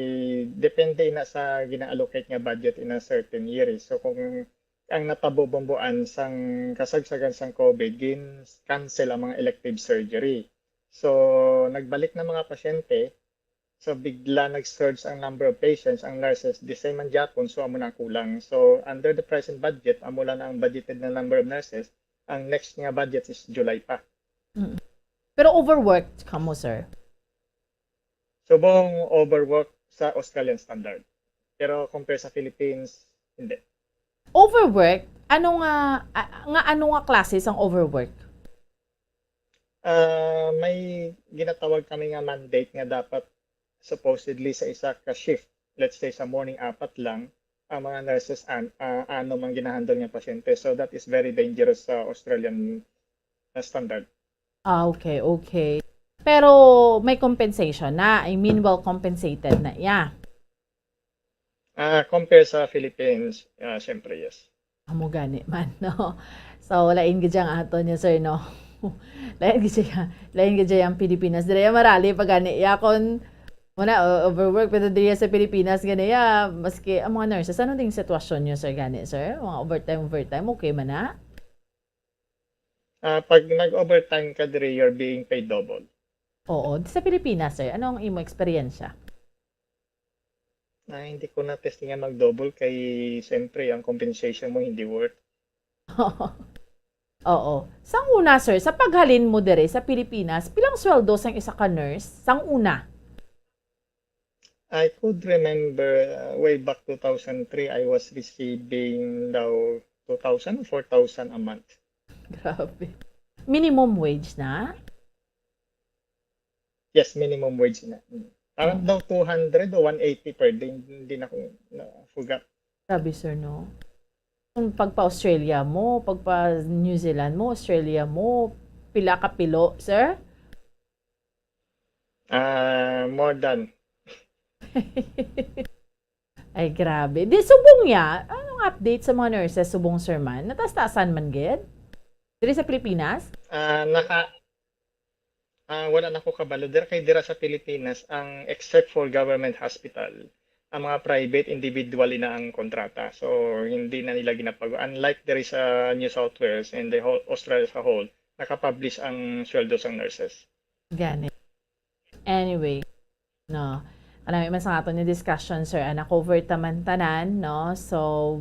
depende na sa gina-allocate nga budget in a certain year. So kung ang natabobomboan sang kasagsagan sang COVID, cancel ang mga elective surgery. So nagbalik na mga pasyente, so bigla nag-surge ang number of patients, ang nurses, the same ang Japon, so amo na kulang. So under the present budget, amo lang ang budgeted na number of nurses, ang next nga budget is July pa. Pero overworked ka mo, sir? Subong overwork sa Australian standard. Pero compare sa Philippines, hindi. Overwork? Ano nga klase ang overwork? May ginatawag kami nga mandate nga dapat supposedly sa isa ka shift. Let's say sa morning 4 lang, ang mga nurses ano mang ginahandle ng pasyente. So that is very dangerous sa Australian standard. Okay. Pero may compensation na. I mean, well compensated na. Yeah. Compare sa Philippines, syempre yes. Amo gani man, no? So, lain gid ang ato niya, sir, no? lain gid ang Pilipinas. Dire marali pag gani ya kon muna overwork pero dire sa Pilipinas gani ya maski ang mga nurses ano ding sitwasyon niyo, sir, gani, sir? Mga overtime okay man na? Pag nag-overtime ka dire, you're being paid double. Oo, sa Pilipinas, sir, anong imo eksperyensya? Hindi ko na testingan mag-double kay siyempre ang compensation mo hindi worth. Oo. Sang una, sir, sa paghalin mo dire sa Pilipinas, pilang sweldo sang isa ka nurse? Sang una? I could remember way back 2003, I was receiving daw 2,000, 4,000 a month. Grabe. Minimum wage na? Yes, minimum wage na. Parang daw 200 o 180 per day. Hindi na ko forgot. Grabe, sir, no? Kung pagpa-Australia mo, pagpa-New Zealand mo, Australia mo, pila ka pilo, sir? More than. Ay, grabe. Di, subong ya. Anong update sa mga nurses, subong, sir, man? Natastasan man, gid? Diri sa Pilipinas? Wala na ko kabalo. Dira sa Pilipinas, except for government hospital, ang mga private, individual na ang kontrata. So, hindi na nila ginapagawa. Unlike there is sa New South Wales and the whole Australia sa whole, nakapublish ang sweldo ng nurses. Ganit. Anyway, no. Alam mo, sa ato ni discussion, sir, na cover taman tanan, no? So,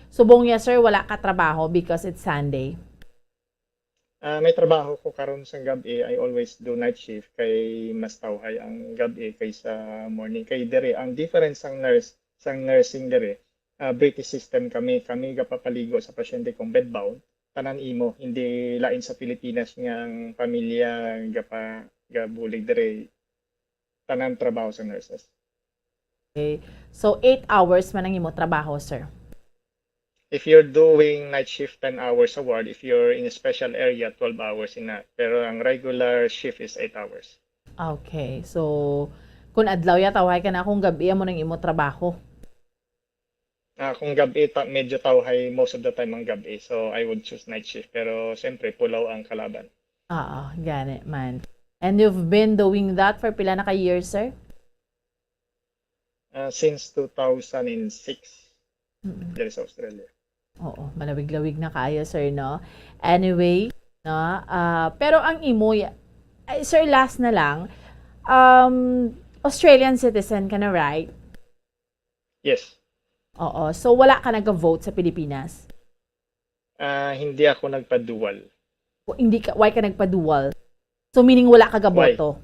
subong niya, sir, wala ka trabaho because it's Sunday. May trabaho ko karon sa gabi. I always do night shift kay mas tawhay ang gabi kaysa morning. Kay dere ang difference sang nursing dere, British system kami gapapaligo sa pasyente kung bedbound. Tanan imo, hindi lain sa Pilipinas nga ang pamilya gabulig dere. Tanan trabaho sa nurses. Okay. So 8 hours man ang imo trabaho, sir. If you're doing night shift, 10 hours a ward. If you're in a special area, 12 hours ina. Pero ang regular shift is 8 hours. Okay. So, kung adlaw ya tawhay ka na kung gabi mo nang imo trabaho. Kung gabi, medyo tawhay most of the time ang gabi. So, I would choose night shift. Pero, siyempre, pulaw ang kalaban. Ganit man. And you've been doing that for pila na ka years, sir? Since 2006. There is Australia. Oo, malawig-lawig na kaya, sir, no? Anyway, no? Pero ang imo, sir, last na lang, Australian citizen ka na, right? Yes. Oo, so wala ka nag-vote sa Pilipinas? Hindi ako nagpa-dual. Why ka nagpa-dual? So meaning wala ka gaboto?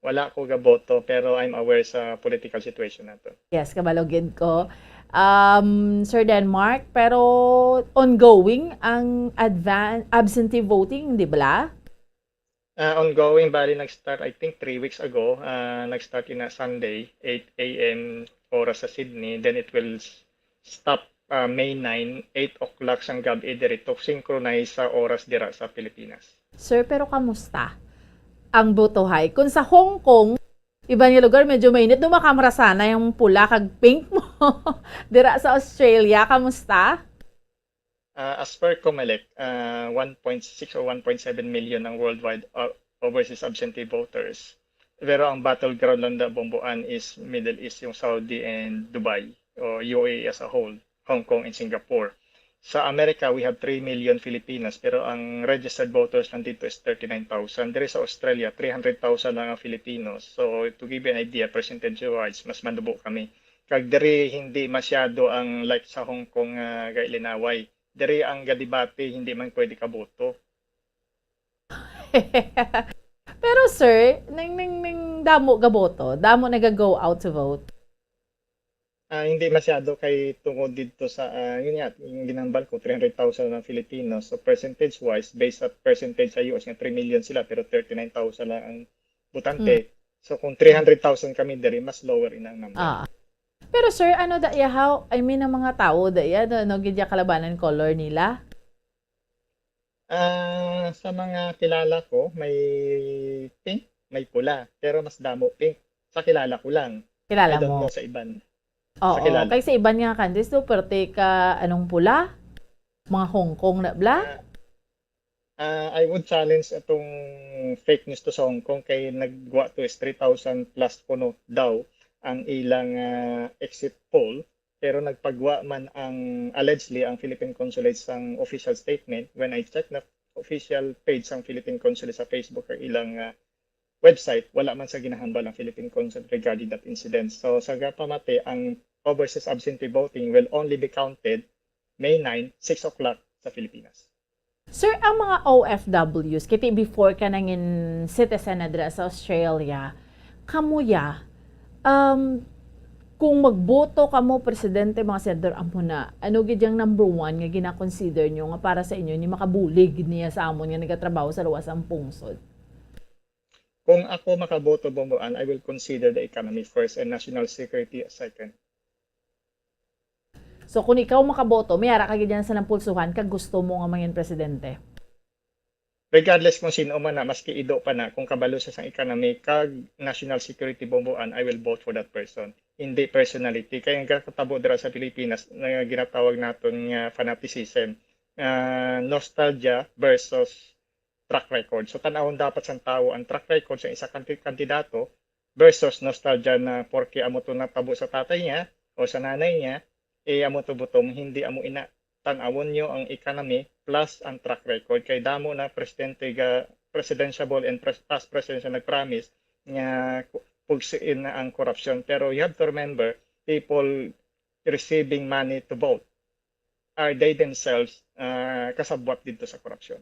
Wala ako gaboto, pero I'm aware sa political situation nato. Yes, kabalogid ko. Sir Denmark, pero ongoing ang absentee voting, di ba? Ongoing, bali nag-start I think 3 weeks ago. Nag-start in a Sunday, 8 a.m. oras sa Sydney. Then it will stop May 9, 8 o'clock sang gabi dirito, synchronize sa oras dira sa Pilipinas. Sir, pero kamusta ang botohay? Kung sa Hong Kong, iba niya lugar, medyo mainit. Dumakamera sana yung pula kag pink mo. Dira sa Australia, kamusta? As per COMELEC, 1.6 or 1.7 million ang worldwide overseas absentee voters. Pero ang battleground lang na bomboan is Middle East, yung Saudi and Dubai, o UAE as a whole, Hong Kong and Singapore. Sa Amerika, we have 3 million Filipinas, pero ang registered voters nandito is 39,000. There is sa Australia, 300,000 lang ang Filipinos. So, to give you an idea, percentage-wise, mas manubo kami. Kag diri hindi masyado ang like sa Hong Kong gailinaway. Diri ang gadibate, hindi man pwede kaboto. Pero sir, nang damo gaboto, damo nag-go out to vote. Hindi masyado kay tungod dito sa yun nga, yung ginambal ko 300,000 ng Filipinos. So percentage wise, based sa percentage sa US nga 3 million sila pero 39,000 lang ang botante. So kung 300,000 kami diri, mas lower inang number. Pero sir, ano da how I mean ang mga tao da no gidya kalabanan color nila? Sa mga kilala ko, may pink, may pula, pero mas damo pink. Sa kilala ko lang. Kilala I don't mo? know sa iban. Oo, kay sa iban nga countries, perte ka anong pula? Mga Hong Kong na bla? I would challenge itong fake news to sa Hong Kong kay nagwa to is 3,000 plus puno daw ang ilang exit poll. Pero nagpagwa man ang allegedly ang Philippine Consulate sang official statement. When I check na official page sang Philippine Consulate sa Facebook ang ilang website, wala man sa ginahambal ang Philippine Consul regarding that incident. So sa gapamate, ang overseas absentee voting will only be counted May 9, 6 o'clock sa Pilipinas. Sir, ang mga OFWs, kiti before ka nangin citizen na dira sa Australia, kamuya, kung magboto ka mo presidente, mga senador, amo na, ano gidyang number 1 nga gina-consider nyo nga para sa inyo, ni makabulig niya sa amon nga nagatrabaho sa luwas ang pungsod? Kung ako makaboto, Bomboan, I will consider the economy first and national security as second. So kung ikaw makaboto, mayara ka ganyan sa nampulsuhan kag gusto mo nga mangin presidente. Regardless kung sino man na, maski ido pa na, kung kabalo sa sang economy kag national security, Bomboan, I will vote for that person. Hindi personality. Kaya nga katabo dira sa Pilipinas na ginatawag naton nga fanaticism, nostalgia versus track record. So tanawon dapat sang tao ang track record sa isa kandidato versus nostalgia na porke amo to natabo sa tatay niya o sa nanay niya, amo to butom, hindi amo ina. Tanawon nyo ang economy plus ang track record. Kay damo na presidente ga presidential and past presidential nag-promise nga pugsiin na ang corruption. Pero you have to remember, people receiving money to vote are they themselves kasabwat dito sa corruption.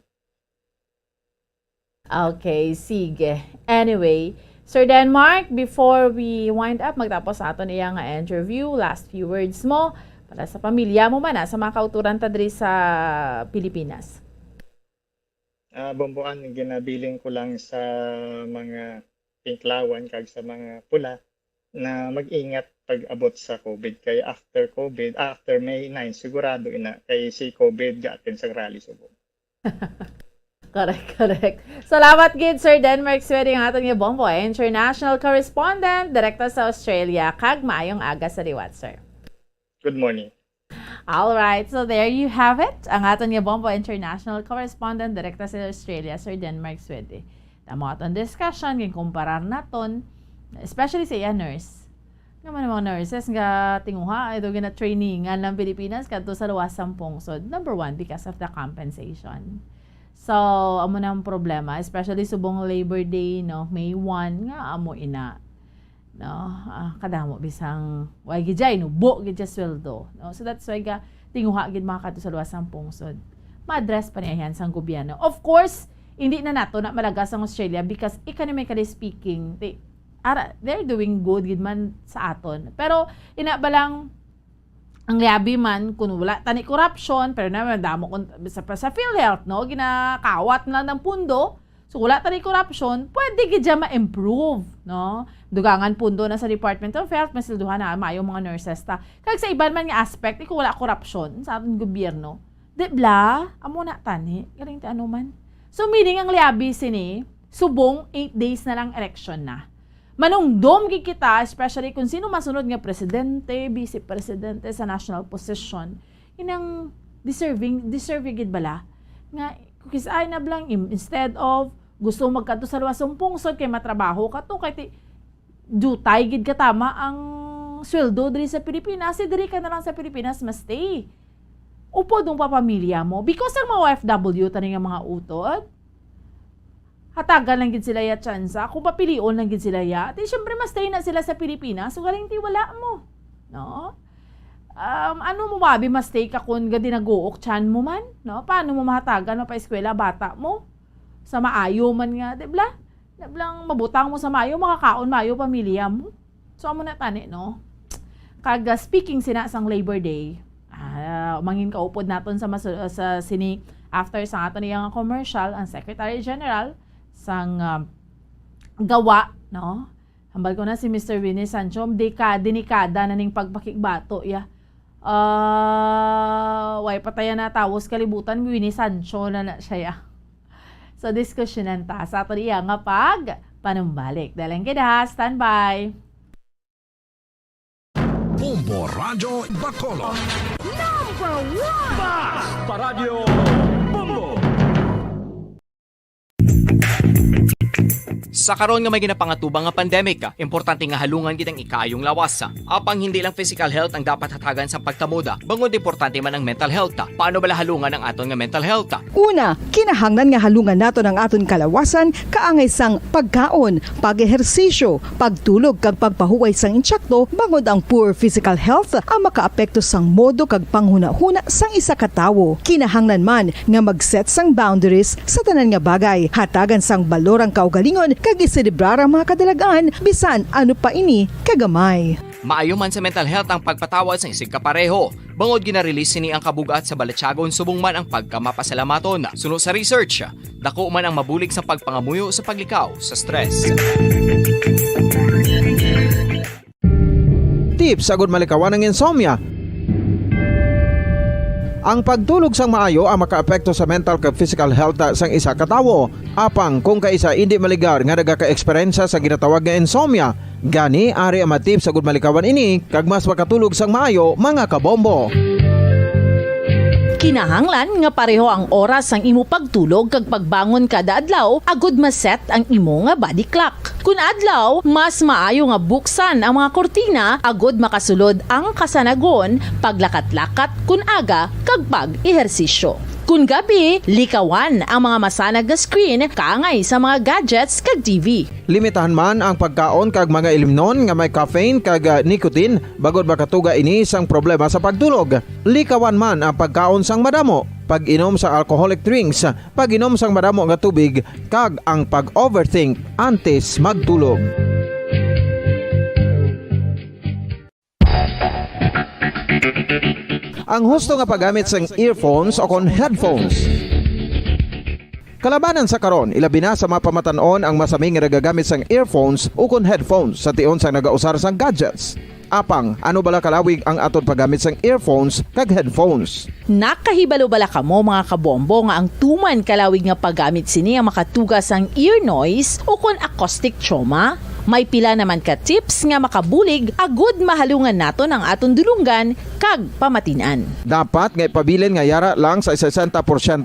Okay, sige. Anyway, Sir Denmark, before we wind up, magtapos sa aton iya nga interview, last few words mo para sa pamilya mo man, sa mga kauturan ta diri sa Pilipinas. Bomboan, ginabiling ko lang sa mga pinklawan kag sa mga pula na mag-ingat pag-abot sa COVID. Kay after COVID, after May 9, sigurado ina kay si COVID ga-attend sa rally Subo. Correct. Salamat gid Sir Denmark Swede ang aton nga Bombo, international correspondent direkta sa Australia. Kag maayong aga sa liwat, sir. Good morning. All right, so there you have it. Ang aton nga Bombo, international correspondent direkta sa Australia, Sir Denmark Swede. Tamo aton discussion kung kumparar naton, especially sa iya nurse. Naman mga nurses nga tinguha ito gina trainingan ng Pilipinas kadto sa luwasang pungsod. Number 1, because of the compensation. So, amo na ang problema, especially subong Labor Day, no, May 1 nga amo ina. No, kadamo bisang way gidjay no, bo gidja sweldo. No, so that's why ga tinguha gid mga kadto sa luwasang pungsod. Ma-address pa niya yan sang gobyerno. Of course, hindi na nato na malagas ang Australia because economically speaking, they're doing good gid man sa aton. Pero ina ba lang ang liabi man kung wala tani corruption, pero naman damo sa PhilHealth, no, ginakawat na ng pundo. So wala tani corruption, pwede gid ma-improve, no? Dugangan pundo na sa Department of Health, masilduhan na maayo mga nurses ta. Kag sa iban man nga aspect, kung wala corruption sa ating gobyerno, di bla, amo na tani, galing ti ano man. So meaning ang liabi sini, subong 8 days na lang election na. Manungdom gid kita, especially kung sino masunod nga presidente, vice presidente sa national position, inang deserving gid bala nga kisay na blang instead of gusto magkadto sa luwasong pungsod kay matrabaho ka to kay dutay gid ka tama ang sweldo diri sa Pilipinas, diri ka na lang sa Pilipinas mas stay. Upo dong papamilya mo because ang mga OFW tani nga mga utot. Hatagan lang gid sila ya tsansa, kung papilion lang gid sila ya, di syempre mas stay na sila sa Pilipinas, so galing ti wala mo. No? Ano mo mabi mas stay ka kung gadi naguok chan mo man, no? Paano mo mahatagan mo pa eskwela bata mo? Sa maayo man nga, di bla? Di blang mabutang mo sa maayo, makakaon maayo pamilya mo. So amo na tani, no? Kag speaking sina sang Labor Day, mangin kaupod naton sa sini after sa aton iyang commercial ang Secretary General sang gawa, no? Hambal ko na si Mr. Winnie Sancho, denikada na ning pagpakigbato, ya. Way patayan na tawos kalibutan, Winnie Sancho na siya, ya. So, diskusyonan ta sa ato iya nga panumbalik. Dalang kita, standby. Bombo Radio Bacolod. Number 1! Basta Radio Bombo! Sa karon nga may ginapangatubang nga pandemic, importante nga halungan gid ang ikaayong lawas. Apang hindi lang physical health ang dapat hatagan sa pagtamuda, bangod importante man ang mental health. Paano bala halungan ang aton nga mental health? Una, kinahanglan nga halungan nato ng aton kalawasan kaangay sang pagkaon, pag-ehersisyo, pagtulog kag pagpahuway sang insyakto bangod ang poor physical health ang makaapekto sang modo kag panghuna-huna sang isa ka tawo. Kinahanglan man nga mag-set sang boundaries sa tanan nga bagay, hatagan sang balorang kaugalingon kag iselebrar ang mga kadalagaan bisan ano pa ini kagamay. Maayo man sa mental health ang pagpatawad sa isig kapareho. Bangod ginarelease ni ang kabugat sa Balatyagon subong man ang pagkamapasalamaton. Sunod sa research, dako man ang mabulig sa pagpangamuyo sa paglikaw sa stress. Tips agud malikawan ng insomnia. Ang pagtulog sang maayo ang makaapekto sa mental kag physical health sang isa ka tawo. Apang kung kaisa hindi maligar nga nagaka-eksperyensya sa ginatawag nga insomnia, gani ari ang matip sa gud malikawan ini kag mas makatulog sang maayo mga kabombo. Kinahanglan nga pareho ang oras ang imo pagtulog kag pagbangon kada adlaw agud maset ang imo nga body clock. Kun adlaw, mas maayo nga buksan ang mga kortina agud makasulod ang kasanagon, paglakat-lakat kun aga kag pag-ehersisyo. Kun gabi, likawan ang mga masanag nga screen kaangay sa mga gadgets kag TV. Limitahan man ang pagkaon kag mga ilimnon nga may caffeine kag nicotine bagod makatuga ini sang problema sa pagtulog. Likawan man ang pagkaon sang madamo, pag-inom sa alcoholic drinks, pag-inom sang madamo nga tubig kag ang pag-overthink antes magtulog. Ang husto nga paggamit sang earphones o kon headphones. Kalabanan sa karon, ilabi na sa mga pamatanon ang masaming nga nagagamit sang earphones o kon headphones sa tion sang nagausar sang gadgets. Apang, ano bala kalawig ang aton paggamit sang earphones kag headphones? Nakahibalo bala kamo mga kabombo nga ang tuman kalawig nga paggamit sini ang makatugas ang ear noise o kon acoustic trauma? May pila naman ka tips nga makabulig agud mahalungan naton ang aton dulunggan kag pamatinan. Dapat nga ipabilin nga yara lang sa 60%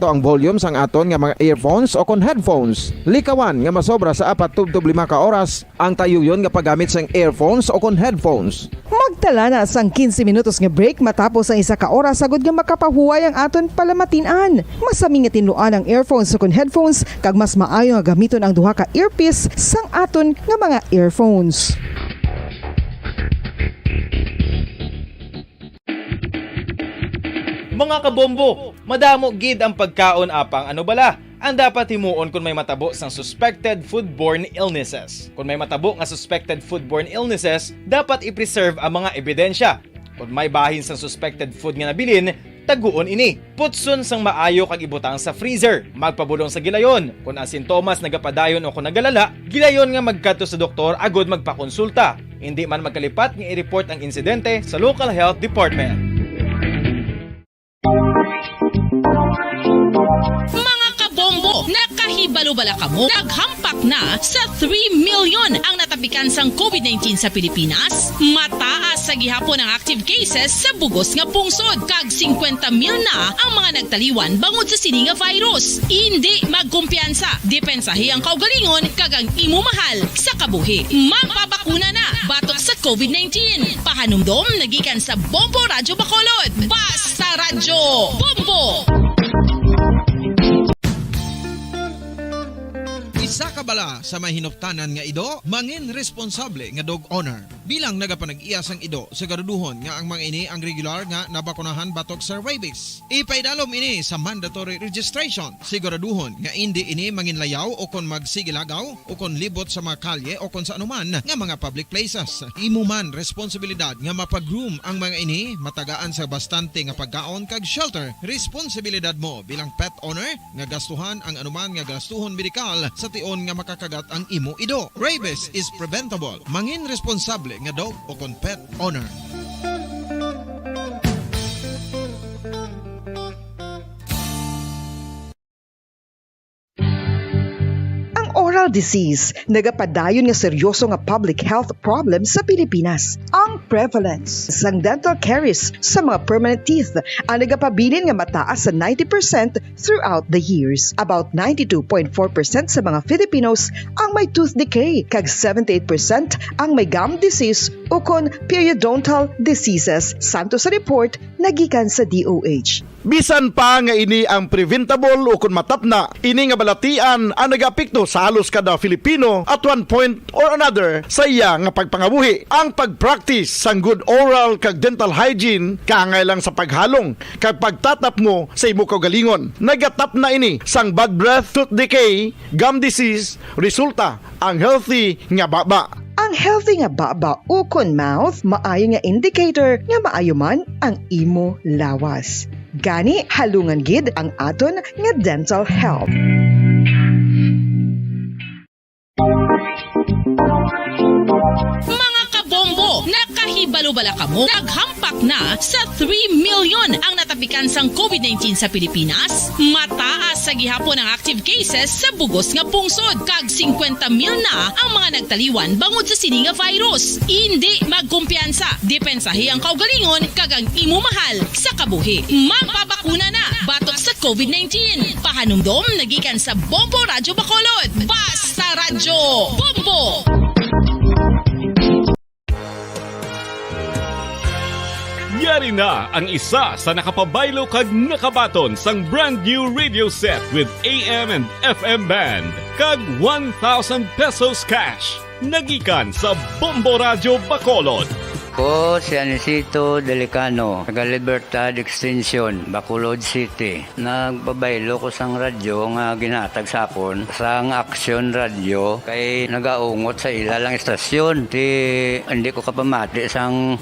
ang volume sang aton nga mga earphones o kon headphones. Likawan nga masobra sa 4-5 ka oras ang tayuyon nga paggamit sang earphones o kon headphones. Magtala na sang 15 minutos nga break matapos ang 1 ka oras agud nga makapahuway ang aton palamatinan. Masami nga tinluan ang earphones o kon headphones kag mas maayo nga gamiton ang duha ka earpiece sang aton nga mga earphones. Mga kabombo, madamo gid ang pagkaon apang ano bala ang dapat himuon kung may matabo sang suspected foodborne illnesses. Kung may matabo nga suspected foodborne illnesses, dapat i-preserve ang mga ebidensya. Kung may bahin sang suspected food nga nabilin, taguon ini. Putson sang maayo kag ibutang sa freezer. Magpabulong sa gilayon. Kung ang sintomas nagapadayon o kung nagalala, gilayon nga magkadto sa doktor agud magpakonsulta. Hindi man magkalipat nga i-report ang insidente sa local health department. Mga kabombo, nakahibalo bala kamo? Naghampak na sa 3 million ang natapikan sang COVID-19 sa Pilipinas. Mataas sa gihapon ang active cases sa bugos nga pungsod. Kag 50 mil na ang mga nagtaliwan bangod sa sini nga virus. Hindi magkumpiyansa. Depensahi ang kaugalingon kag ang imo mahal sa kabuhi. Magpabakuna na batok sa COVID-19. Pahanumdom nagikan sa Bombo Radyo Bacolod. Basta Radyo Bombo! Isa ka bala sa mahinuptanan nga ido, mangin responsable nga dog owner. Bilang nagapanag-iyas ang ido, siguraduhon nga ang mga ini ang regular nga nabakunahan batok sa rabies. Ipaidalom ini sa mandatory registration. Siguraduhon nga hindi ini manginlayaw o kon magsigilagaw o kon libot sa mga kalye o kon sa anuman nga mga public places. Imo man responsibilidad nga mapag-groom ang mga ini, matagaan sa bastante nga pagkaon kag shelter. Responsibilidad mo bilang pet owner nga gastuhan ang anuman nga gastuhon medikal sa tion nga makakagat ang imo ido. Rabies is preventable. Mangin responsable nga dog o kon pet owner. Oral disease, nagapadayon nga seryoso nga public health problem sa Pilipinas. Ang prevalence sang dental caries sa mga permanent teeth ang nagapabilin nga mataas sa 90% throughout the years. About 92.4% sa mga Filipinos ang may tooth decay, kag 78% ang may gum disease o kon periodontal diseases, santo sa report nagikan sa DOH. Bisan pa nga ini ang preventable o kung matapna, ini nga balatian ang nagapekto sa halos kada Filipino at one point or another sa iya nga pagpangabuhi. Ang pag-practice sang good oral kag dental hygiene kaangay lang sa paghalong kag pagtatap mo sa imo kaugalingon. Nagatap na ini sang bad breath, tooth decay, gum disease, resulta ang healthy nga baba. Ang healthy nga baba o kon mouth maayo nga indicator nga maayo man ang imo lawas. Gani halungan gid ang aton nga dental health. Mga kabombo, nakahibalo-bala ka mo? Naghampak na sa 3 million ang natapikan sang COVID-19 sa Pilipinas. Mataas sa gihapon ang active cases sa bugos nga pungsod. Kag 50 mil na ang mga nagtaliwan bangod sa sini nga virus. Hindi magkumpiyansa. Depensahi ang kaugalingon kag ang imo mahal sa kabuhi. Magpabakuna na batok sa COVID-19. Pahanumdom nagikan sa Bombo Radyo Bacolod. Basta Radyo Bombo! Yari na ang isa sa nakapabaylo kag nakabaton sang brand new radio set with AM and FM band kag 1,000 pesos cash. Nagikan sa Bombo Radyo Bacolod. Ko si Anisito Delicano, taga Libertad Extension, Bacolod City. Nagpabaylo ko sang radyo nga ginatag sapon sang Action Radio kay nagaungot sa ilalang estasyon. Hindi ko kapamati sang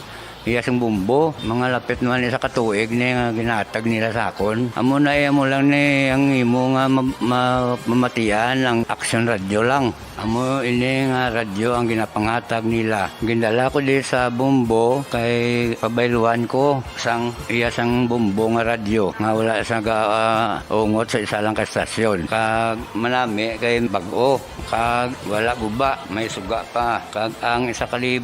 iyasang bumbo, mga lapit naman sa katuig ni nga ginatag nila sakon. Amo na mo lang ni ang imo nga mamatian ang Action Radio lang. Amo ini nga radyo ang ginapangatag nila. Gindala ko di sa bumbo kay pabayluan ko sang iyasang bumbo nga radyo nga wala sa ungot sa isa lang ka estasyon. Kag manami kay bag-o, kag wala guba, may suga pa. Kag ang 1,000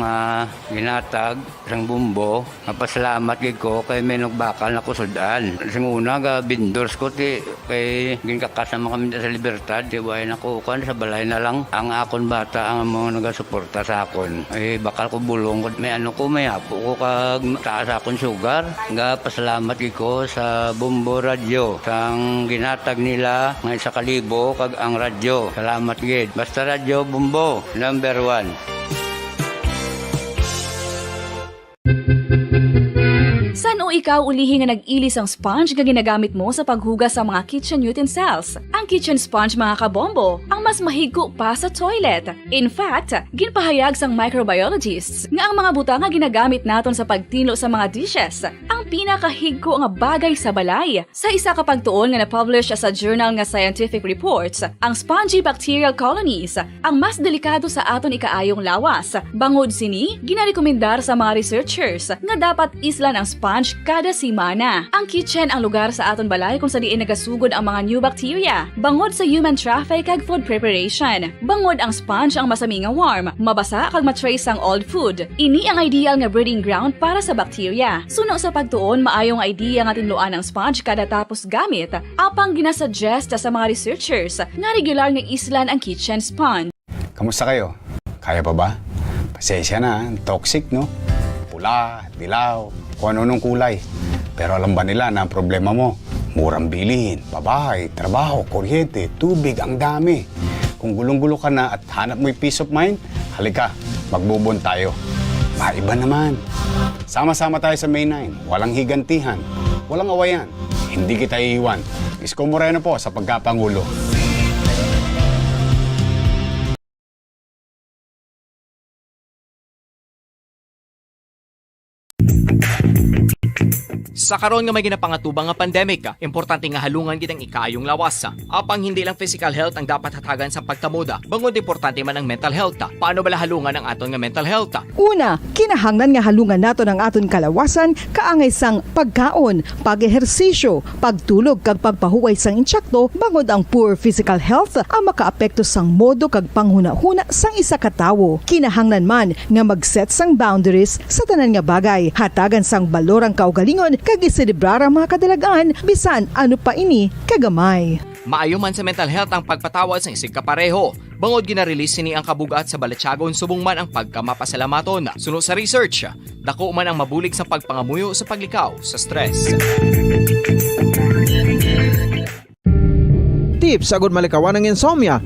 nga ginatag sang bumbo, mapasalamat gid ko kay may nagbakal na kusudan. Sing una ga vendors ko ti kay ginkakasama kami sa Libertad, di way nakukan sa balay na lang ang akon bata ang mga nagasuporta sa akon. Bakal ko bulong may may apo ko kag taas akon sugar. Nga pasalamat gid ko sa Bombo Radio sang ginatag nila nga 1,000 kag ang radyo. Salamat gid. Basta Radyo Bombo number 1. San o ikaw ulihi nga nag-ilis ang sponge nga ginagamit mo sa paghugas sa mga kitchen utensils? Ang kitchen sponge mga kabombo, ang mas mahigko pa sa toilet. In fact, ginpahayag sang microbiologists nga ang mga butang nga ginagamit naton sa pagtino sa mga dishes ang pinakahigko nga bagay sa balay. Sa isa ka pagtuon nga na-publish sa journal nga Scientific Reports, ang spongy bacterial colonies ang mas delikado sa aton ikaayong lawas. Bangod sini, ginarekomendar sa mga researchers nga dapat islan ang sponge kada simana. Ang kitchen ang lugar sa aton balay kung sa diin nagasugod ang mga new bacteria. Bangod sa human traffic kag food preparation. Bangod ang sponge ang masami nga warm, mabasa kag matrace ang old food. Ini ang ideal nga breeding ground para sa bacteria. Suno sa pagtuon, maayong idea nga tinluan ang sponge kada tapos gamit. Apang ginasuggest sa mga researchers nga regular nga islan ang kitchen sponge. Kamusta kayo? Kaya pa ba? Pasensya na, toxic no? Pula, dilaw, kung ano-anong kulay. Pero alam ba nila na ang problema mo? Murang bilihin, babae, trabaho, kuryente, tubig, ang dami. Kung gulong-gulo ka na at hanap mo yung peace of mind, halika, magbubon tayo. Maiba naman. Sama-sama tayo sa May 9. Walang higantihan, walang awayan. Hindi kita iiwan. Isko Moreno po sa pagkapangulo. Sa karon nga may ginapangatubang nga pandemic, importante nga halungan kitang ikayong lawas. Apang hindi lang physical health ang dapat hatagan sa pagtamuda, bangod importante man ang mental health. Paano bala halungan ang aton nga mental health? Una, kinahanglan nga halungan nato ng aton kalawasan kaangay sang pagkaon, pag-ehersisyo, pagtulog kag pagpahuway sang insyakto bangod ang poor physical health ang makaapekto sang modo kag panghuna-huna sang isa ka tawo. Kinahanglan man nga mag-set sang boundaries sa tanan nga bagay, hatagan sang balorang kaugalingon kag iselebrar ang mga kadalagaan bisan ano pa ini kagamay. Maayo man sa mental health ang pagpatawad sa isig kapareho. Bangod ginarelease ni ang kabugat sa Balatsyagon subong man ang pagkamapasalamaton. Suno sa research, dako man ang mabulig sa pagpangamuyo sa paglikaw sa stress. Tips agud malikawan ng insomnia.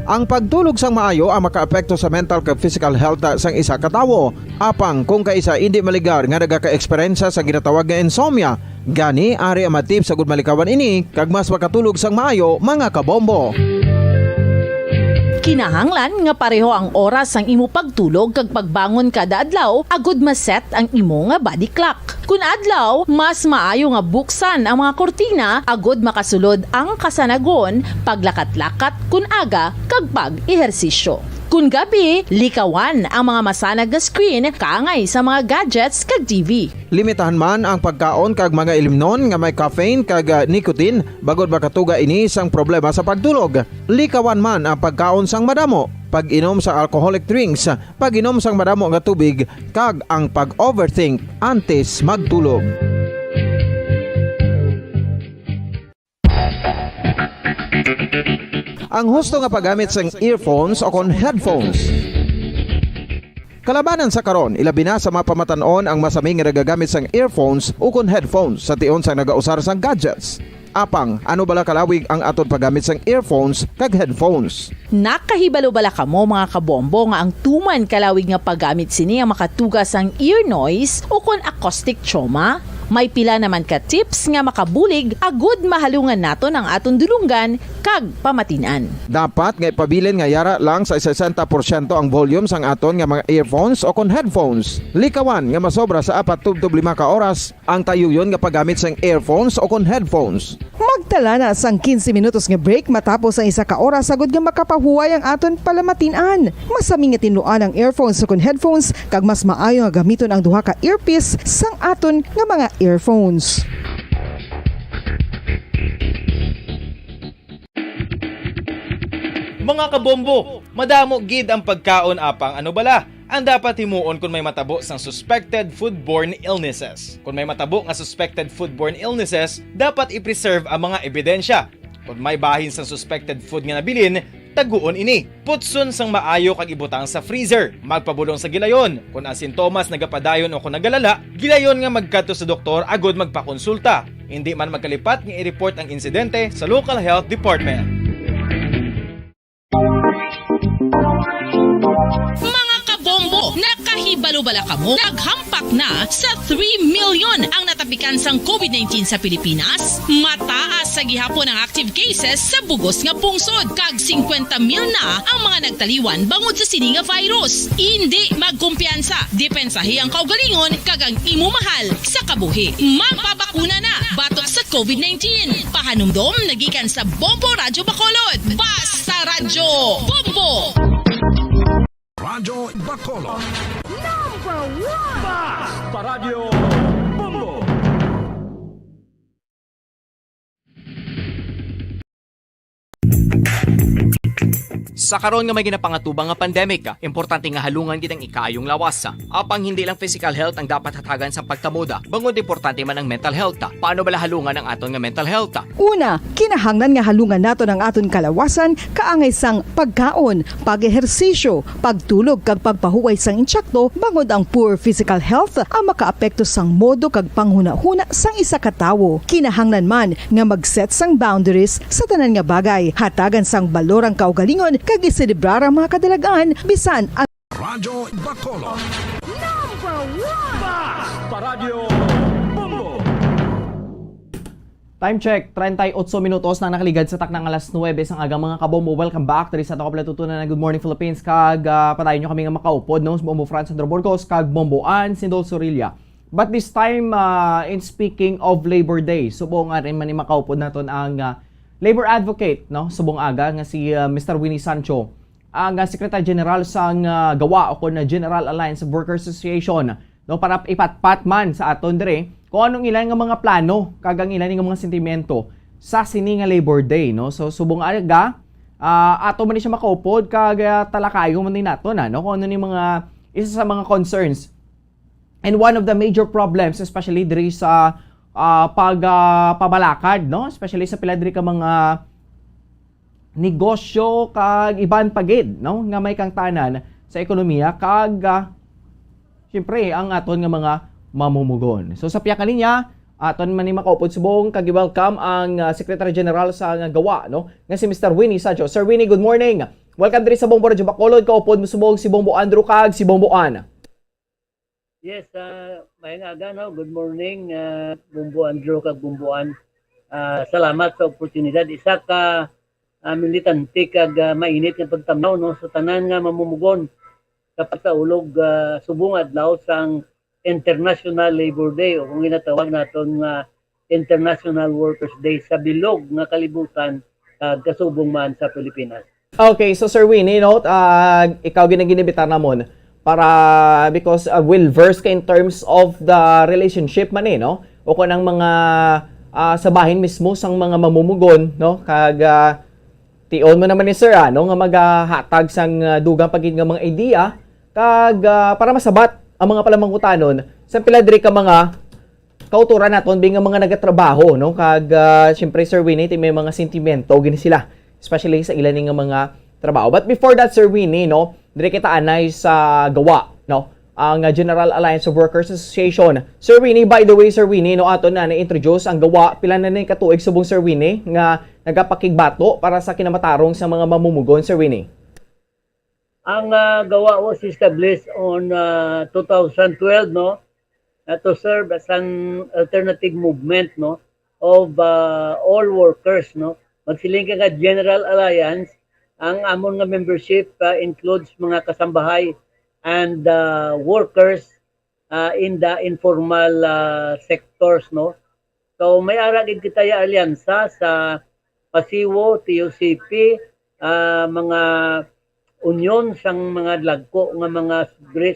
Ang pagtulog sang maayo ang makaapekto sa mental kag physical health sang isa ka tawo. Apang kung kaisa hindi maligar nga nagaka-eksperyensya sa ginatawag nga insomnia, gani ari ang tips agud malikawan ini kag mas makatulog sang maayo mga kabombo. Kinahanglan nga pareho ang oras ang imo pagtulog kag pagbangon kada adlaw agud maset ang imo nga body clock. Kun adlaw, mas maayo nga buksan ang mga kortina agud makasulod ang kasanagon, paglakat-lakat kun aga kag pag-ehersisyo. Kun gabi, likawan ang mga masanag na screen kaangay sa mga gadgets kag TV. Limitahan man ang pagkaon kag mga ilimnon nga may caffeine kag nicotine bagod makatuga ini sang problema sa pagtulog. Likawan man ang pagkaon sang madamo, pag-inom sa alcoholic drinks, pag-inom sang madamo nga tubig kag ang pag-overthink antes magtulog. Ang husto nga paggamit sang earphones o kon headphones. Kalabanan sa karon, ilabi na sa mga pamatanon ang masami nga nagagamit sang earphones o kon headphones sa tion sang nagausar sang gadgets. Apang, ano bala kalawig ang aton paggamit sang earphones kag headphones? Nakahibalo bala kamo mga kabombo nga ang tuman kalawig nga paggamit sini ang makatugas ang ear noise o kon acoustic trauma? May pila naman ka tips nga makabulig agud mahalungan naton ang aton dulunggan kag pamatinan. Dapat nga ipabilin nga yara lang sa 60% ang volume sang aton nga mga earphones o kon headphones. Likawan nga masobra sa 4-5 ka oras ang tayuyon nga paggamit sang earphones o kon headphones. Magtala na sang 15 minutos nga break matapos ang isa ka oras agud nga makapahuway ang aton palamatinan. Masami nga tinuan ang earphones o kon headphones kag mas maayo nga gamiton ang duha ka earpiece sang aton nga mga earphones. Mga kabombo, madamo gid ang pagkaon apang ano bala ang dapat himuon kung may matabo sang suspected foodborne illnesses. Kung may matabo nga suspected foodborne illnesses, dapat i-preserve ang mga ebidensya. Kung may bahin sang suspected food nga nabilin, taguon ini. Putson sang maayo kag ibutang sa freezer. Magpabulong sa gilayon. Kung ang sintomas nagapadayon o kung nagalala, gilayon nga magkadto sa doktor agud magpakonsulta. Hindi man magkalipat nga i-report ang insidente sa local health department. Mga kabombo, nakahibalo bala kamo? Naghampak na sa 3 million ang natapikan sang COVID-19 sa Pilipinas. Mataas sa gihapon ang active cases sa bugos nga pungsod. Kag 50 mil na ang mga nagtaliwan bangod sa sini nga virus. Hindi magkumpiyansa. Depensahi ang kaugalingon kag ang imo mahal sa kabuhi. Magpabakuna na batok sa COVID-19. Pahanumdom nagikan sa Bombo Radyo Bacolod. Basta Radyo Bombo! Radyo Bacolod. Number 1! Basta Radio Bombo! Sa karon nga may ginapangatubang nga pandemic, importante nga halungan kitang ikayong lawas. Apang hindi lang physical health ang dapat hatagan sa pagtamuda, bangod importante man ang mental health. Paano bala halungan ang aton nga mental health? Una, kinahanglan nga halungan nato ng aton kalawasan kaangay sang pagkaon, pag-ehersisyo, pagtulog kag pagpahuway sang insyakto bangod ang poor physical health ang makaapekto sang modo kag panghuna-huna sang isa ka tawo. Kinahanglan man nga mag-set sang boundaries sa tanan nga bagay, hatagan sang balorang kaugalingon kag iselebrar ang mga kadalagaan bisan ang Radyo Bacolod. Number 1! Basta Radio Bombo! Time check, 38 minutos na nakaligad sa taknang alas 9 sang agang mga kabombo. Welcome back to sa Takop Latutunan na Good Morning Philippines. Kag padayon nyo kami nga makaupod no? Bombo Franz Andro Burgos, kag Bombo Ann Sindol Sorilla. But this time, in speaking of Labor Day, subong nga rin man ni makaupod naton ang labor advocate, no, subong aga nga si Mr. Winnie Sancho, ang Secretary General sang gawa o kon General Alliance of Workers Association, no, para ipatpat man sa aton dire kung anong ilan nga mga plano kagang ilan nga mga sentimento sa sini nga Labor Day, no. So subong aga ato man ni siya makaupod kag talakayo man din naton no, kung ano ni mga isa sa mga concerns. And one of the major problems, especially diri sa pagpabalakad, no? Especially sa pila diri ka mga negosyo kag iban pagid, no? Nga may kang tanan sa ekonomiya kag syempre ang aton nga mga mamumugon. So sa piya kaninya, aton man ni makaupod subong kag welcome ang Secretary General sa gawa, no? Nga si Mr. Winnie Sancho. Sir Winnie, good morning. Welcome diri sa Bombo Radio Bacolod. Kaupod mo subong si Bombo Andrew kag si Bombo Ann. Yes, mayang aga, no? Good morning, Bumbo Andrew kag Bumbuan. Salamat sa oportunidad. Isa ka militante kag mainit nga pagtamaw, no, sa tanan nga mamumugon kapag sa ulog subong adlaw sang International Labor Day o kung ginatawag naton nga International Workers Day sa bilog nga kalibutan kasubong man sa Pilipinas. Okay, so Sir Winnie, no, ikaw ginaginibitar namon para because will verse ka in terms of the relationship man no, o kung ang mga sa bahin mismo sang mga mamumugon, no, kag tion mo naman ni Sir no, nga maghatag sang dugang pagid nga mga idea kag para masabat ang mga palamangutanon sa pila diri ka mga kauturan naton bi nga mga nagatrabaho, no, kag syempre Sir Winnie may mga sentimento gini sila, especially sa ilan nga mga trabaho. But before that, Sir Winnie, no, dire kita anay sa gawa, no, ang General Alliance of Workers Association. Sir Winnie, by the way, Sir Winnie, no, ato na na-introduce ang gawa, pila na ni katuig subong Sir Winnie nga nagapakigbato para sa kinamatarong sa mga mamumugon, Sir Winnie. Ang gawa was established on 2012, no, to serve as an alternative movement, no, of all workers, no. Magsiling ka General Alliance. Ang amon nga membership includes mga kasambahay and workers in the informal sectors, no. So may ara gid kita ya alyansa sa Pasiwo, TUCP, mga union sang mga lagko nga mga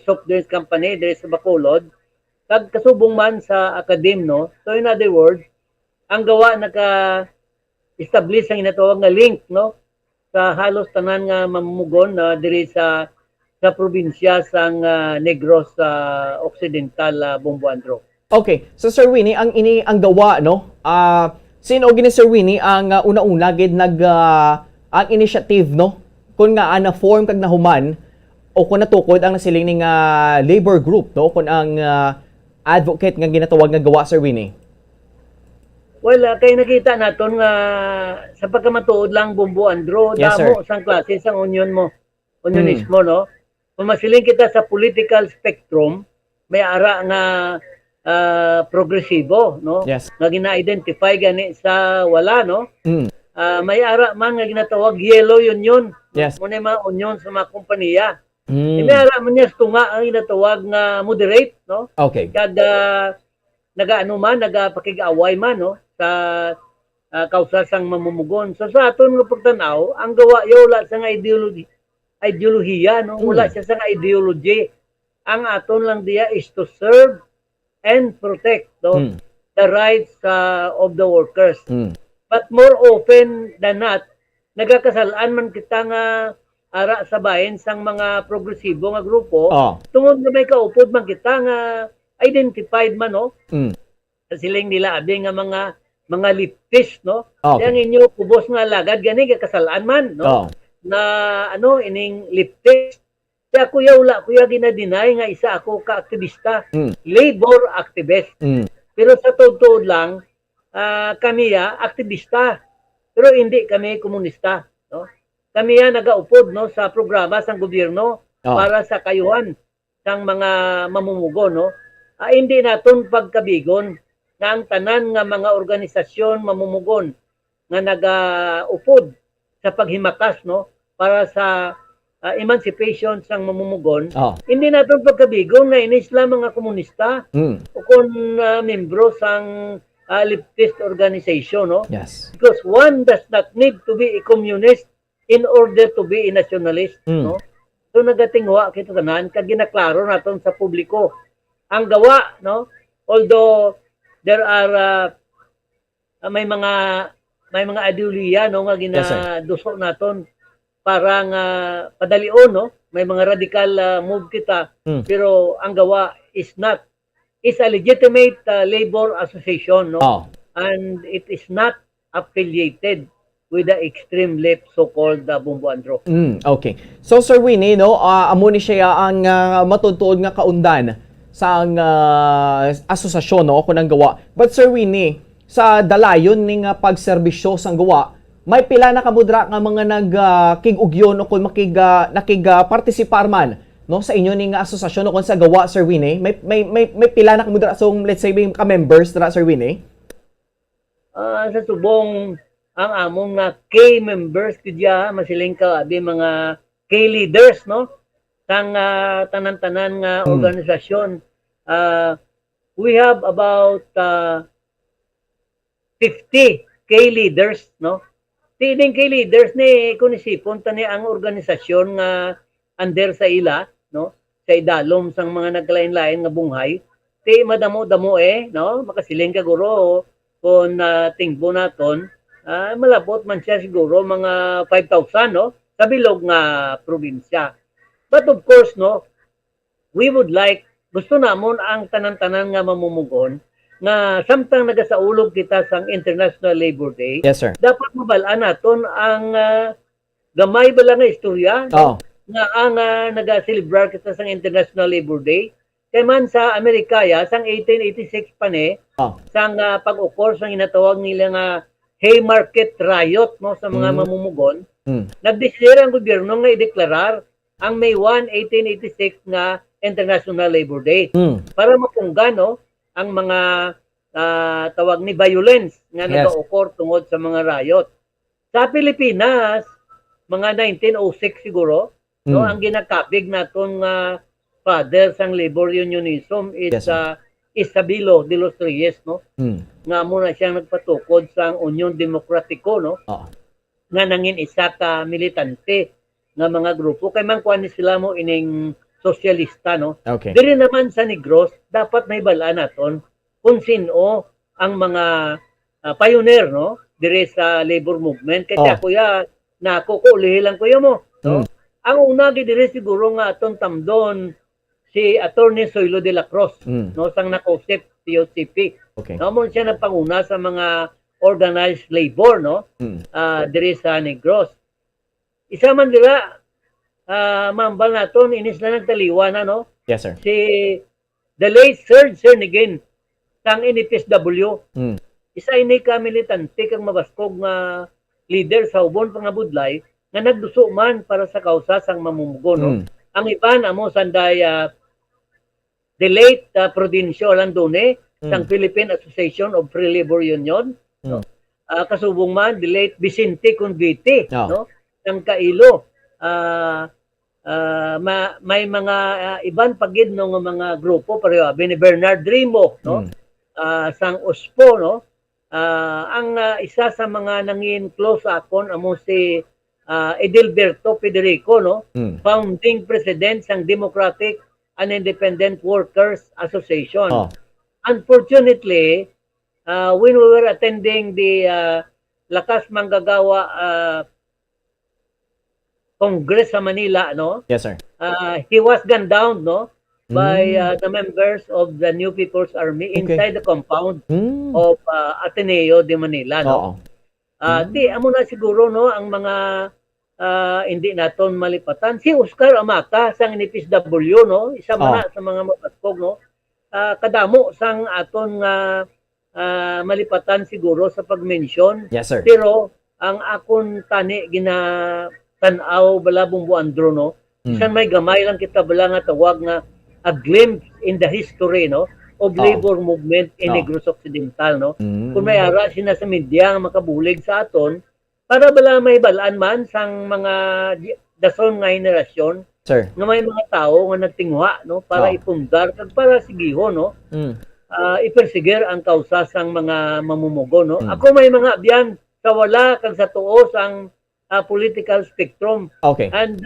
soft drinks company diri sa Bacolod kag kasubong man sa academe, no. So in other words, ang gawa naka-establish ang inatawag nga link, no, sa halos tanan nga mamumugon diri sa probinsya sang Negros Occidental, Bombo Andro. Okay, so Sir Winnie, ang gawa, no, sino gini Sir Winnie ang una-una gid ang initiative, no, kun nga na form kag nahuman o kun natukod ang nasiling ning labor group, no, kun ang advocate nga ginatawag nga gawa, Sir Winnie. Well, kay nakita naton nga sa pagkamatuod lang Bombo Andro, yes, damo sang klase sang unionismo, no. Kung masiling kita sa political spectrum, may ara nga progresibo, no. Yes. Nga gina-identify gani sa wala, no. May ara man nga ginatawag yellow union. Yes. Muna mga union sa mga kompanya. May ara man niya tunga ang ginatawag nga moderate, no. Okay. Kada nagaano man, nagapakig-away man, no, sa kausa sang mamumugon. So sa aton nga pagtanaw, ang gawa yo wala sa nga ideolohiya, no, wala siya sa nga ideology. Ang aton lang diya is to serve and protect, no, the rights of the workers. But more often than not, nagakasalaan man kita nga ara sa bahin sang mga progresibo nga grupo, tungod na may kaupod man kita nga identified man, no, sa siling nila abi nga mga leftist, no. Yang inyo kubos nga lagad gani kasalaan man, no, na ano ining leftist. Kaya kuya ginadinay nga isa ako ka aktivista, labor activist. Pero sa totoo lang, kami aktivista, pero hindi kami komunista, no. Kami nagaupod, no, sa programa sang gobyerno para sa kayuhan sang mga mamumugo, no. Hindi naton pagkabigon nga ang tanan nga mga organisasyon mamumugon nga nagaupod sa paghimakas, no, para sa emancipation sang mamumugon, Oh. hindi natin pagkabigon na inis lang mga komunista o kung membro sang leftist organization, no? Yes. Because one does not need to be a communist in order to be a nationalist, no? So nagatingwa kita tanan kag ginaklaro naton sa publiko ang gawa, no? Although there are may mga ideolohiya, no, nga ginaduso naton parang padalion, no? May mga radical move kita, pero ang gawa is a legitimate labor association, no? And it is not affiliated with the extreme left so-called Bumbo Andro. Okay. So Sir Winnie, no, amo ni siya ang matutuod nga kaundan sa asosasyon, no, kung ang gawa. But Sir Winnie, sa dalayon ning pagserbisyo sang gawa, may pila na kamudra nga mga nagkig-ugyon o kung nakig-participar man, no, sa inyo ning asosasyon o kung sa gawa, Sir Winnie. May pila na kamudra so let's say may ka-members dra, Sir Winnie. Sa subong ang among K-members kudya masiling ka abi mga K-leaders, no, sang tanan-tanan nga organisasyon. We have about 50 K-leaders, no. Tining K-leaders ni kunisipon tani ang organisasyon nga under sa ila, no, sa idalom sang mga naglain-lain nga bunghay. Ti madamo-damo no, makasiling ka guro kung tingbo naton, malabot man siya siguro mga 5,000, no, sa bilog nga probinsya. But of course, no, we would like, gusto namon ang tanan-tanan nga mamumugon na samtang nagasaulog kita sang International Labor Day, yes, sir, dapat mabalaan naton ang gamay bala nga istorya, nga ang naga-celebrate kita sang International Labor Day. Kay man sa Amerika sang 1886 pa ni, sang pag-ukor sang inatawag nila nga Haymarket Riot, no, sa mga mamumugon, nagdesisyon ang gobyerno nga ideklarar ang May 1, 1886 nga International Labor Day para mapunggan, no, ang mga tawag ni violence nga nag-occur tungod sa mga riot. Sa Pilipinas, mga 1906 siguro, no, ang ginakabig naton nga father sang labor unionism is Isabelo de los Reyes, no? Nga muna siyang nagpatukod sang Union Demokratiko, no? Nga nangin isa ka militante nga mga grupo kay man kuan sila mo ining sosyalista, no? Okay. Diri naman sa Negros, dapat may balaan naton kung sino ang mga pioneer, no? Diri sa labor movement. Kaya kuya, nakukulihilan kuya mo, no? Ang una diri siguro nga aton tamdon si Attorney Zoilo de la Cruz, no, sang nakausip TOCP. Okay. No, mo siya nagpanguna sa mga organized labor, no? Diri sa Negros. Isa man dira mambal naton inis na nagtaliwa na, no? Yes, sir. Si the late Sir Nigin sang NFSW. Isa ini ka militante kang mabaskog nga leader sa ubon pangabudlay nga nagduso man para sa kausa sang mamumugon, no? Ang iban amo sanday the late Prudencio Landone sang Philippine Association of Free Labor Union, no? Kasubong man the late Vicente Convite, no, sang Kailo. May mga iban pagid no nga mga grupo pareho ni Bernard Rimo, no, sang OSPO, no. Ang isa sa mga nangin close akon amo si Edilberto Federico, no, founding president sang Democratic and Independent Workers Association. Unfortunately, when we were attending the Lakas Manggagawa Congress sa Manila, no? Yes, sir. He was gunned down, no, by the members of the New People's Army inside the compound of Ateneo de Manila, no? Di amo na siguro, no, ang mga hindi naton malipatan si Oscar Amata sang NPSW, no, isa man sa mga mapaskog, no, kadamo sang aton malipatan siguro sa pag-mention. Yes, sir. Pero ang akon tani tanaw bala Bumbo Andro, no, isang may gamay lang kita bala nga tawag nga a glimpse in the history, no, of labor movement in Negros Occidental, no. Kung may ara sina sa media nga makabulig sa aton para bala may balaan man sang mga dason nga henerasyon Sir. nga may mga tao nga nagtingwa no para ipundar kag para sigihon no. Ipersigir ang kausa sang mga mamumugo no. Ako may mga abyan sa wala kag sa tuo sang political spectrum. Okay. And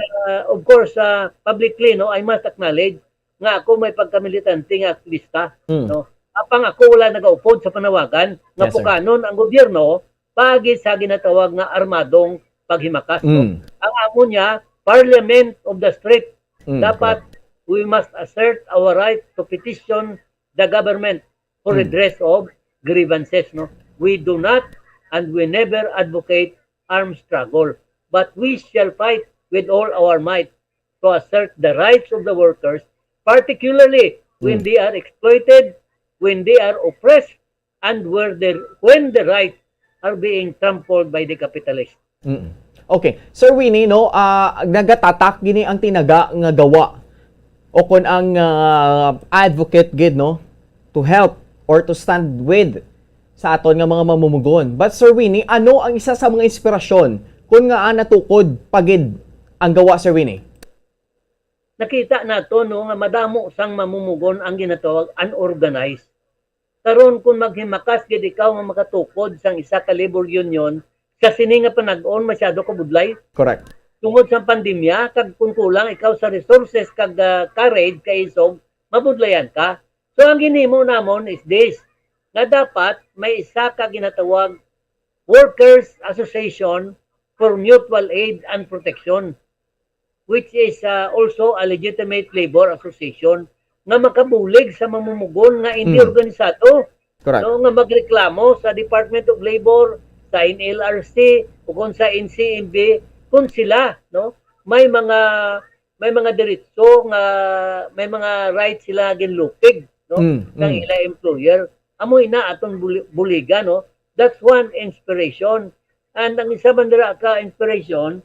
of course publicly no I must acknowledge nga ako may pagkamilitante nga aktivista no. Apang ako wala nagaupod sa panawagan nga Yes, sir. pukanon ang gobyerno pagi sa ginatawag nga armadong paghimakas no. Ang amo niya Parliament of the Street. Dapat we must assert our right to petition the government for redress of grievances no. We do not and we never advocate armed struggle, but we shall fight with all our might to assert the rights of the workers, particularly when they are exploited, when they are oppressed, and when the rights are being trampled by the capitalists. Okay. Sir Winnie, no, nagatatak gini ang tinaga nga gawa o kun ang advocate gid no to help or to stand with sa aton nga mga mamumugon. But Sir Winnie, ano ang isa sa mga inspirasyon kung nga natukod pagid ang gawa, Sir Winnie? Nakita nato no nga madamo sang mamumugon ang ginatawag unorganized. Karon kung maghimakas gid ikaw nga makatukod sang isa ka labor union sa sini nga panag-on masyado ka budlay. Correct. Tungod sa pandemya kag kung kulang ikaw sa resources kag courage kay isog mabudlayan ka. So ang ginhimo namon is this nga dapat may isa ka ginatawag Workers Association for Mutual Aid and Protection, which is also a legitimate labor association nga makabulig sa mamumugon nga hindi organisado. Correct. No, nga magreklamo sa Department of Labor, sa NLRC o kung sa NCMB kung sila no may mga diretso nga may mga rights sila ginlupig no ng ila employer. Amoy na atong buliga no. That's one inspiration. And ang isa man dira ka inspiration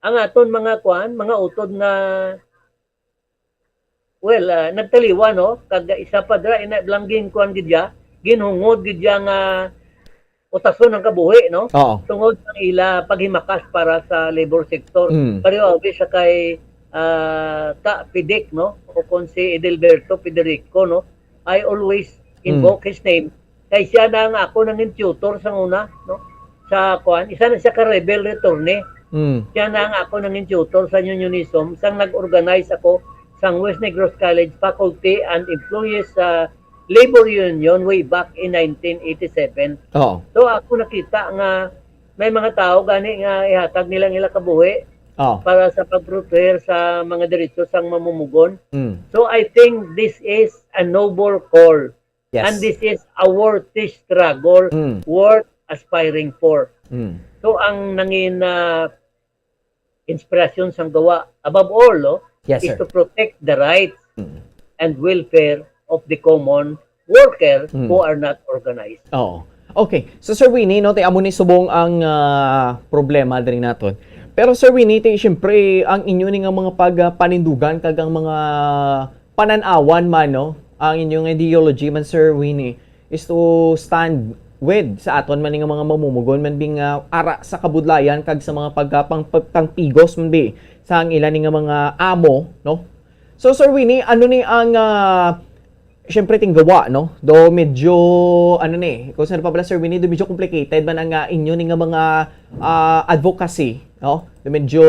ang aton mga mga utod na nagtaliwa no kag isa pa dira ina blangging kuan gid ya ginhungod gid ya nga utason ng kabuhi no tungod sa ila paghimakas para sa labor sector. Pareho sa kay Pidik no o kon si Edelberto Federico no I always invoke his name kay siya na nga ako nang tutor sa una no sa kuan isa na siya ka rebel returne. Siya na nga ako nang tutor sa unionism sang nag-organize ako sang West Negros College Faculty and Employees Labor Union way back in 1987. So ako nakita nga may mga tao gani nga ihatag nilang ila kabuhi para sa pagproteher sa mga diretso sang mamumugon. So I think this is a noble call. Yes. And this is a worthy struggle worth aspiring for. So ang nangin inspirasyon sang gawa above all yes, is sir. to protect the rights and welfare of the common worker who are not organized. Okay. So Sir Winnie, no, amo ni subong ang problema diri naton. Pero Sir Winnie, syempre ang inyo ni nga mga pagpanindugan kag ang mga pananawan man no, ang inyong ideology man Sir Winnie is to stand with sa aton man nga mga mamumugon man bing ara sa kabudlayan kag sa mga pagpangpigos man bi sa ang ilan nga mga amo no. So Sir Winnie, ano ni ang syempre tinggawa no do medyo ano ni kung saan pa pala Sir Winnie do medyo complicated man ang inyo ni nga mga advocacy no do medyo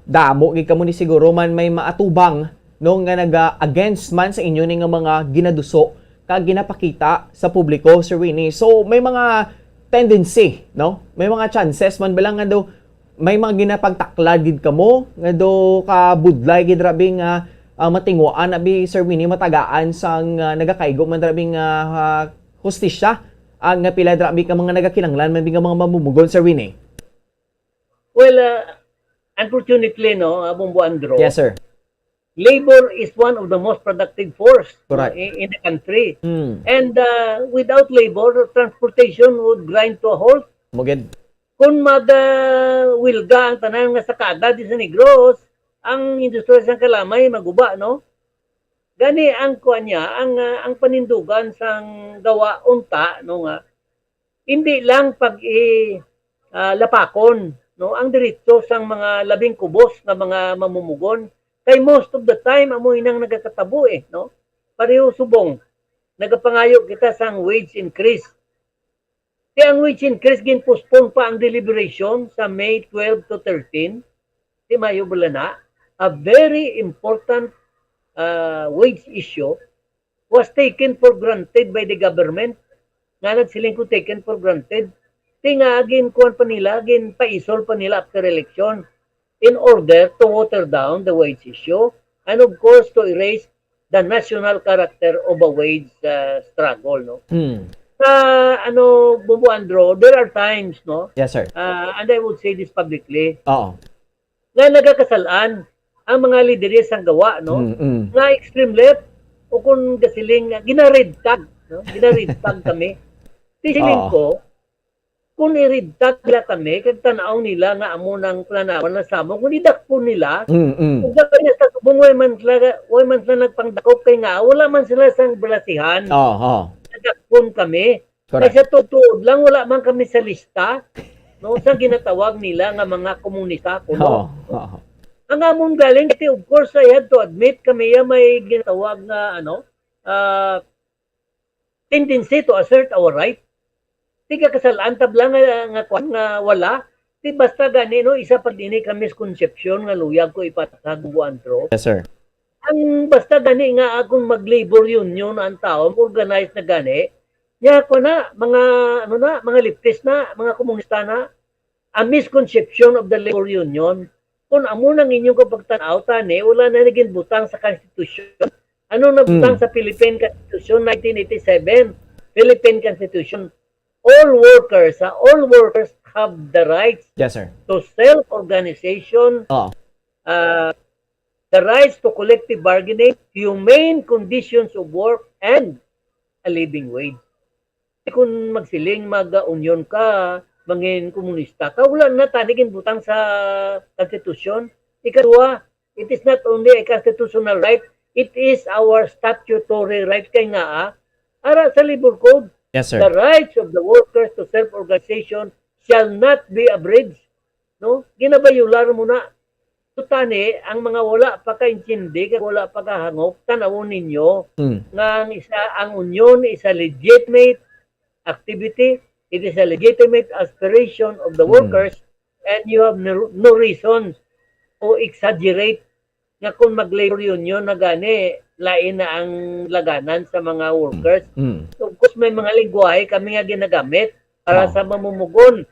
damo gid kamo ni siguro man may maatubang no nga naga-against man sa inyo ni nga mga ginaduso kag ginapakita sa publiko Sir Winnie. So may mga tendency no may mga chances man balang nga do may mga ginapagtaklad gid kamo nga do ka budlay gid rabi nga matinguan abi Sir Winnie matagaan sang nagakaigo man rabi nga hustisya ang pila rabi ka mga nagakinanglan man nga mga mamumugon Sir Winnie. Well, unfortunately no Bumbo Andro. Yes sir. Labor is one of the most productive force in the country. And without labor, transportation would grind to a halt. Mugid. Kung wilga ang tanan nga sakada di sa Negros, ang industriya sang kalamay maguba no. Gani ang kuan niya, ang panindugan sang gawa unta no nga. Hindi lang pag lapakon no, ang diretso sang mga labing kubos nga mga mamumugon. Kay most of the time amo inang nagakatabo no. Pareho subong. Nagapangayo kita sang wage increase. Kaya ang wage increase ginpostpone pa ang deliberation sa May 12 to 13. Di Mayo bala na. A very important wage issue was taken for granted by the government. Nga nagsiling ko taken for granted. Tinga ginkuan pa nila, ginpaisol pa nila after election in order to water down the wage issue and of course to erase the national character of a wage struggle, no? Bumbo Andro, there are times, no? Yes, sir. And I would say this publicly. Oo. Nga nagakasalaan ang mga lideres ang gawa, no? Nga extreme left o kung gasiling ginared tag, no? Ginared tag kami. Tisiling ko, kung iridtag nila kami, kag tanaw nila nga amo ng planawan na samo, kung idakpo nila, kung gawin na sa subong, way man sila nagpangdakop kay nga, wala man sila sang balasihan. Nadakpon kami. Kaya sa totoo lang, wala man kami sa lista, no, sa ginatawag nila nga mga komunista. Ang among galing, of course, I had to admit, kami may ginatawag na, tendency to assert our right. Di ka kasalaan tablang nga wala. Di basta gani, no, isa pa din kami misconception nga luyag ko ipatag Buantro. Yes, sir. Ang basta gani nga akong mag-labor union ang tao, organized na gani, niya ko na, mga leftist na, mga komunista na, a misconception of the labor union. Kung amo nang inyong kapagtanaw, tani, wala na naging butang sa Constitution. Ano na butang sa Philippine Constitution 1987? Philippine Constitution. All workers have the rights yes, sir. to self-organization, the rights to collective bargaining, humane conditions of work, and a living wage. Kung magsiling, mag-union ka, mangin komunista ka, wala na tanigin butang sa Constitution. Ikadua, it is not only a constitutional right, it is our statutory right. Kaya nga, ara sa Labor Code, yes, sir. the rights of the workers to self-organization shall not be abridged. No? Ginabayular mo na. Tani, ang mga wala pa kaintindi, wala pa kahangok, tanawon ninyo nga ang union is a legitimate activity, it is a legitimate aspiration of the workers, and you have no reason to exaggerate nga kung mag-labor union na gani, lain na ang laganan sa mga workers. Of course, may mga lingwahe kami nga ginagamit para sa mamumugon.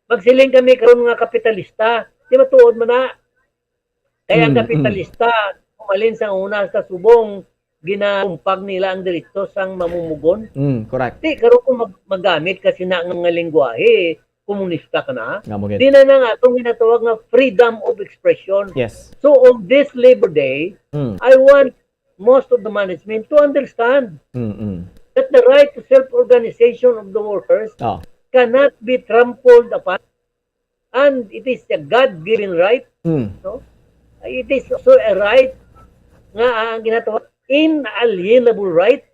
Magsiling kami karon nga kapitalista, di matuod mo na. Kaya ang kapitalista, umalin sa una sa subong, ginakumpag nila ang diretso sang mamumugon. Correct. Di, karon kung magamit kasi na nga lingwahe, komunista ka na. Di na nga itong ginatawag nga freedom of expression. Yes. So on this Labor Day, I want most of the management to understand that the right to self-organization of the workers cannot be trampled upon, and it is a God-given right. No? It is also a right nga ang ginatawag inalienable right.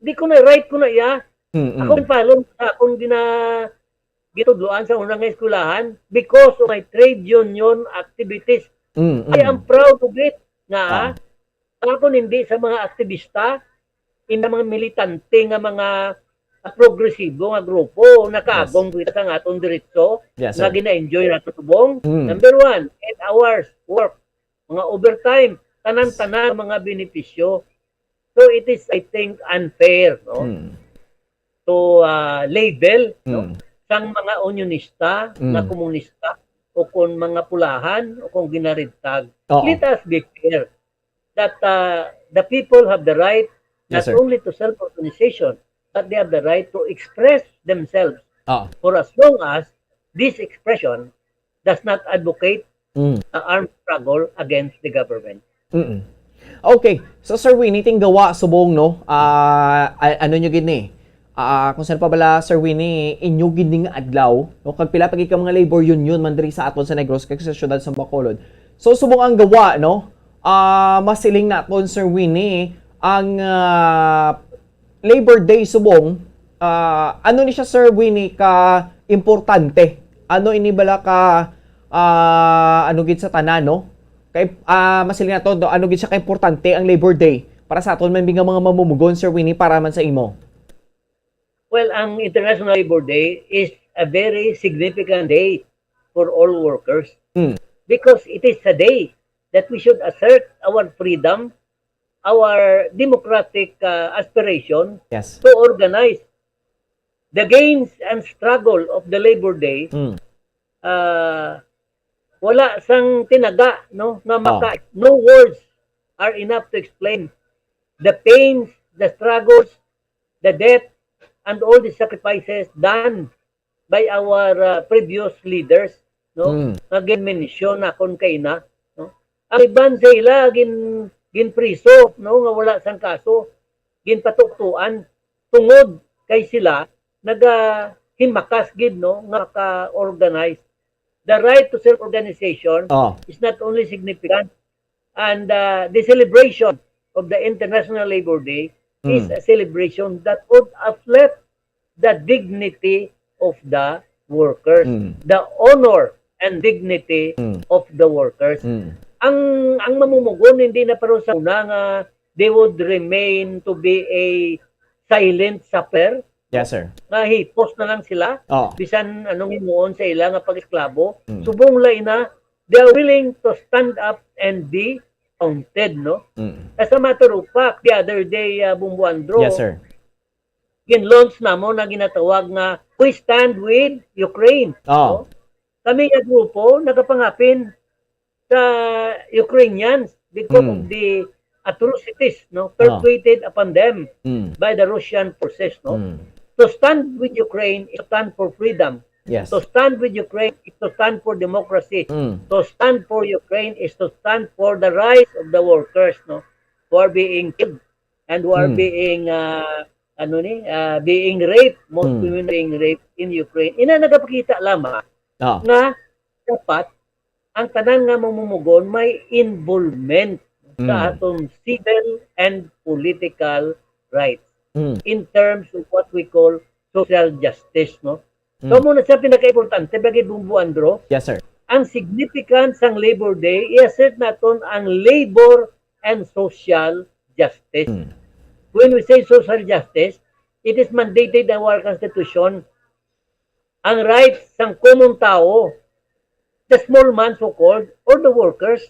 Di ko na right ko na iya. Ako palong sa akong gitudloan sa unang eskwelahan because of my trade union activities. I am proud of it nga ako hindi sa mga aktivista, hindi mga militante nga mga progresibo nga grupo nakaagong kita sa atong diretso nga gina-enjoy nato subong. Number 1, 8 hours work, mga overtime, tanan-tanan mga benepisyo. So it is, I think, unfair, no? To label, no? Sang mga unionista, na komunista, o kung mga pulahan, o kung ginaridtag. Let us be fair that the people have the right not only to self-organization, but they have the right to express themselves for as long as this expression does not advocate an armed struggle against the government. Okay, so Sir Winnie, ting gawa subong, no? Ano nyo gini? Kung saan pa bala, Sir Winnie, inyo gini nga adlaw, no? Kag pila pagi ka mga labor union man diri sa aton sa Negros kag sa syudad sa Bacolod. So subong ang gawa, no? Masiling naton, Sir Winnie, ang Labor Day subong, ano ni siya, Sir Winnie, ka importante ano inibala ka ano gid sa tanan no? Kay masiling nato ano gid siya ka importante ang Labor Day para sa aton man nga mga mamumugon, Sir Winnie, para man sa imo. Well, ang International Labor Day is a very significant day for all workers because it is a day that we should assert our freedom, our democratic aspiration to organize. The gains and struggle of the Labor Day, wala sang tinaga, no? No words are enough to explain the pains, the struggles, the death, and all the sacrifices done by our previous leaders, no? Nag-mention na kon kay na, no? Ang iban sa ila ginpriso, no, nga wala sang kaso, ginpatuktuan tungod kay sila himakas gid, no, nga ka-organize. The right to self-organization is not only significant, and the celebration of the International Labor Day is a celebration that would uplift the dignity of the workers, the honor and dignity of the workers. Ang mamumugon hindi na pero sa una nga they would remain to be a silent sufferer. Yes, sir. Nga hipos na lang sila. Bisan anong himuon sa ila nga pag-esklabo. Subong lay na, they are willing to stand up and be counted, no? As a matter of fact, the other day, Bumbuandro, yes, sir, gin-launch na mo na ginatawag nga, we stand with Ukraine. No? Kami nga grupo, nagapangapin sa Ukrainians because of the atrocities, no, perpetrated upon them by the Russian forces, no. To stand with Ukraine is to stand for freedom. Yes. To stand with Ukraine is to stand for democracy. To stand for Ukraine is to stand for the rights of the workers, no, who are being killed and who are being being raped, most women being raped in Ukraine. Ina nagapakita lamang nga dapat ang tanan nga mamumugon may involvement sa atong civil and political rights in terms of what we call social justice, no? So muna sa pinaka-importante bagay Bumbuandro. Yes, sir. Ang significance ng Labor Day, i-assert natin ang labor and social justice. When we say social justice, it is mandated in our Constitution. Ang rights ng common tao, the small man so-called, or the workers,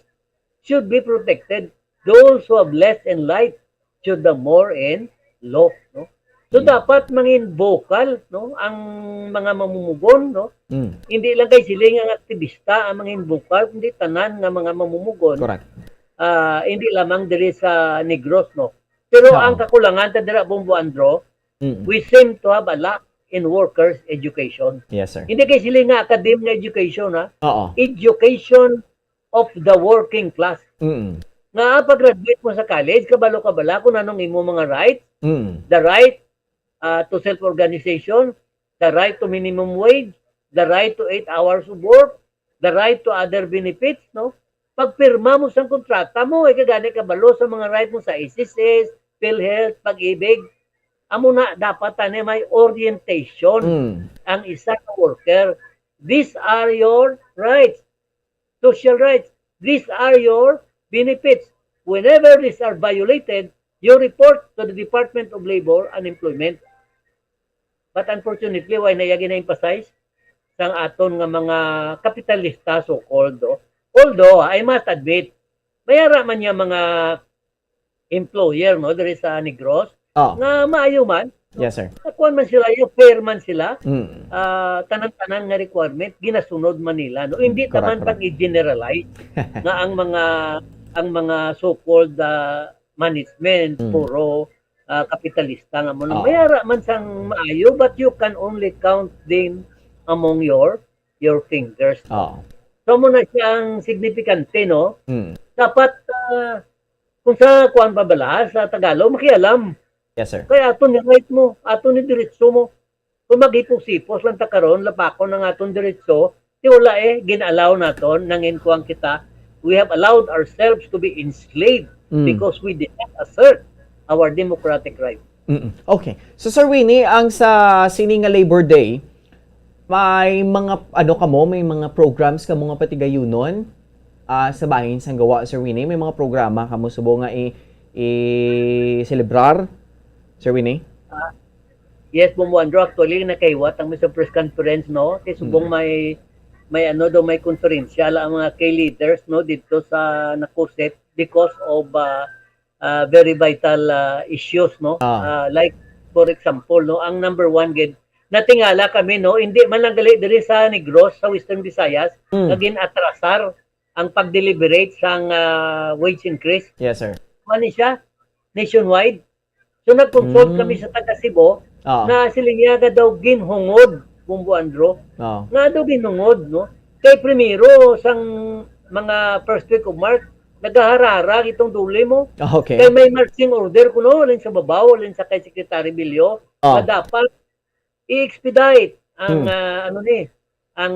should be protected. Those who have less in life should have more in law, no? So dapat mangin vocal, no, ang mga mamumugon, no? Hindi lang kay sila nga aktivista ang mangin vocal, kundi tanan nga mga mamumugon. Correct. Hindi lamang diri sa Negros, no. Pero ang kakulangan ta dira Bumbuandro, we seem to have a lack in workers education. Yes, sir. Hindi kay sila nga academic na education, ha. Education of the working class. Nga pag-graduate mo sa college, kabalo-kabala kung anong imo mga rights, the right to self-organization, the right to minimum wage, the right to 8 hours of work, the right to other benefits, no? Pagpirma mo sa kontrata mo, kagani kabalo sa mga right mo sa SSS, PhilHealth, Pag-ibig, amo na dapat tani may orientation ang isa ka worker. These are your rights, social rights. These are your benefits. Whenever these are violated, you report to the Department of Labor and Employment. But unfortunately, why na gina-emphasize sang aton nga mga kapitalista so-called. Although, I must admit, mayara man niya mga employer, no, there is a Negros, nga maayo man. No? Yes, sir. Nakuan man sila, yung fair man sila, tanan-tanan nga requirement, ginasunod man nila. No? Hindi naman pag i-generalize nga ang mga so-called management, puro kapitalista nga mo. Mayara man sang maayo, but you can only count them among your fingers. So mo na siyang significante, no? Dapat, kung sa kuan pabala, sa Tagalog, makialam. Yes, sir. Kaya aton yung right mo, aton yung diretso mo. Kung mag-ipos-ipos lang ta karon, lapakon ng aton diretso, di wala ginalaw naton, nangin kuang kita, we have allowed ourselves to be enslaved because we did not assert our democratic right. Okay. So, Sir Winnie, ang sa sininga Labor Day, may mga may mga programs kamo nga patigayunon sa bahin sang gawa Sir Winnie, may mga programa kamo subo nga i-celebrar Sir Winnie? Yes, Bumuandro, actually nakaiwat ang Mr. Press Conference, no? Kasi subong may may konferensya ang mga key leaders, no, dito sa Nakuset because of very vital issues, no? Like for example, no, ang number one gid natingala kami, no, hindi man lang gali diri sa Negros sa Western Visayas naging atrasar ang pag-deliberate sang wage increase. Yes, sir. Mani siya nationwide. So nag-consult kami sa taga Cebu na silingyaga daw ginhungod Bumbuandro. Nga daw ginhungod, no? Kay primero sang mga first week of March nagaharara itong duli mo. Okay. Kay may marching order kuno alin sa babaw, alin sa kay Secretary Bilyo na dapat i-expedite ang ang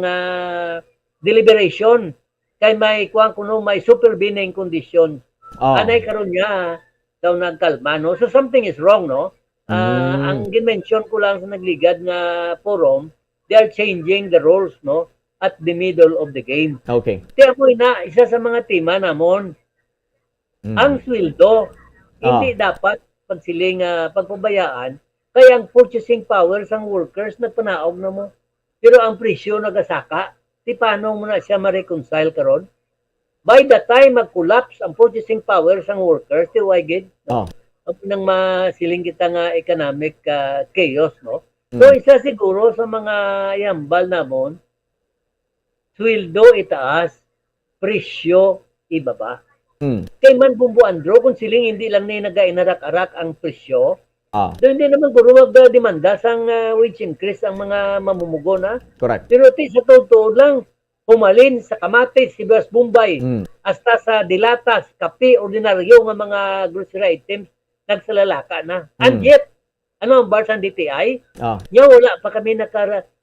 deliberation kay may kuno may supervening condition. Anay karon niya daw nagkalma, no? So something is wrong, no? Ang gimension ko lang sa nagligad nga forum, they are changing the rules, no? At the middle of the game. Okay. Kaya mo isa sa mga tema namon, ang sweldo, hindi dapat pagsiling pagpabayaan, kaya ang purchasing power sang workers nagpanaog na mo. Pero ang presyo nagasaka, di paano mo na siya ma-reconcile karon? By the time mag-collapse ang purchasing power sang workers, di wagid. Ang nang masiling kita nga economic chaos, no? So isa siguro sa mga yambal namon, sweldo itaas, presyo ibaba. Kay man Bumbuandro, kung siling hindi lang na nagainarak-arak ang presyo, so hindi naman guro demanda sang wage increase ang mga mamumugo na. Correct. Pero sa totoo lang, humalin sa kamatis, sibuyas Bombay, hasta sa dilatas, kape, ordinaryo nga mga grocery items, nagsalalaka na. And yet, ano ang bar sa DTI? Nya wala pa kami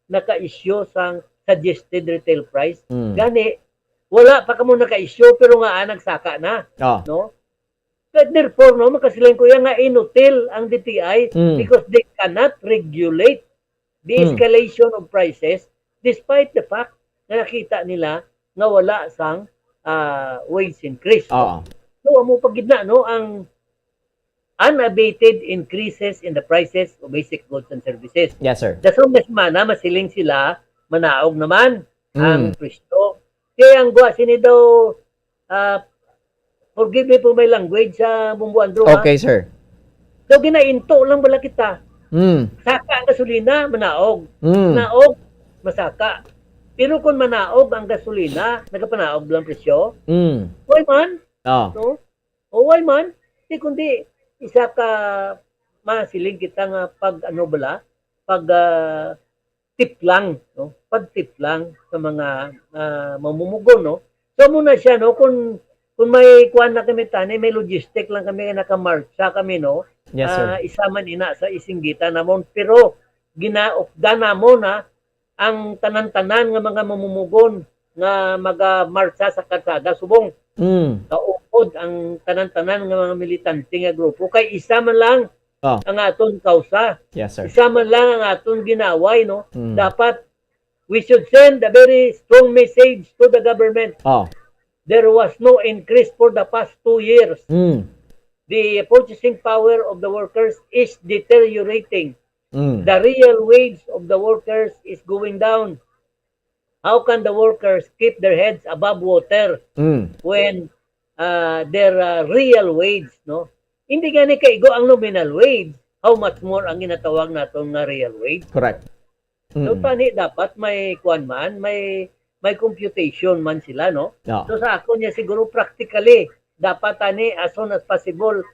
naka-issue sang suggested retail price. Gani, wala pa kamo naka-issue pero nga nagsaka na. No? But therefore, no, makasilang ko yan nga inutil ang DTI because they cannot regulate the escalation of prices despite the fact na nakita nila nga wala sang wage increase. So, amo pagidna, no, ang unabated increases in the prices of basic goods and services. Yes, sir. Dasong mesmana, masiling sila, manaog naman ang presyo. Kaya ang guwa sini daw, forgive me po may language sa Bumbuandro. Okay, sir. So, ginainto lang bala kita. Saka ang gasolina, manaog. Naog, masaka. Pero kung manaog ang gasolina, nagapanaog lang presyo, why man? No? O why man? Di kundi, isa ka masiling kita nga pag tip lang, no? Pag tip lang sa mga mamumugo, no? So muna siya, no, kung may kuan na kami tani, may logistic lang kami nakamarcha kami, no? Yes, sir. Isa man ina sa isinggitan namon, pero ginaopdan namon na ang tanan-tanan nga mga mamumugon nga magamarcha sa kalsada subong kaupod ang tanan-tanan nga mga militante nga grupo kay isa man lang ang aton kausa. Yes, sir. Isa man lang ang aton ginaway, no? Dapat we should send a very strong message to the government. There was no increase for the past 2 years. The purchasing power of the workers is deteriorating. The real wage of the workers is going down. How can the workers keep their heads above water when their real wage, no? Hindi gani kaigo ang nominal wage. How much more ang ginatawag naton nga real wage? Correct. So tani dapat may kuan man, may computation man sila, no? So sa ako niya siguro practically dapat tani as soon as possible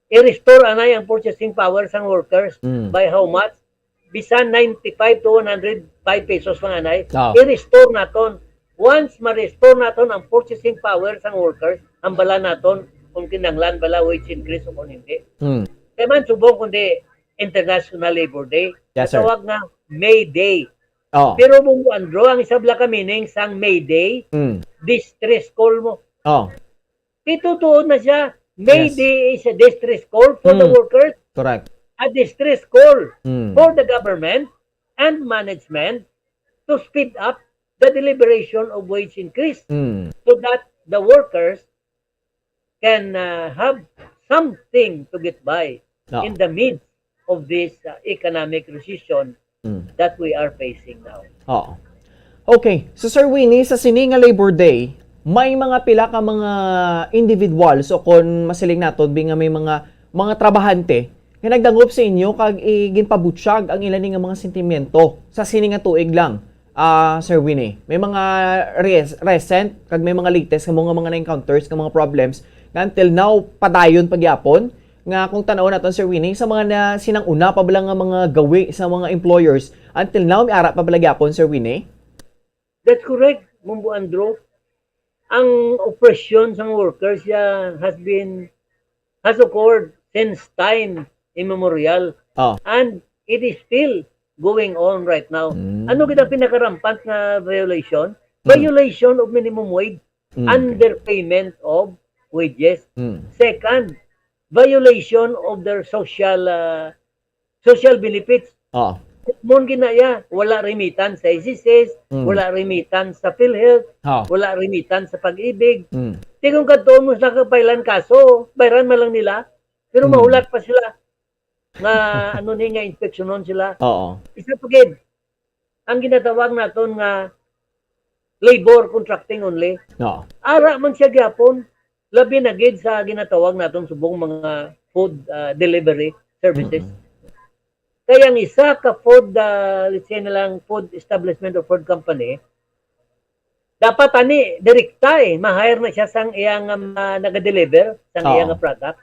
i-restore anay ang purchasing power sang workers by how much? Bisan 95 to 105 pesos lang anay. I-restore naton. Once ma-restore naton ang purchasing power sang workers, ang bala naton kung kinanglan bala wage increase o kung hindi. Kaya man subong kundi International Labor Day. Yes, sir. Tawag nga May Day. Pero Bumbuandro, ang isabla ka meaning sang May Day, distress call mo. Itutuon na siya. May Day is a distress call for the workers. Correct. A distress call for the government and management to speed up the deliberation of wage increase Mm. so that the workers can have something to get by Oo. in the midst of this economic recession that we are facing now. Oo. Okay, so Sir Winnie, sa sininga Labor Day, may mga pila ka mga individuals o kung masiling naton nga may mga trabahante nga nagdangop sa inyo kag ginpabutsyag ang ilan nga mga sentimento sa sininga tuig lang. Sir Winnie, may mga recent kag may mga latest nga mga na-encounters nga mga problems nga until now padayon pagyapon nga kung tanaw naton Sir Winnie sa mga sinang-una pa bala nga mga gawi sa mga employers until now may ara pa bala gyapon Sir Winnie? That's correct, Mumbo Andro. Ang oppression sa workers has occurred since time immemorial. And it is still going on right now. Ano kita pinakarampant na violation? Violation of minimum wage, underpayment of wages. Second, violation of their social benefits. Mon ginaya, wala remittance sa SSS, wala remittance sa PhilHealth, wala remittance sa Pag-ibig. Tingong kadto mo sa kapailan kaso, bayran man lang nila, pero mahulat pa sila. Nga ano ni nga inspeksyonon sila. Isa pagid. Ang ginatawag naton nga labor contracting only. Ara man siya gyapon, labi na gid sa ginatawag naton subong mga food delivery services. Kaya ang isa ka food, let's say na lang food establishment or food company, dapat ani direkta ma-hire na siya sang iyang naga-deliver sang iyang product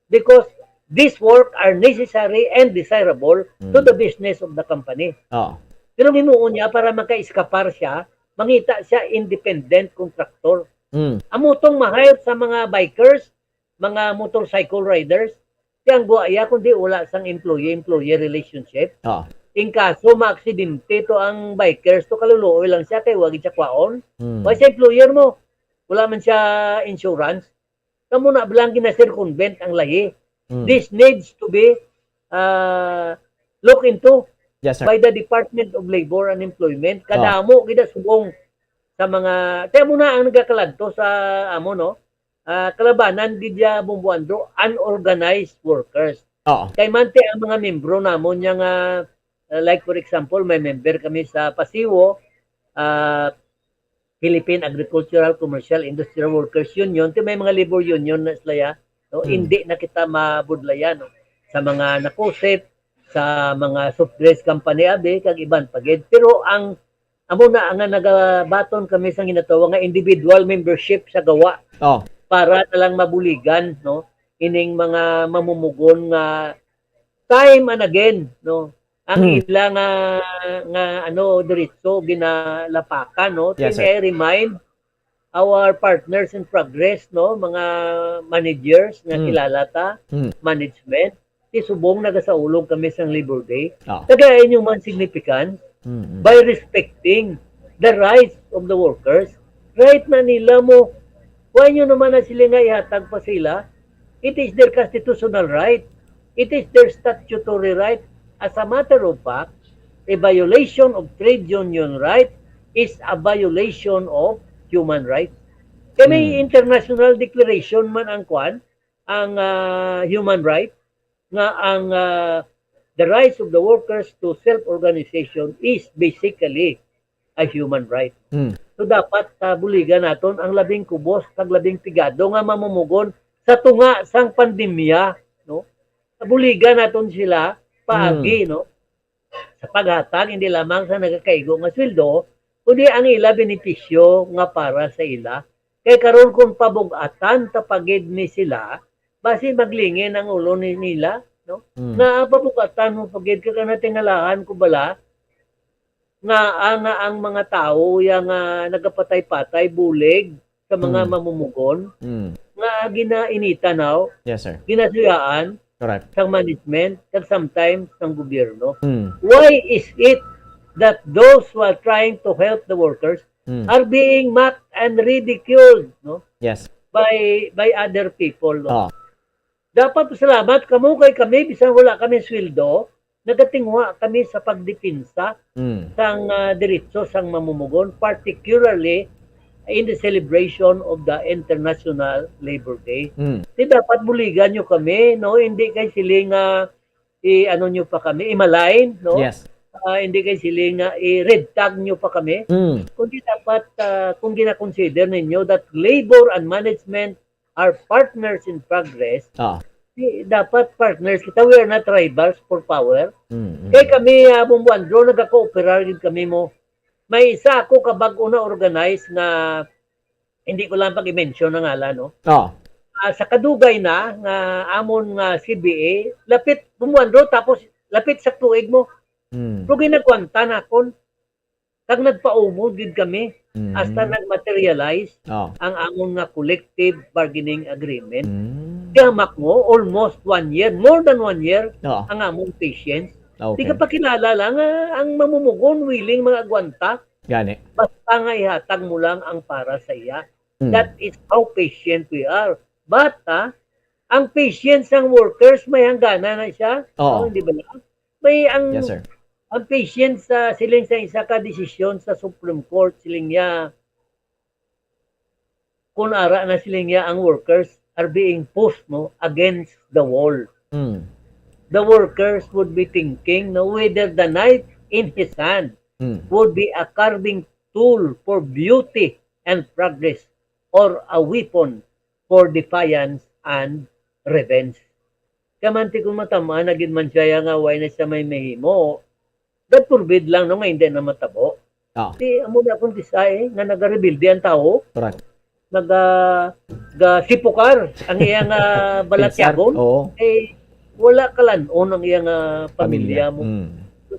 because these work are necessary and desirable to the business of the company. Pero himuon niya para maka-iskapar siya, mangita siya independent contractor. Amutong ma-hire sa mga bikers, mga motorcycle riders, siyang buaya kundi wala sang employee-employee relationship. In kaso maaksidente to ang bikers to kaluluoy lang siya kay wag siya kwaon. Why sa employer mo? Wala man siya insurance. Kamo na bilang gina-circumvent ang lahi. This needs to be looked into by the Department of Labor and Employment. Kadamo gida subong sa mga tayo muna ang nagakaladto sa amo no. Kalabanan gidya Mumbo Andro unorganized workers. Kay mante ang mga membro namon nga like for example may member kami sa Pasiwo, Philippine Agricultural Commercial Industrial Workers Union, may mga labor union na sila. No, hindi na kita mabudlayan no? Sa mga nakusip, sa mga soft drinks company abi kag iban pagid. Pero ang amo na ang nagabaton kami sa ginatawag nga individual membership sa gawa. Para na lang mabuligan no ining mga mamumugon nga time and again no ang ila nga ano diretso ginalapakan no. Yes, I remind our partners in progress, no, mga managers nga kilala ta, management, isubong nagasaulog kami sa Labor Day. Kaya inyong man significant by respecting the rights of the workers. Right na nila mo, why nyo naman na sila nga ihatag pa sila? It is their constitutional right. It is their statutory right. As a matter of fact, a violation of trade union right is a violation of human rights. Kaya may international declaration man ang human right nga ang the rights of the workers to self-organization is basically a human right. So dapat buligan naton ang labing kubos kag labing pigado nga mamumugon sa tunga sang pandemya, no? Buligan naton sila paagi, no? Sa paghatag hindi lamang sa nagakaigo nga sweldo, kundi ang ila benepisyo nga para sa ila. Kay karon kung pabugatan tapagid ni sila, basi maglingin ang ulo ni nila, no? Na pabugatan mo pagid ka na tingalahan ko bala nga ang mga tao yang nagapatay-patay bulig sa mga mamumugon nga ginainita now. Yes, sir. Ginasuyaan Correct. Sang management and sometimes sang gobyerno. Why is it that those who are trying to help the workers are being mocked and ridiculed, no? Yes. By other people, no? Dapat salamat kamo kay kami bisan wala kami sweldo, nagatingwa kami sa pagdepensa sang diretso sang mamumugon, particularly in the celebration of the International Labor Day. Di dapat buligan nyo kami, no? Hindi kay siling i-ano nyo pa kami, i-malign, no? Yes. Hindi kay siling i-red tag nyo pa kami. Kundi dapat, kung gina-consider ninyo that labor and management are partners in progress, dapat partners kita. We are not rivals for power. Kaya kami, Bumbuandro, nagka-cooperar kami mo. May isa ako kabag-o na organize na hindi ko lang pag-i-mention na ngalan, no? Sa kadugay na nga amon nga CBA, lapit Bumbuandro, tapos lapit sa tuig mo. Pero ginagwanta na kon kag nagpaumod gid kami hasta nagmaterialize ang amon nga collective bargaining agreement. Gamak mo almost 1 year, more than 1 year ang among patience. Di ka pa kilala lang ang mamumugon willing mga agwanta. Gani. Basta nga ihatag mo lang ang para sa iya. That is how patient we are. But ang patience ng workers may hanggana na siya. Hindi ba lang? May ang Yes, sir. Ang patience sa siling sa isa ka desisyon sa Supreme Court siling niya kung ara na siling niya ang workers are being pushed against the wall. The workers would be thinking whether the knife in his hand would be a carving tool for beauty and progress or a weapon for defiance and revenge. Kamanti kung matama, naging man siya nga way na siya may mahimo, that forbid lang nga hindi na matabo. Di, amo na akong disay, nga nag-rebuildi ang tao, nag-sipukar ang iyang balatyagon, wala kalanon ang iyang pamilya mo.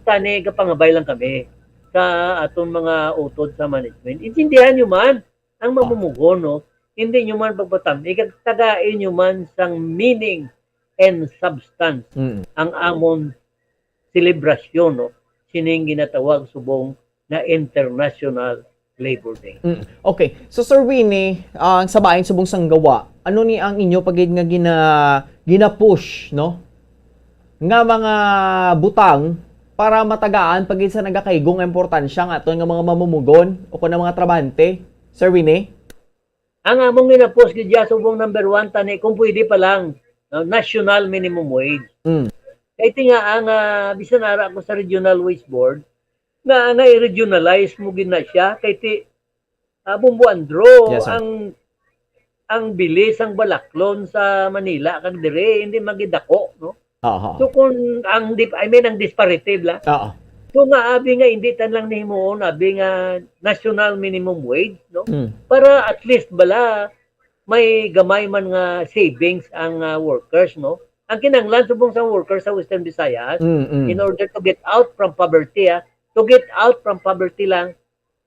Tani, kapangabay lang kami sa atong mga utod sa management. Intindihan nyo man ang mamumugon, no? Hindi nyo man pagbatam. Ikagtagain nyo man sang meaning and substance ang amon selebrasyon, no? Sining ginatawag subong na International Labor Day. Okay. So, Sir Winnie, sa baing subong sanggawa, ano ni ang inyo pagid nga gina-push, no? Nga mga butang para matagaan pagid sa nagakaigong importansya nga aton nga mga mamumugon o kuno mga trabante, Sir Winnie? Ang among gina-push gid subong number 1 tani kung pwede pa lang national minimum wage. Kaya nga ang bisan ara ko sa Regional Wage Board na i-regionalize mo gid na siya kay ti Bumbuandro. Yes, ang bilis ang balaklon sa Manila kag dire hindi magidako, no? So kung ang ang disparity la. So nga abi nga hindi tan lang nihimuon abi nga national minimum wage, no? Para at least bala may gamay man nga savings ang workers, no? Ang kinanglan subong sa workers sa Western Visayas in order to get out from poverty, lang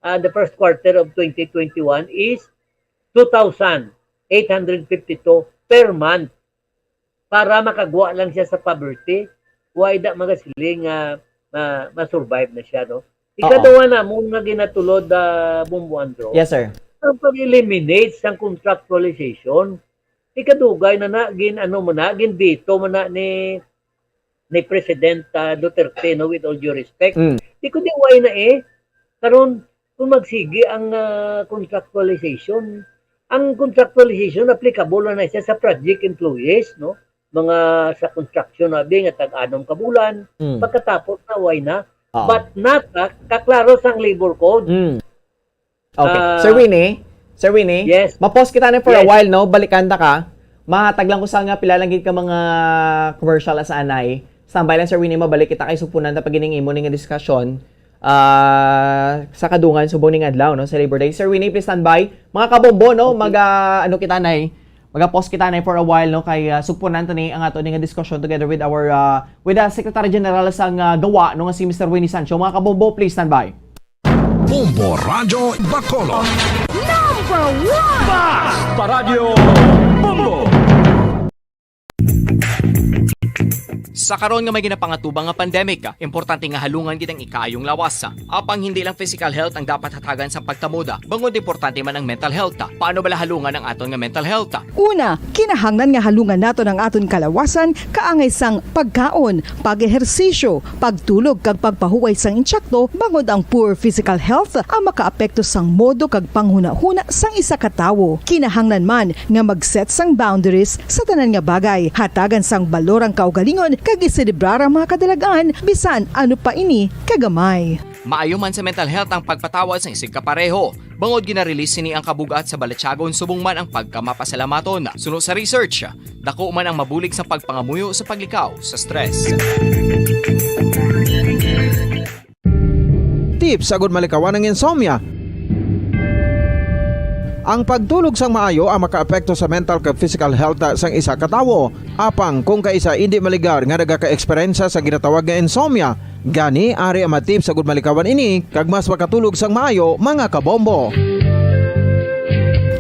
the first quarter of 2021 is 2,852 per month para makagawa lang siya sa poverty. Why da magasiling ma-survive na siya, no? Ikadawa na mo nga ginatulod Bumbuandro. Yes, sir. Ang pag-eliminate sang contractualization, ikadugay na ginbito mo na ni President Duterte, no, with all due respect. Di ko diway na karon kung magsigi ang contractualization. Ang contractualization applicable na siya sa project employees, no? Mga sa construction na nga tag-anong kabulan, pagkatapos na way na. But not kaklaro sang labor code. Okay. Sir Winnie, yes. Ma-pause kita na for a while, no? Balikan ta ka. Mahatag lang ko sa nga pilalangit ka mga commercial sa anay. Standby lang, Sir Winnie, mabalik kita kay supunan na pagining imo ning discussion sa kadungan subong ning adlaw, no, sa Labor Day. Sir Winnie, please standby. Mga kabombo, no, kita nay. Maga-pause kita nay for a while, no, kay supunan tani ang ato ning discussion together with our with the Secretary General sang gawa, no, nga si Mr. Winnie Sancho. Mga kabombo, please standby. Bombo Radyo Bacolod. Number 1! Paradyo Bombo. Sa karon nga may ginapangatubang nga pandemic, importante nga halungan gid ang ikaayong lawas. Apang hindi lang physical health ang dapat hatagan sa pagtamuda, bangod importante man ang mental health. Paano bala halungan ang aton nga mental health? Una, kinahanglan nga halungan nato ang aton kalawasan kaangay sang pagkaon, pag-ehersisyo, pagtulog kag pagpahuway sang insyakto bangod ang poor physical health ang makaapekto sang modo kag panghuna-huna sang isa ka tawo. Kinahanglan man nga mag-set sang boundaries sa tanan nga bagay, hatagan sang balorang kaugalingon kag iselebrar ang mga kadalagan bisan ano pa ini kagamay. Maayo man sa mental health ang pagpatawad sa isig kapareho. Bangod ginarelease ni ang kabugat sa Balatyagon subong man ang pagkamapasalamaton. Suno sa research, dako man ang mabulig sa pagpangamuyo sa paglikaw sa stress. Tips agud malikawan ng insomnia. Ang pagtulog sang maayo ang makaapekto sa mental kag physical health sang isa ka tawo. Apang kung kaisa hindi maligar nga nagaka-eksperyensya sa ginatawag nga insomnia, gani ari ang tips agud malikawan ini kag mas makatulog sang maayo mga kabombo.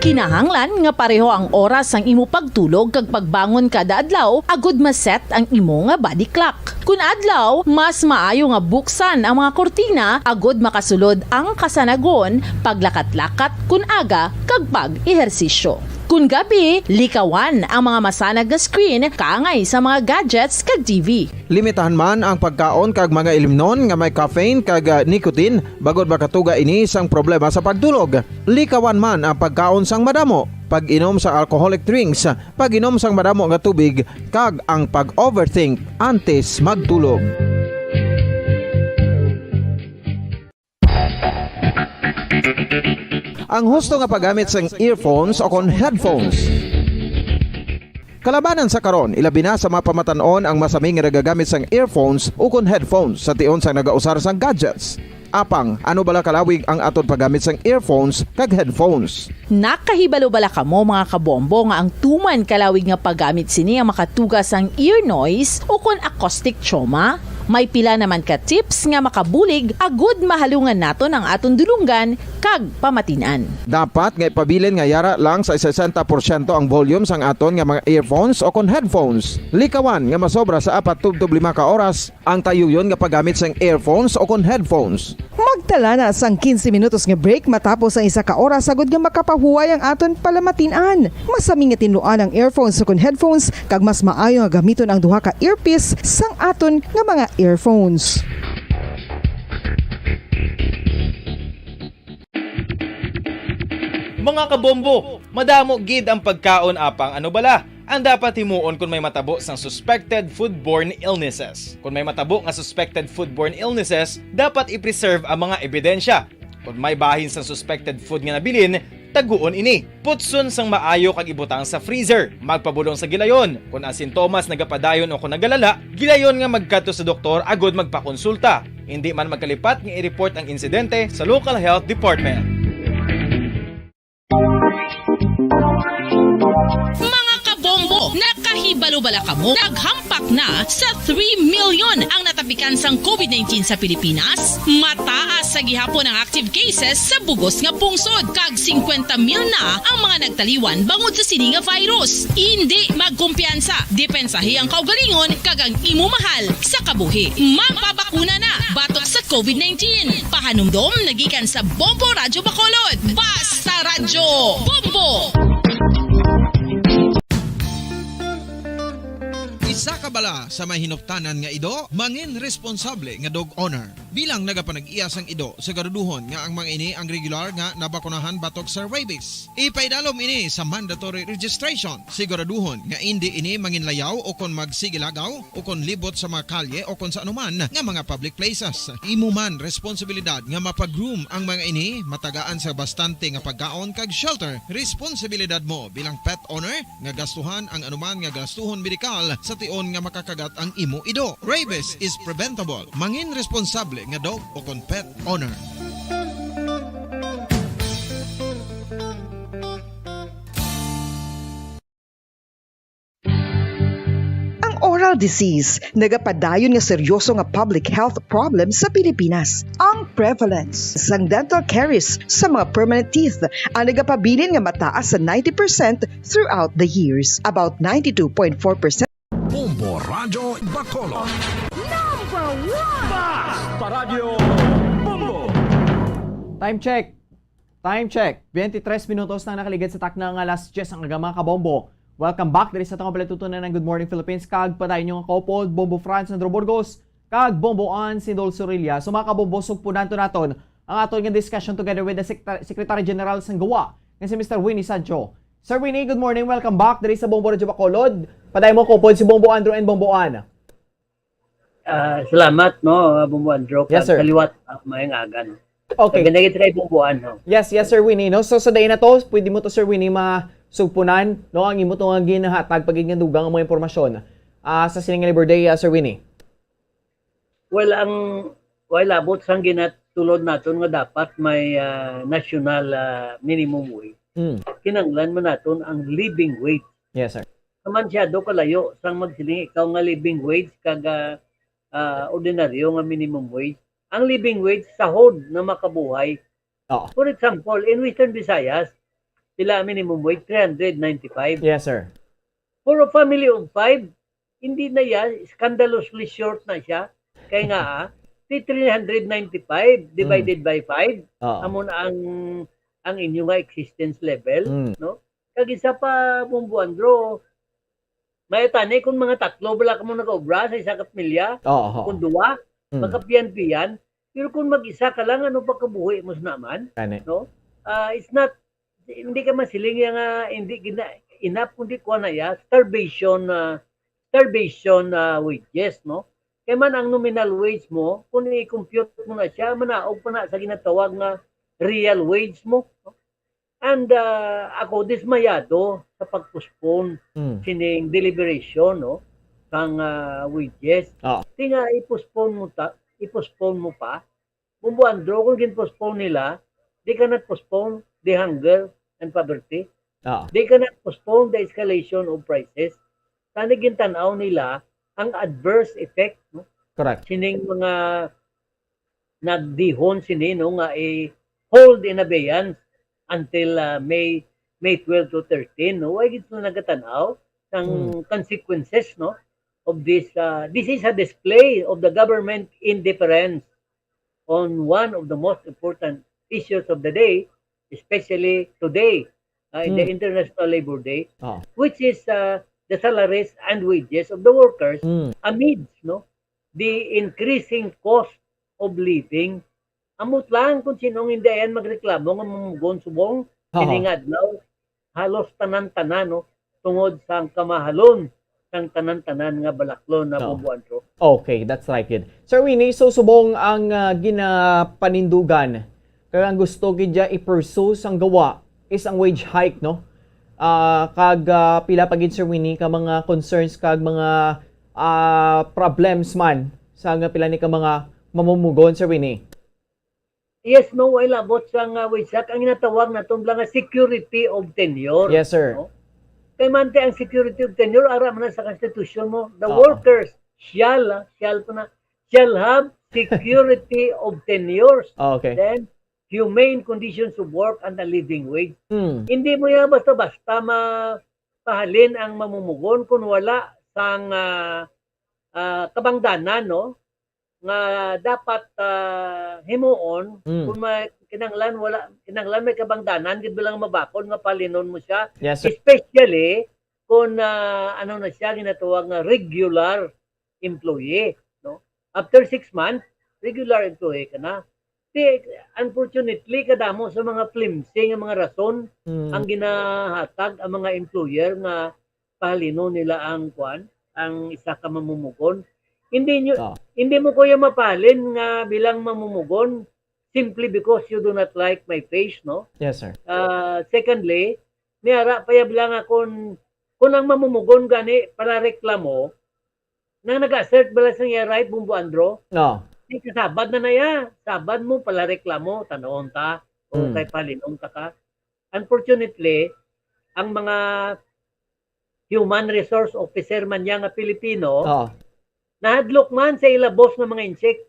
Kinahanglan nga pareho ang oras sang imo pagtulog kag pagbangon kada adlaw agud maset ang imo nga body clock. Kun adlaw, mas maayo nga buksan ang mga kortina agud makasulod ang kasanagon, paglakat-lakat kun aga kag pag-ehersisyo. Kun gabi, likawan ang mga masanag nga screen kaangay sa mga gadgets kag TV. Limitahan man ang pagkaon kag mga ilimnon nga may caffeine kag nicotine bagod makatuga ini sang problema sa pagtulog. Likawan man ang pagkaon sang madamo, pag-inom sa alcoholic drinks, pag-inom sang madamo nga tubig kag ang pag-overthink antes magtulog. Ang husto nga paggamit sang earphones o kon headphones. Kalabanan sa karon, ilabi na sa mga pamatanon ang masaming nga nagagamit sang earphones o kon headphones sa tion sang nagausar sang gadgets. Apang, ano bala kalawig ang aton paggamit sang earphones kag headphones? Nakahibalo bala kamo mga kabombo nga ang tuman kalawig nga paggamit sini ang makatugas ang ear noise o kon acoustic trauma? May pila naman ka tips nga makabulig agud mahalungan naton ang aton dulunggan kag pamatinan. Dapat nga ipabilin nga yara lang sa 60% ang volume sang aton nga mga earphones o kon headphones. Likawan nga masobra sa 4-5 ka oras ang tayuyon nga paggamit sang earphones o kon headphones. Magtala na sang 15 minutos nga break matapos ang isa ka oras agud nga makapahuway ang aton palamatinan. Masami nga tinluan ang earphones o kon headphones kag mas maayo nga gamiton ang duha ka earpiece sang aton nga mga earphones. Mga kabombo, madamo gid ang pagkaon apang ano bala ang dapat himuon kung may matabo sang suspected foodborne illnesses. Kung may matabo nga suspected foodborne illnesses, dapat i-preserve ang mga ebidensya. Kung may bahin sang suspected food nga nabilin, taguon ini. Putson sang maayo kag ibutang sa freezer. Magpabulong sa gilayon. Kung ang sintomas nagapadayon o kung nagalala, gilayon nga magkadto sa doktor agud magpakonsulta. Hindi man magkalipat nga i-report ang insidente sa local health department. Mga kabombo, nakahibalo bala kamo? Naghampak na sa 3 million ang natapikan sang COVID-19 sa Pilipinas. Mataas sa gihapon ang active cases sa bugos nga pungsod. Kag 50 mil na ang mga nagtaliwan bangod sa sini nga virus. Hindi magkumpiyansa. Depensahi ang kaugalingon kag ang imo mahal sa kabuhi. Magpabakuna na batok sa COVID-19. Pahanumdom nagikan sa Bombo Radyo Bacolod. Basta Radyo Bombo! Isa ka bala sa may hinuptanan nga ido, mangin responsable nga dog owner. Bilang nagapanag-iyas ang ido, siguraduhon nga ang mga ini ang regular nga nabakunahan batok sa rabies. Ipaidalom ini sa mandatory registration. Siguraduhon nga hindi ini manginlayaw o kon magsigilagaw o kon libot sa mga kalye o kon sa anuman nga mga public places. Imo man responsibilidad nga mapag-groom ang mga ini, matagaan sa bastante nga pagkaon kag shelter. Responsibilidad mo bilang pet owner nga gastuhan ang anuman nga gastuhon medikal sa tion nga makakagat ang imo ido. Rabies is preventable. Mangin responsable nga dog o kon pet owner. Oral disease, nagapadayon nga seryoso nga public health problem sa Pilipinas. Ang prevalence sang dental caries sa mga permanent teeth ang nagapabilin nga mataas sa 90% throughout the years. About 92.4% Bombo Radyo Bacolod. Number 1! Basta Radio Bombo! Time check. 23 minutos na nakaligid sa takna nga alas 10 ang agama kabombo. Welcome back diri sa tong paletutunan ng Good Morning Philippines kag padayon yung kopod Bombo France Andro Burgos kag Bombo An Sindol Sorilla. So mga kabombo sugpunan to naton ang aton nga discussion together with the Secretary General sang GAWA nga si Mr. Winnie Sancho. Sir Winnie, good morning. Welcome back diri sa Bombo Radio Bacolod. Padayon mo kopod si Bombo Andro and Bombo An. Salamat no Bombo Andro kag Yes, sir. kaliwat mayang agan. Okay. Sabi nagitry Bomboan no. Yes, Sir Winnie. No? So sa day na to, pwede mo to Sir Winnie masugpunan no ang imo tong ginahatag pagiging dugang ang mga impormasyon sa sining Labor Day, Sir Winnie. Well, abot sang ginatulod naton nga dapat may national minimum wage. Kinanglan man naton ang living wage. Yes, sir. Naman siya do kalayo sang magsiling ikaw nga living wage kag ordinaryo nga minimum wage. Ang living wage sahod na makabuhay. For example, in Western Visayas, sila minimum wage 395. Yes, sir. For a family of 5, hindi na yan, scandalously short na siya. Kaya nga, 395 divided by 5, amon ang inyo nga existence level, no? Kag isa pa, Bombo Andro, may tani kung mga tatlo bala ka mo nag-obra sa isa kapamilya, kung duwa, magkapiyan-piyan, pero kung mag-isa ka lang, ano pa kabuhi mo naman, no? It's not, hindi ka masiling yung hindi enough, kundi ko na ya, starvation wages, no? Kaya man ang nominal wage mo, kung i-compute mo na siya, manaog pa na sa ginatawag na real wage mo. No? And ako dismayado sa pag-postpone sining deliberation, no? Sang wages. Tinga i-postpone mo pa. Bombo Andro, kung gin-postpone nila, they cannot postpone the hunger and poverty. They cannot postpone the escalation of prices. Sana gintanaw nila ang adverse effect, no? Correct. Sining mga nagdihon sini no nga hold in abeyance until May 12 to 13, no? Why gito nagatanaw ng consequences, no? Of this is a display of the government indifference on one of the most important issues of the day, especially today, in the International Labor Day, which is the salaries and wages of the workers amidst, no, the increasing cost of living. Amot lang kung sinong hindi ayan magreklamo nga mamugon subong siningadlaw halos tanan-tanan, no, tungod sa kamahalon sang tanan-tanan nga balaklon na Bombo Andro. Okay, that's right, kid. Sir Winnie, so subong ang ginapanindugan kaya ang gusto kidya i-pursue sang GAWA is ang wage hike, no? Kag pila pagid Sir Winnie ka mga concerns kag mga problems man sa nga pila ni ka mga mamumugon, Sir Winnie. Yes, no, ay labot sang wage hike ang ginatawag natong nga security of tenure. Yes, sir. No? Kay mante ang security of tenure ara man sa constitution mo, the workers shall have security of tenures. Okay. Then humane conditions of work and a living wage. Hindi mo yan basta-basta mapahalin ang mamumugon kung wala sang kabangdanan, no? Nga dapat himuon kung may kinanglan may kabangdanan gid bilang mabakod nga palinon mo siya. Yes, sir. Especially kung ano na siya ginatawag nga regular employee, no? After 6 months, regular employee ka na. Unfortunately, kadamo sa mga flimsy nga mga rason ang ginahatag ang mga employer nga pahalino nila ang isa ka mamumugon. Hindi mo kuya mapalin nga bilang mamumugon simply because you do not like my face, no? Yes, sir. Secondly, niyara payab lang kung ang mamumugon gani para reklamo nang nag-assert bala sa iya right, Bombo Andro. No. Sabad na ya. Sabad mo pala reklamo, tanoon ta, o kay palinong ta ka. Unfortunately, ang mga human resource officer man yang nga Pilipino, nahadlok man sa ila boss nga mga insect.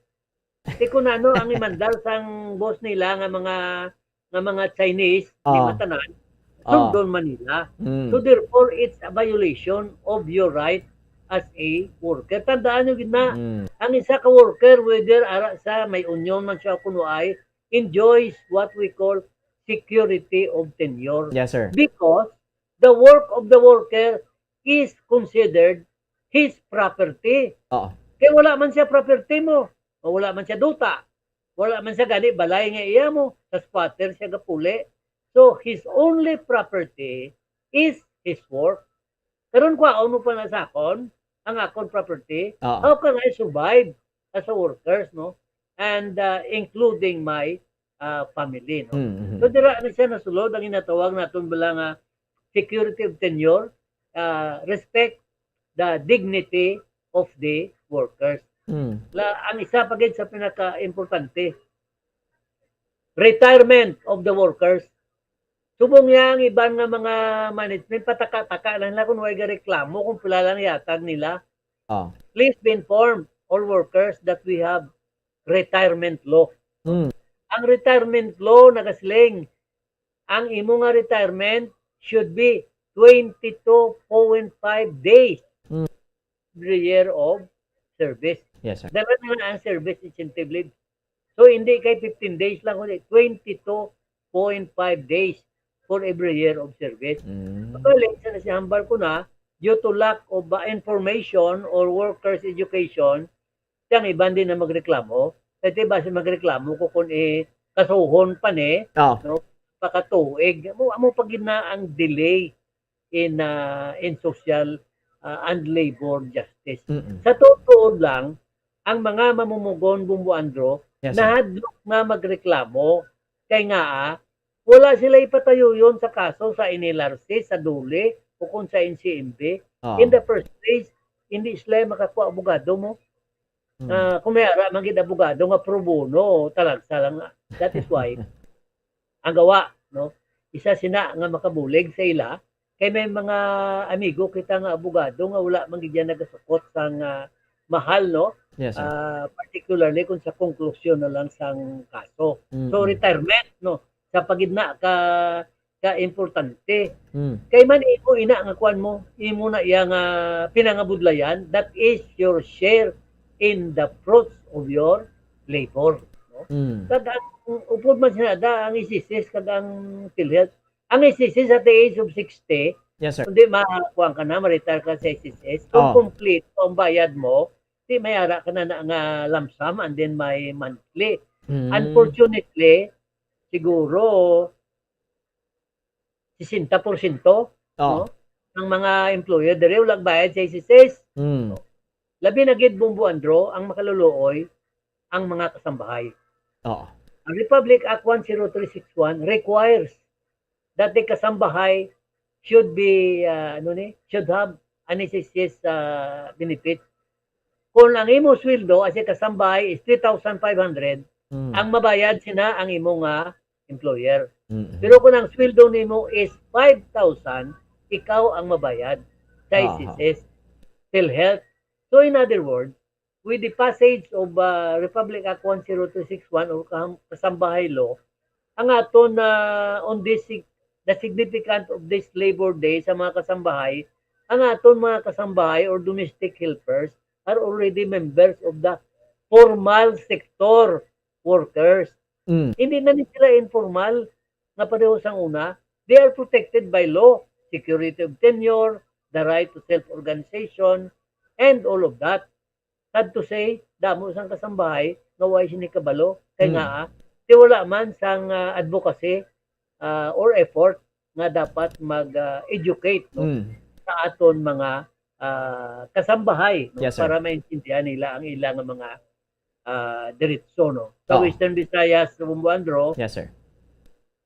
Di ko na ano ang imandal sang boss nila nga mga Chinese, di matanan, sundon Manila. So therefore, it's a violation of your right as a worker. Tandaan nyo gina, ang isa ka worker, whether ara sa may union man siya kuno ay, enjoys what we call security of tenure. Yes, sir. Because the work of the worker is considered his property. Oo. Kaya wala man siya property mo, o wala man siya duta, wala man siya gani balay nga iya mo, sa squatter siya gapuli. So his only property is his work. Karon ko ano pa na sakon ang akon property, how can I survive as a workers, no? And including my family, no? So dira na siya nasulod ang inatawag naton bala nga security of tenure, respect the dignity of the workers. Ang isa pa gid sa pinaka-importante, retirement of the workers. Subong yang ibang nga mga management, pataka-taka lang nila kung may reklamo, kung pila lang yatag nila. Please be informed, all workers, that we have retirement law. Ang retirement law, nagasling, ang imo nga retirement should be 22.5 days every year of service. Yes, sir. Dapat na ang service incentive leave. So, hindi kay 15 days lang, kundi 22.5 days for every year of service. Kapag sa nasihambal ko na, due to lack of information or workers' education, siyang iban din na magreklamo. Kasi ba siya magreklamo ko kung kasuhon pa ni, no, pakatuig. Amo pag na ang delay in social and labor justice. Sa totoo lang, ang mga mamumugon Bumbuandro, nahadlok na magreklamo. Kaya nga, wala sila ipatayo yun sa kaso sa NLRC, sa DULE, o kung sa NCMB. In the first place, hindi sila makakuha abogado mo. Kung may ara, maging abogado nga pro bono, talagsa lang nga. That is why, ang gawa, no? Isa sina nga makabulig sa ila, kay may mga amigo kita nga abogado nga wala magigyan nagasukot sang mahal, no? Yes, sir. Particularly kung sa konklusyon na lang sang kaso. So, retirement, no? Sa pagidna ka importante. Kay man imo ina nga kuan mo, imo na iya nga pinangabudlayan, that is your share in the fruits of your labor, no? Kag upod man sinada ang isisis kag ang PhilHealth. Ang isisis at the age of 60, yes, sir, kundi makakuha ka na, ma-retire ka sa isisis, kung complete ang bayad mo, di may ara ka na nga lump sum and then may monthly. Unfortunately, siguro 60% no, ng mga employer dere wala bayad sa SSS. Labi na gid Bumbuandro ang makaluluoy ang mga kasambahay. Ang Republic Act 10361 requires that the kasambahay should be should have an SSS benefit. Kung ang imo sweldo as a kasambahay is 3,500, ang mabayad sina ang imo nga employer. Pero kung ang sweldo nimo is 5,000, ikaw ang mabayad sa SSS, PhilHealth. So in other words, with the passage of Republic Act 10361 or Kasambahay Law, ang aton on this the significant of this Labor Day sa mga kasambahay, ang aton mga kasambahay or domestic helpers are already members of the formal sector workers. Hindi na sila informal na pareho sang una. They are protected by law, security of tenure, the right to self-organization, and all of that. Sad to say, damo sang kasambahay nga way sinikabalo. Kaya nga, di wala man sang advocacy or effort nga dapat mag-educate sa aton mga kasambahay, no? Yes, Para maintindihan nila ang ilang mga diretso, no? Sa Western Visayas, Bumbuandro, yes, sir,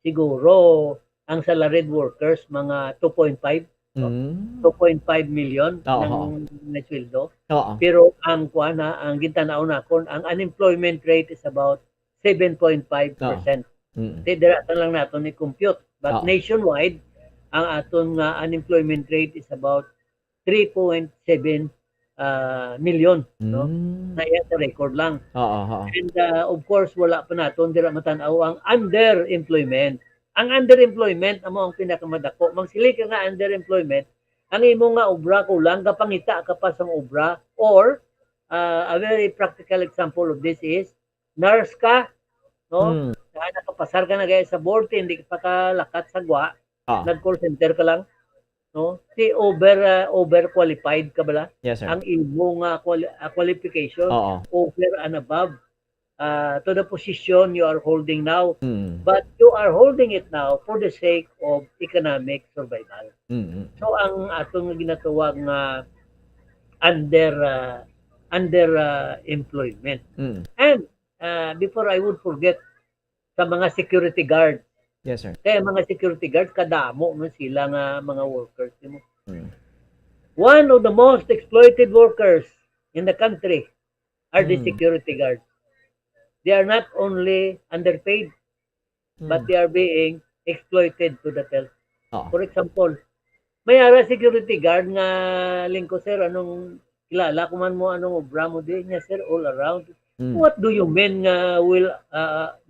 siguro ang salaried workers mga 2.5 million ng nasweldo. Pero ang kuana, ang gintanaw nakon, ang unemployment rate is about 7.5%. Diratan lang naton ni compute. But nationwide, ang aton nga unemployment rate is about 3.7 million, no? Na iya sa record lang. And of course, wala pa naton dira matanaw ang underemployment. Ang underemployment amo ang pinakamadako. Magsilik nga underemployment, ang imo nga obra kulang kapangita ka pa sa obra, or a very practical example of this is nurse ka, no? Nakapasar ka na gaya sa board, hindi ka pa kalakat sa gwa, nag-call center ka lang, no? Si overqualified ka bala? Yes, sir. Ang imo nga qualification, over and above to the position you are holding now. But you are holding it now for the sake of economic survival. So ang atong ginatawag nga under employment. And before I would forget, sa mga security guards. Yes, sir. Kaya mga security guards, kadamo man sila nga mga workers. One of the most exploited workers in the country are the security guards. They are not only underpaid, but they are being exploited to the tell. For example, may ara security guard nga lingko, sir, anong kilala ko man mo, anong obra mo din niya, sir, all around. What do you mean nga will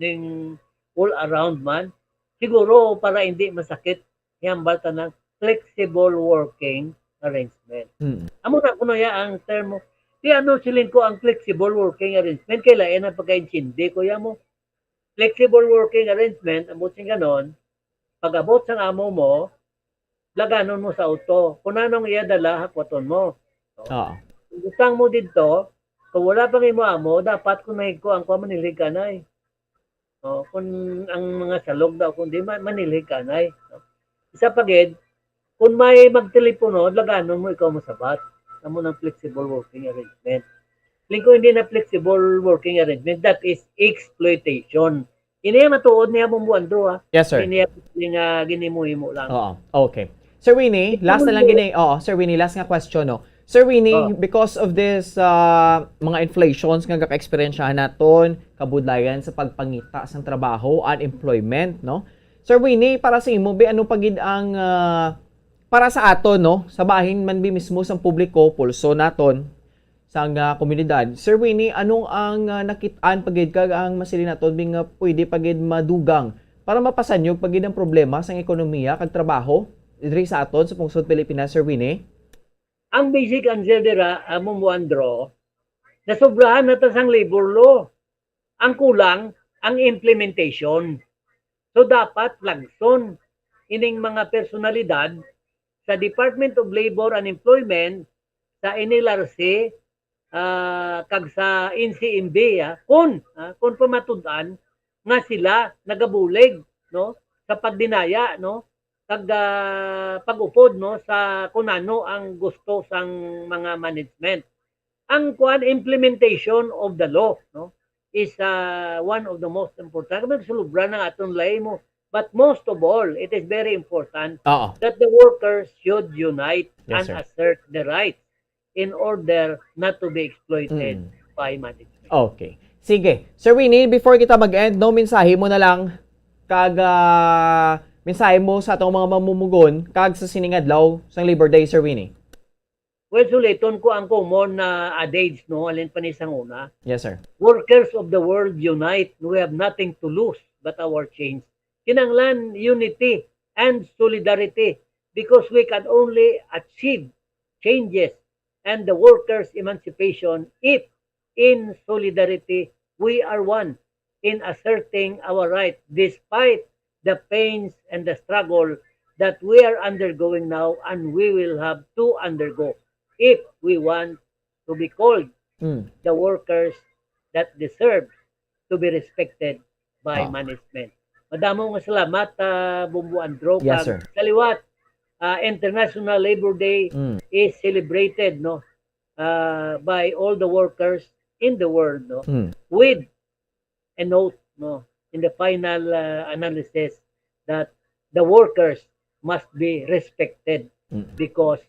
ning all around man? Siguro para hindi masakit, hiyambal ta ng flexible working arrangement. Amo na kuno ya ang termo. Di ano silin ko ang flexible working arrangement, kailan ang pagkaintindi ko ya mo. Flexible working arrangement, amo sing ganon, pag-abot sang amo mo, laganon mo sa auto. Kung anong iya dala, hakwaton mo. Gustang mo dito, kung wala pang imo amo, dapat kung may ko ang manilig ka na eh. Kung ang mga salog daw, kung di manilig ka na eh. Isa pagid, kung may magtelepono, laganon mo ikaw masabat. Amo ng flexible working arrangement. Lingko hindi na flexible working arrangement, that is exploitation. Ini matuod niya mong buwandro ha. Yes, sir. Ini nga ginimuhimo lang. Okay. Sir Winnie, last na lang Sir Winnie, last nga question, no. Sir Winnie, because of this mga inflations nga kaka-experiensyahan naton, kabudlayan sa pagpangita sa trabaho, unemployment, no. Sir Winnie, para sa imo ano pagid ang para sa aton, no, sa bahin man mismo sa publiko, pulso naton sa komunidad. Sir Winnie, anong ang nakit-an pagid kag ang masilin naton bing pwede pagid madugang para mapasanyog pagid ang problema sa ekonomiya kag trabaho diri sa aton sa pungsod Pilipinas, Sir Winnie? Ang basic answer dira, Mumuandro, nasobrahan na tas ang labor law. Ang kulang, ang implementation. So dapat lagson ining mga personalidad sa Department of Labor and Employment, sa NLRC, kag sa NCMB, kung pamatud-an nga sila nagabulig, no, sa pagdinaya, no, kag pag-upod, no, sa kunano ang gusto sang mga management. Ang implementation of the law, no, is one of the most important. Magsulubra ng aton lay mo. But most of all, it is very important that the workers should unite and assert the rights in order not to be exploited by management. Okay. Sige. Sir Winnie, before kita mag-end, no, mensahe mo na lang kag mensahe mo sa atong mga mamumugon kag sa siningadlaw sang Labor Day, Sir Winnie. Well, suliton ko ang common na adage, no, alin pa ni sang una. Yes, sir. Workers of the world unite. We have nothing to lose but our change. Kinanglan unity and solidarity because we can only achieve changes and the workers' emancipation if in solidarity we are one in asserting our right despite the pains and the struggle that we are undergoing now and we will have to undergo if we want to be called the workers that deserve to be respected by management. Madamo nga salamat, Bumbuandro. Yes, sir. Kaliwat, International Labor Day is celebrated, no, by all the workers in the world, no, with a note, no, in the final analysis that the workers must be respected because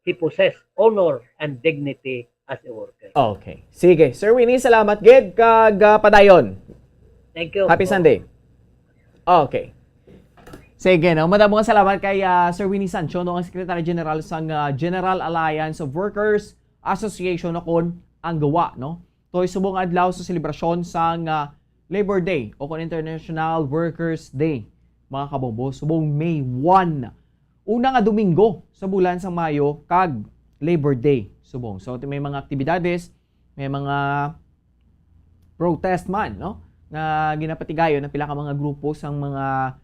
he possess honor and dignity as a worker. Okay. Sige. Sir Winnie, salamat gid kag padayon. Thank you. Happy Sunday. Okay. Sige, no? Madamong salamat kay Sir Winnie Sancho, no, ang Secretary General sang General Alliance of Workers Association na kon ang gawa, no? Toy subong adlaw sa selebrasyon sang Labor Day o kon International Workers Day. Mga kabombo, subong May 1. una nga Domingo sa bulan sang Mayo kag Labor Day subong. So may mga aktibidades, may mga protest man, no? Na ginapatigayon ng pila ka mga grupo sang mga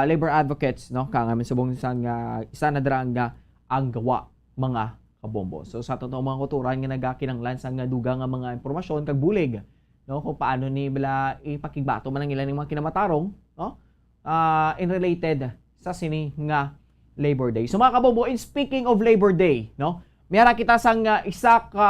labor advocates, no? Kangamin subong sang isa na dra nga ang gawa mga kabombo. So sa totoo mga kuturan nga nagakinanglan sang duga nga mga impormasyon kag bulig, no? Kung paano ni bala ipakigbato man ang ilan ng mga kinamatarong, no? In related sa sini nga Labor Day. So mga kabombo, in speaking of Labor Day, no? Mayara kita sang isa ka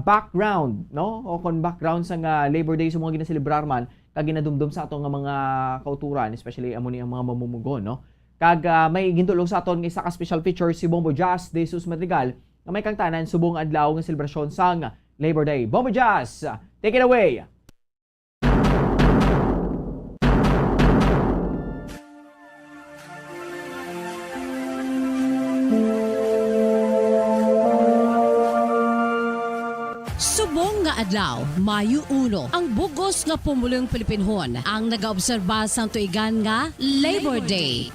background, no? O kon background sang Labor Day sa mga ginaselebrar man kag ginadumdum sa aton nga mga kauturan, especially amo ni ang mga mamumugon, no? Kag may gintulong sa aton nga isa ka special feature si Bombo Jazz de Jesus Madrigal na may kangtanan subong adlaw nga selebrasyon sang Labor Day. Bombo Jazz, take it away. Subong nga adlaw, Mayo 1, ang bugos nga pumulong Pilipinhon ang nagaobserba sang tuigan nga Labor Day.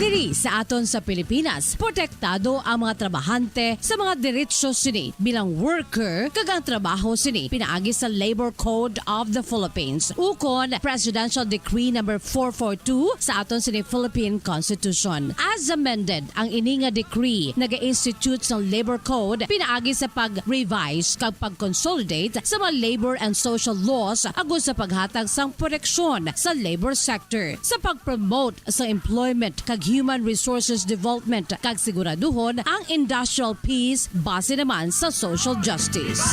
Diri sa aton sa Pilipinas, protektado ang mga trabahante sa mga diretsyo sini bilang worker kag ang trabaho sini pinaagi sa Labor Code of the Philippines ukon Presidential Decree number 442 sa aton sini Philippine Constitution. As amended, ang ini nga decree naga-institute sa Labor Code pinaagi sa pag-revise kag pag-consolidate sa mga labor and social laws agos sa paghatag sang proteksyon sa labor sector sa pag-promote sa employment kag human resources development kag siguraduhon ang industrial peace base naman sa social justice.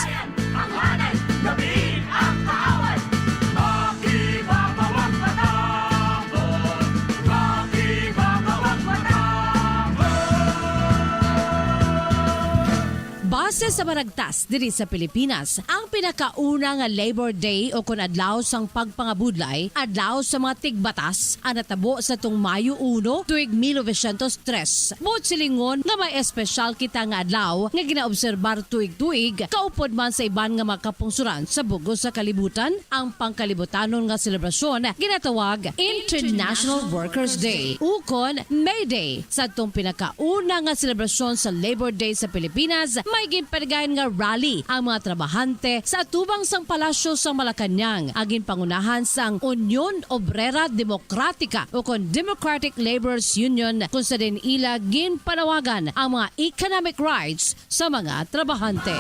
Base sa maragtas diri sa Pilipinas, ang pinakauna nga Labor Day o kun adlaw sang pagpangabudlay, adlaw sa mga tigbatas ang natabo sa tung Mayo 1 tuig 1903. Buot silingon nga may espesyal kita nga adlaw nga ginaobserbar tuig-tuig kaupod man sa iban nga makapungsuran sa bugos sa kalibutan, ang pangkalibutanon nga selebrasyon ginatawag International Workers' Day ukon May Day. Sa tung pinakauna nga selebrasyon sa Labor Day sa Pilipinas, may ginpadagan nga rally ang mga trabahante sa atubang sang palasyo sa Malacañang agin pangunahan sang Union Obrera Demokratika o kon Democratic Laborers Union kung sa din ila ginpanawagan ang mga economic rights sa mga trabahante.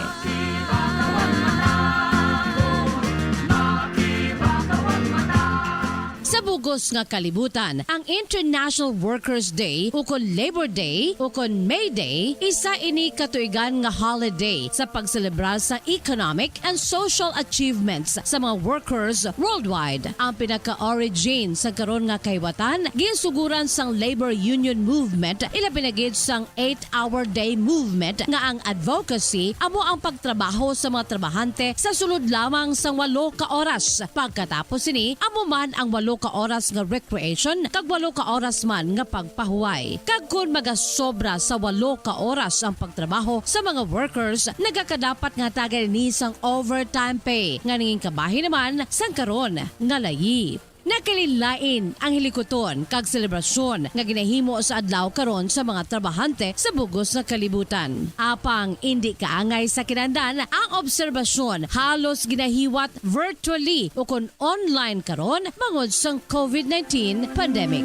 Sa bugos nga kalibutan, ang International Workers' Day o kon Labor Day o kon May Day, isa ini katuigan nga holiday sa pagselebrar sa economic and social achievements sa mga workers worldwide. Ang pinaka-origin sa karon nga kahiwatan, ginsuguran sang labor union movement, ilapinagid sang 8-hour day movement nga ang advocacy amo ang pagtrabaho sa mga trabahante sa sulod lamang sang 8 ka oras. Pagkatapos ini, amo man ang 8 ka oras nga recreation kag 8 ka oras man nga pagpahuway. Kag kun magasobra sa 8 ka oras ang pagtrabaho sa mga workers, nagakadapat nga tagay ni sang overtime pay nga ningin kabahin naman sang karon nga layip. Nakalilain ang hilikoton kag selebrasyon nga ginahimo sa adlaw karon sa mga trabahante sa bugos na kalibutan. Apang indi kaangay sa kinandan, ang obserbasyon halos ginahiwat virtually o kon online karon bangod sang COVID-19 pandemic.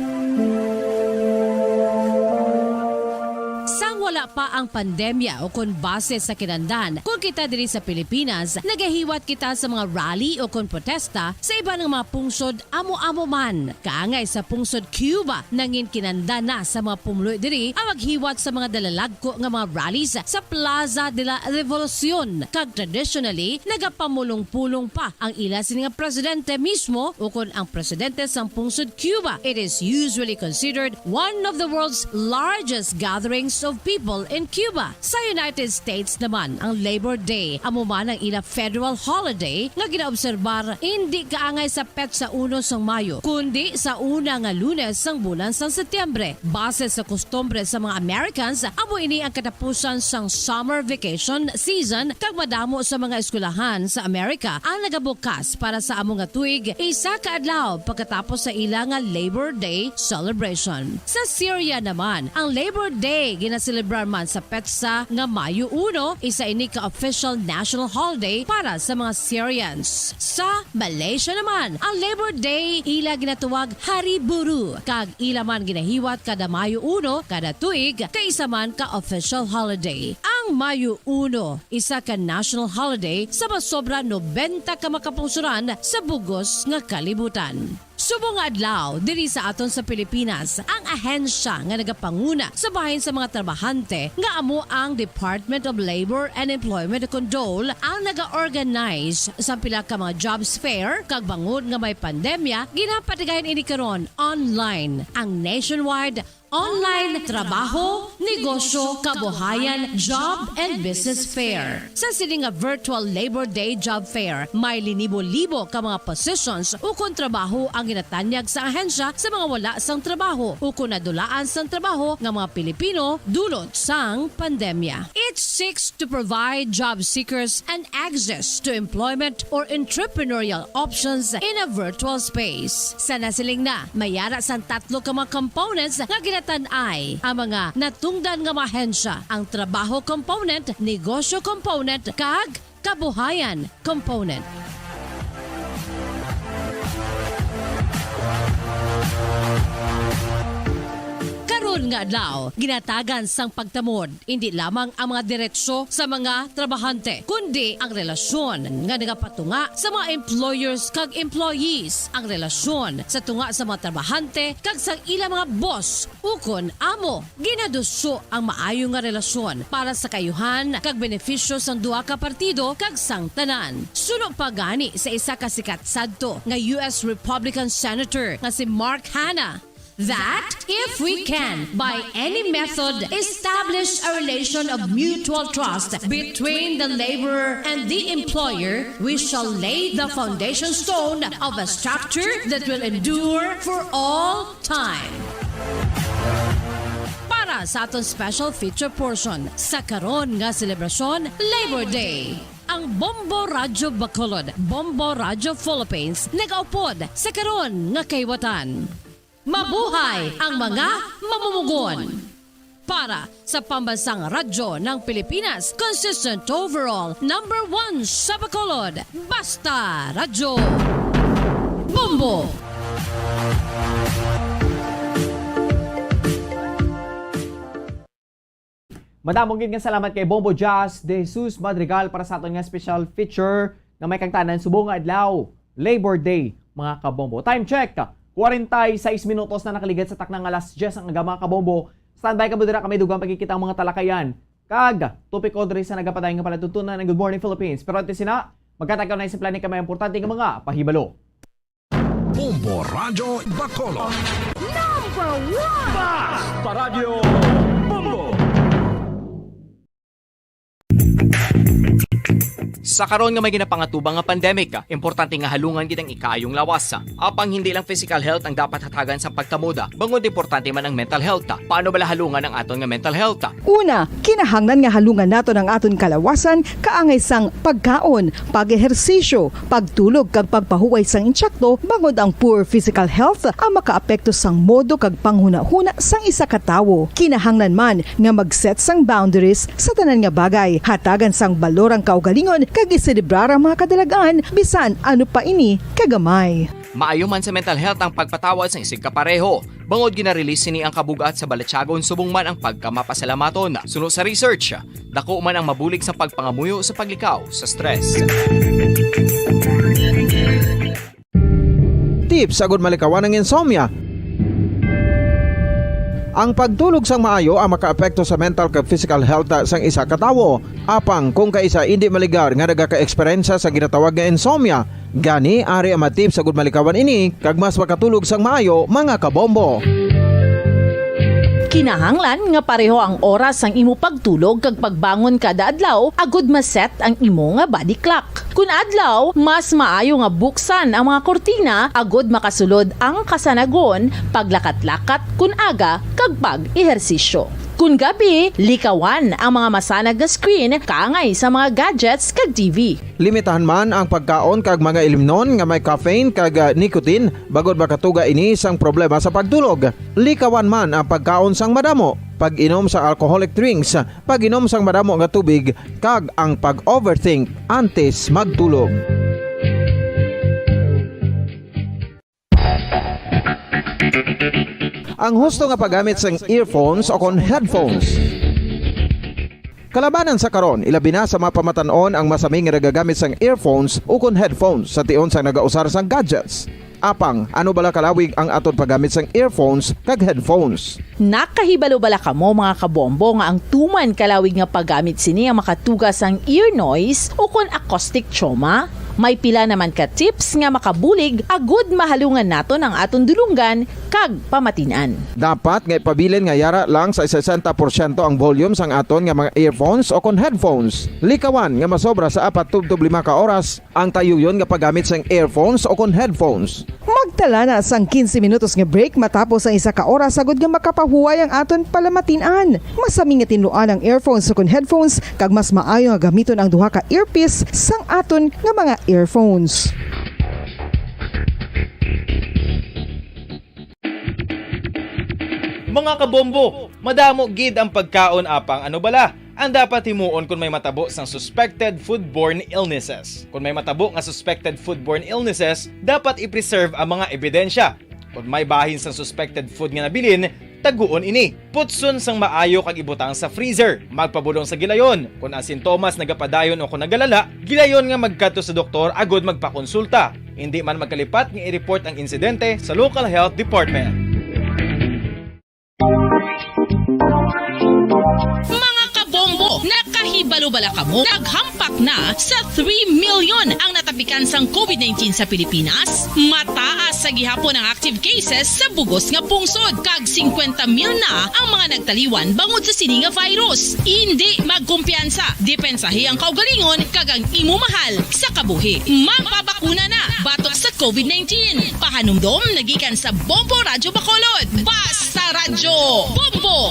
Sang wala pa ang pandemya o kon base sa kinandan, kung kita diri sa Pilipinas, nagahiwat kita sa mga rally o kon protesta sa iba ng mga pungsod amo-amo man. Kaangay sa pungsod Cuba, nangin kinanda na sa mga pumuloy diri ang maghiwat sa mga dalalagko nga mga rallies sa Plaza de la Revolucion. Kag traditionally, nagapamulong-pulong pa ang ila sini nga presidente mismo o kon ang presidente sa pungsod Cuba. It is usually considered one of the world's largest gatherings of people observable in Cuba. Sa United States naman, ang Labor Day amo man ang ila federal holiday nga ginaobserbar hindi kaangay sa petsa 1 sang Mayo, kundi sa una nga Lunes sang bulan sang Setyembre. Base sa kustombre sa mga Americans, amo ini ang katapusan sang summer vacation season kag madamo sa mga eskwelahan sa Amerika ang nagabukas para sa amo nga tuig isa ka adlaw pagkatapos sa ila nga Labor Day celebration. Sa Syria naman, ang Labor Day ginaselebrar man sa petsa nga Mayo 1, isa ini ka official national holiday para sa mga Syrians. Sa Malaysia naman, ang Labor Day ila ginatuwag Hari Buruh kag ila man ginahiwat kada Mayo 1 kada tuig kay isa man ka official holiday. Ang Mayo 1 isa ka national holiday sa masobra 90 ka makapungsuran sa bugos nga kalibutan. Subong adlaw diri sa aton sa Pilipinas ang ahensya nga nagapanguna sa bahin sa mga trabahante nga amo ang Department of Labor and Employment Control ang naga-organize sa pila ka mga jobs fair kag bangod nga may pandemya ginapatigayon ini karon online ang nationwide online trabaho, negosyo, kabuhayan, job and business fair. Sa sining nga virtual Labor Day job fair, may linibo-libo ka mga positions ukon trabaho ang ginatanyag sa ahensya sa mga wala sang trabaho ukon nadulaan sang trabaho nga mga Pilipino dulot sang pandemya. It seeks to provide job seekers an access to employment or entrepreneurial options in a virtual space. Sa nasiling na, mayara sang 3 ka mga components nga tanay ang mga natungdan nga mahensya, ang trabaho component, negosyo component, kag kabuhayan component. Karon nga adlaw, ginatagan sang pagtamod hindi lamang ang mga diretsyo sa mga trabahante, kundi ang relasyon nga nagapatunga sa mga employers kag employees, ang relasyon sa tunga sa mga trabahante kag sa ilang mga boss ukon amo. Ginadusyo ang maayo nga relasyon para sa kayuhan kag benepisyo sang duha ka partido kag sang tanan. Suno pa gani sa isa ka sikat sadto nga US Republican Senator nga si Mark Hanna, that if we can, by any method, establish a relation of mutual trust between the laborer and the employer, we shall lay the foundation stone of a structure that will endure for all time. Para sa aton special feature portion sa karon nga selebrasyon, Labor Day, ang Bombo Radyo Bacolod, Bombo Radyo Philippines nagaupod sa karon nga kaywatan. Mabuhay ang mga mamumugon! Para sa pambansang radyo ng Pilipinas, consistent overall, number 1 sa Bacolod, Basta Radyo Bombo! Madamong gid nga salamat kay Bombo Jazz de Jesus Madrigal para sa aton nga special feature nga may kangtanan subong nga adlaw, Labor Day, mga kabombo. Time check! 46 minutos na nakaligat sa taknang alas 10 ang agama kabombo. Standby ka mo dira kami dugang pagkikita ang mga talakayan. Kag, tupik odre sa nagapadayon nga palatuntunan ng Good Morning Philippines. Pero ito sina, magkatagaw na isang planing ka may importante nga mga pahibalo. Bombo Radyo Bacolod. Number 1! Basta Radyo Bombo! Sa karon nga may ginapangatubang nga pandemic, importante nga halungan gid ang ikaayong lawas. Apang hindi lang physical health ang dapat hatagan sa pagtamuda, bangod importante man ang mental health. Paano bala halungan ang aton nga mental health? Una, kinahanglan nga halungan nato ng aton kalawasan kaangay sang pagkaon, pag-ehersisyo, pagtulog kag pagpahuway sang insyakto bangod ang poor physical health ang makaapekto sang modo kag panghuna-huna sang isa ka tawo. Kinahanglan man nga mag-set sang boundaries sa tanan nga bagay, hatagan sang balorang kaugalingon kag iselebrar ang mga kadalagaan bisan ano pa ini kagamay. Maayo man sa mental health ang pagpatawad sa isig kapareho. Bangod ginarelease ni ang kabugat sa Balatyagon subong man ang pagkamapasalamaton. Sunod sa research, dako man ang mabulig sa pagpangamuyo sa paglikaw sa stress. Tips sagud malikawan ng insomnia. Ang pagtulog sang maayo ang makaapekto sa mental kag physical health sang isa ka tawo. Apang kung kaisa hindi maligar nga nagaka-eksperyensya sa ginatawag nga insomnia, gani ari ang matip sagud malikawan ini kag mas makatulog sang maayo mga kabombo. Kinahanglan nga pareho ang oras ang imo pagtulog kag pagbangon kada adlaw agud maset ang imo nga body clock. Kun adlaw, mas maayo nga buksan ang mga kortina agud makasulod ang kasanagon, paglakat-lakat kun aga kag pag-ehersisyo. Kun gabi, likawan ang mga masanag nga screen kaangay sa mga gadgets kag TV. Limitahan man ang pagkaon kag mga ilimnon nga may caffeine kag nicotine bagod makatuga ini sang problema sa pagtulog. Likawan man ang pagkaon sang madamo, pag-inom sa alcoholic drinks, pag-inom sang madamo nga tubig kag ang pag-overthink antes magtulog. Ang husto nga paggamit sang earphones o kon headphones. Kalabanan sa karon, ilabi na sa mga pamatanon ang masaming nga nagagamit sang earphones o kon headphones sa tion sang nagausar sang gadgets. Apang, ano bala kalawig ang aton paggamit sang earphones kag headphones? Nakahibalo bala kamo mga kabombo nga ang tuman kalawig nga paggamit sini ang makatugas ang ear noise o kon acoustic trauma? May pila naman ka tips nga makabulig agud mahalungan naton ang aton dulungan kag pamatinan. Dapat nga ipabilin nga yara lang sa 60% ang volume sang aton nga mga earphones o kon headphones. Likawan nga masobra sa 4-5 ka oras ang tayuyon nga paggamit sang earphones o kon headphones. Magtala na sang 15 minutos nga break matapos ang 1 ka oras agud nga makapahuway ang aton palamatinan. Masami nga tinluan ang earphones o kon headphones kag mas maayo nga gamiton ang duha ka earpiece sang aton nga mga earphones. Mga kabombo, madamo gid ang pagkaon apang ano bala ang dapat himuon kung may matabo sang suspected foodborne illnesses. Kung may matabo nga suspected foodborne illnesses, dapat i-preserve ang mga ebidensya. Kung may bahin sang suspected food nga nabilin, taguon ini. Putson sang maayo kag ibutang sa freezer. Magpabulong sa gilayon. Kung ang sintomas nagapadayon o kung nagalala, gilayon nga magkadto sa doktor agud magpakonsulta. Hindi man magkalipat nga i-report ang insidente sa local health department. Mga kabombo, nakahibalo bala kamo? Naghampak na sa 3 million ang natapikan sang COVID-19 sa Pilipinas. Mataas sa gihapon ang active cases sa bugos nga pungsod. Kag 50 mil na ang mga nagtaliwan bangod sa sini nga virus. Hindi magkumpiyansa. Depensahi ang kaugalingon kag ang imo mahal sa kabuhi. Magpabakuna na batok sa COVID-19. Pahanumdom nagikan sa Bombo Radyo Bacolod. Basta Radyo Bombo!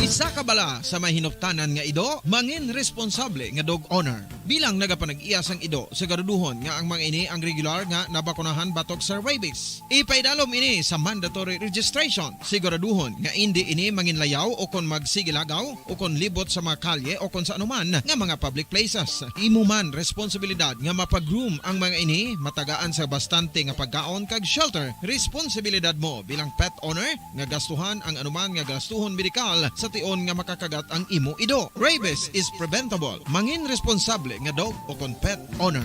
Isa ka bala sa may hinuptanan nga ido, mangin responsable nga dog owner. Bilang nagapanag-iyas ang ido, siguraduhon nga ang mga ini ang regular nga nabakunahan batok sa rabies. Ipaidalom ini sa mandatory registration. Siguraduhon nga hindi ini manginlayaw o kon magsigilagaw o kon libot sa mga kalye o kon sa anuman nga mga public places. Imo man responsibilidad nga mapag-groom ang mga ini, matagaan sa bastante nga pagkaon kag shelter. Responsibilidad mo bilang pet owner nga gastuhan ang anuman nga gastuhon medikal sa tion nga makakagat ang imo ido. Rabies is preventable. Mangin responsable nga dog o kon pet owner.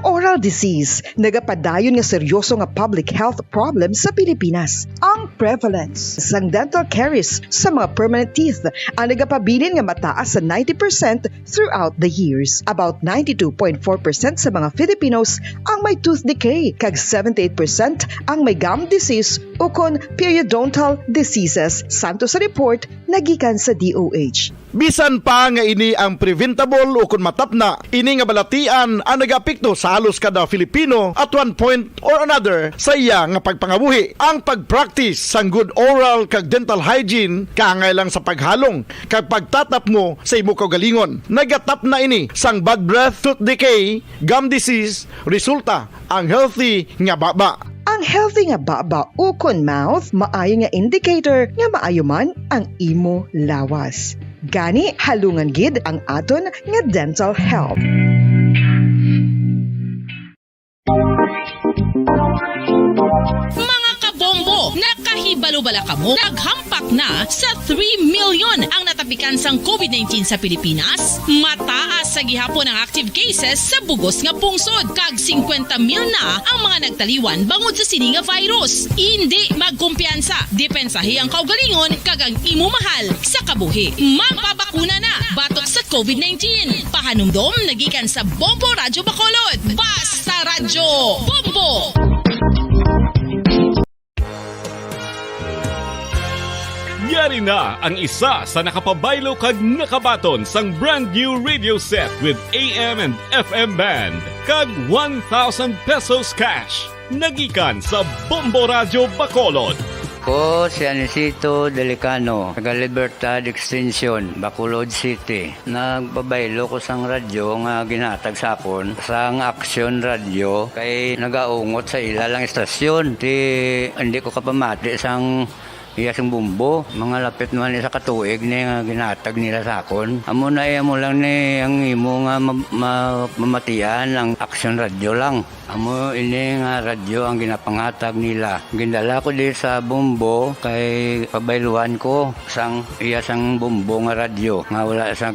Oral disease, nagapadayon nga seryoso nga public health problem sa Pilipinas. Ang prevalence sang dental caries sa mga permanent teeth ang nagapabilin nga mataas sa 90% throughout the years. About 92.4% sa mga Filipinos ang may tooth decay, kag 78% ang may gum disease o kon periodontal diseases. Santo sa report nagikan sa DOH. Bisan pa nga ini ang preventable o kung matapna, ini nga balatian ang nagapikto sa halos kada Filipino at one point or another sa iya nga pagpangabuhi. Ang pag-practice sang good oral kag dental hygiene kaangay lang sa paghalong kag pagtatap mo sa imo kaugalingon. Nagatap na ini sang bad breath, tooth decay, gum disease, resulta ang healthy nga baba. Ang healthy nga baba o kon mouth, maayo nga indicator nga maayo man ang imo lawas. Gani, halungan gid ang aton nga dental health. Mga kabombo, nakahibalo Nakahibalo-bala kamo, naghampak na sa 3 million ang natapikan sang COVID-19 sa Pilipinas. Mataas sa gihapon ang active cases sa bugos nga pungsod, kag 50 mil na ang mga nagtaliwan bangod sa sini nga virus. Hindi magkumpiyansa, depensahi ang kaugalingon kag ang imo mahal sa kabuhi. Magpabakuna na batok sa COVID-19. Pahanumdom nagikan sa Bombo Radyo Bacolod. Basta Radyo Bombo! Yari na ang isa sa nakapabaylo kag nakabaton sang brand new radio set with AM and FM band kag 1,000 pesos cash. Nagikan sa Bombo Radyo Bacolod. Ko si Anisito Delicano, taga Libertad Extension, Bacolod City. Nagpabaylo ko sang radyo nga ginatag sapon sang Action Radio kay nagaungot sa ilalang estasyon. Hindi ko kapamati sang iyasang bumbo, mga lapit naman sa katuig ni nga ginatag nila sakon. Amo na mo lang ni ang imo nga mamatian ang Action Radio lang. Amo ini nga radyo ang ginapangatag nila. Gindala ko di sa bumbo kay pabayluan ko sang iyasang bumbo nga radyo nga wala sa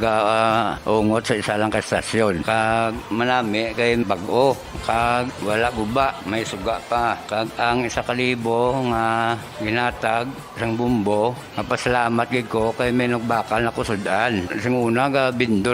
ungot sa isa lang ka estasyon. Kag manami kay bag-o, kag wala guba, may suga pa. Kag ang 1,000 nga ginatag sang bumbo, mapasalamat gid ko kay may nagbakal na kusudan. Sing una ga bindor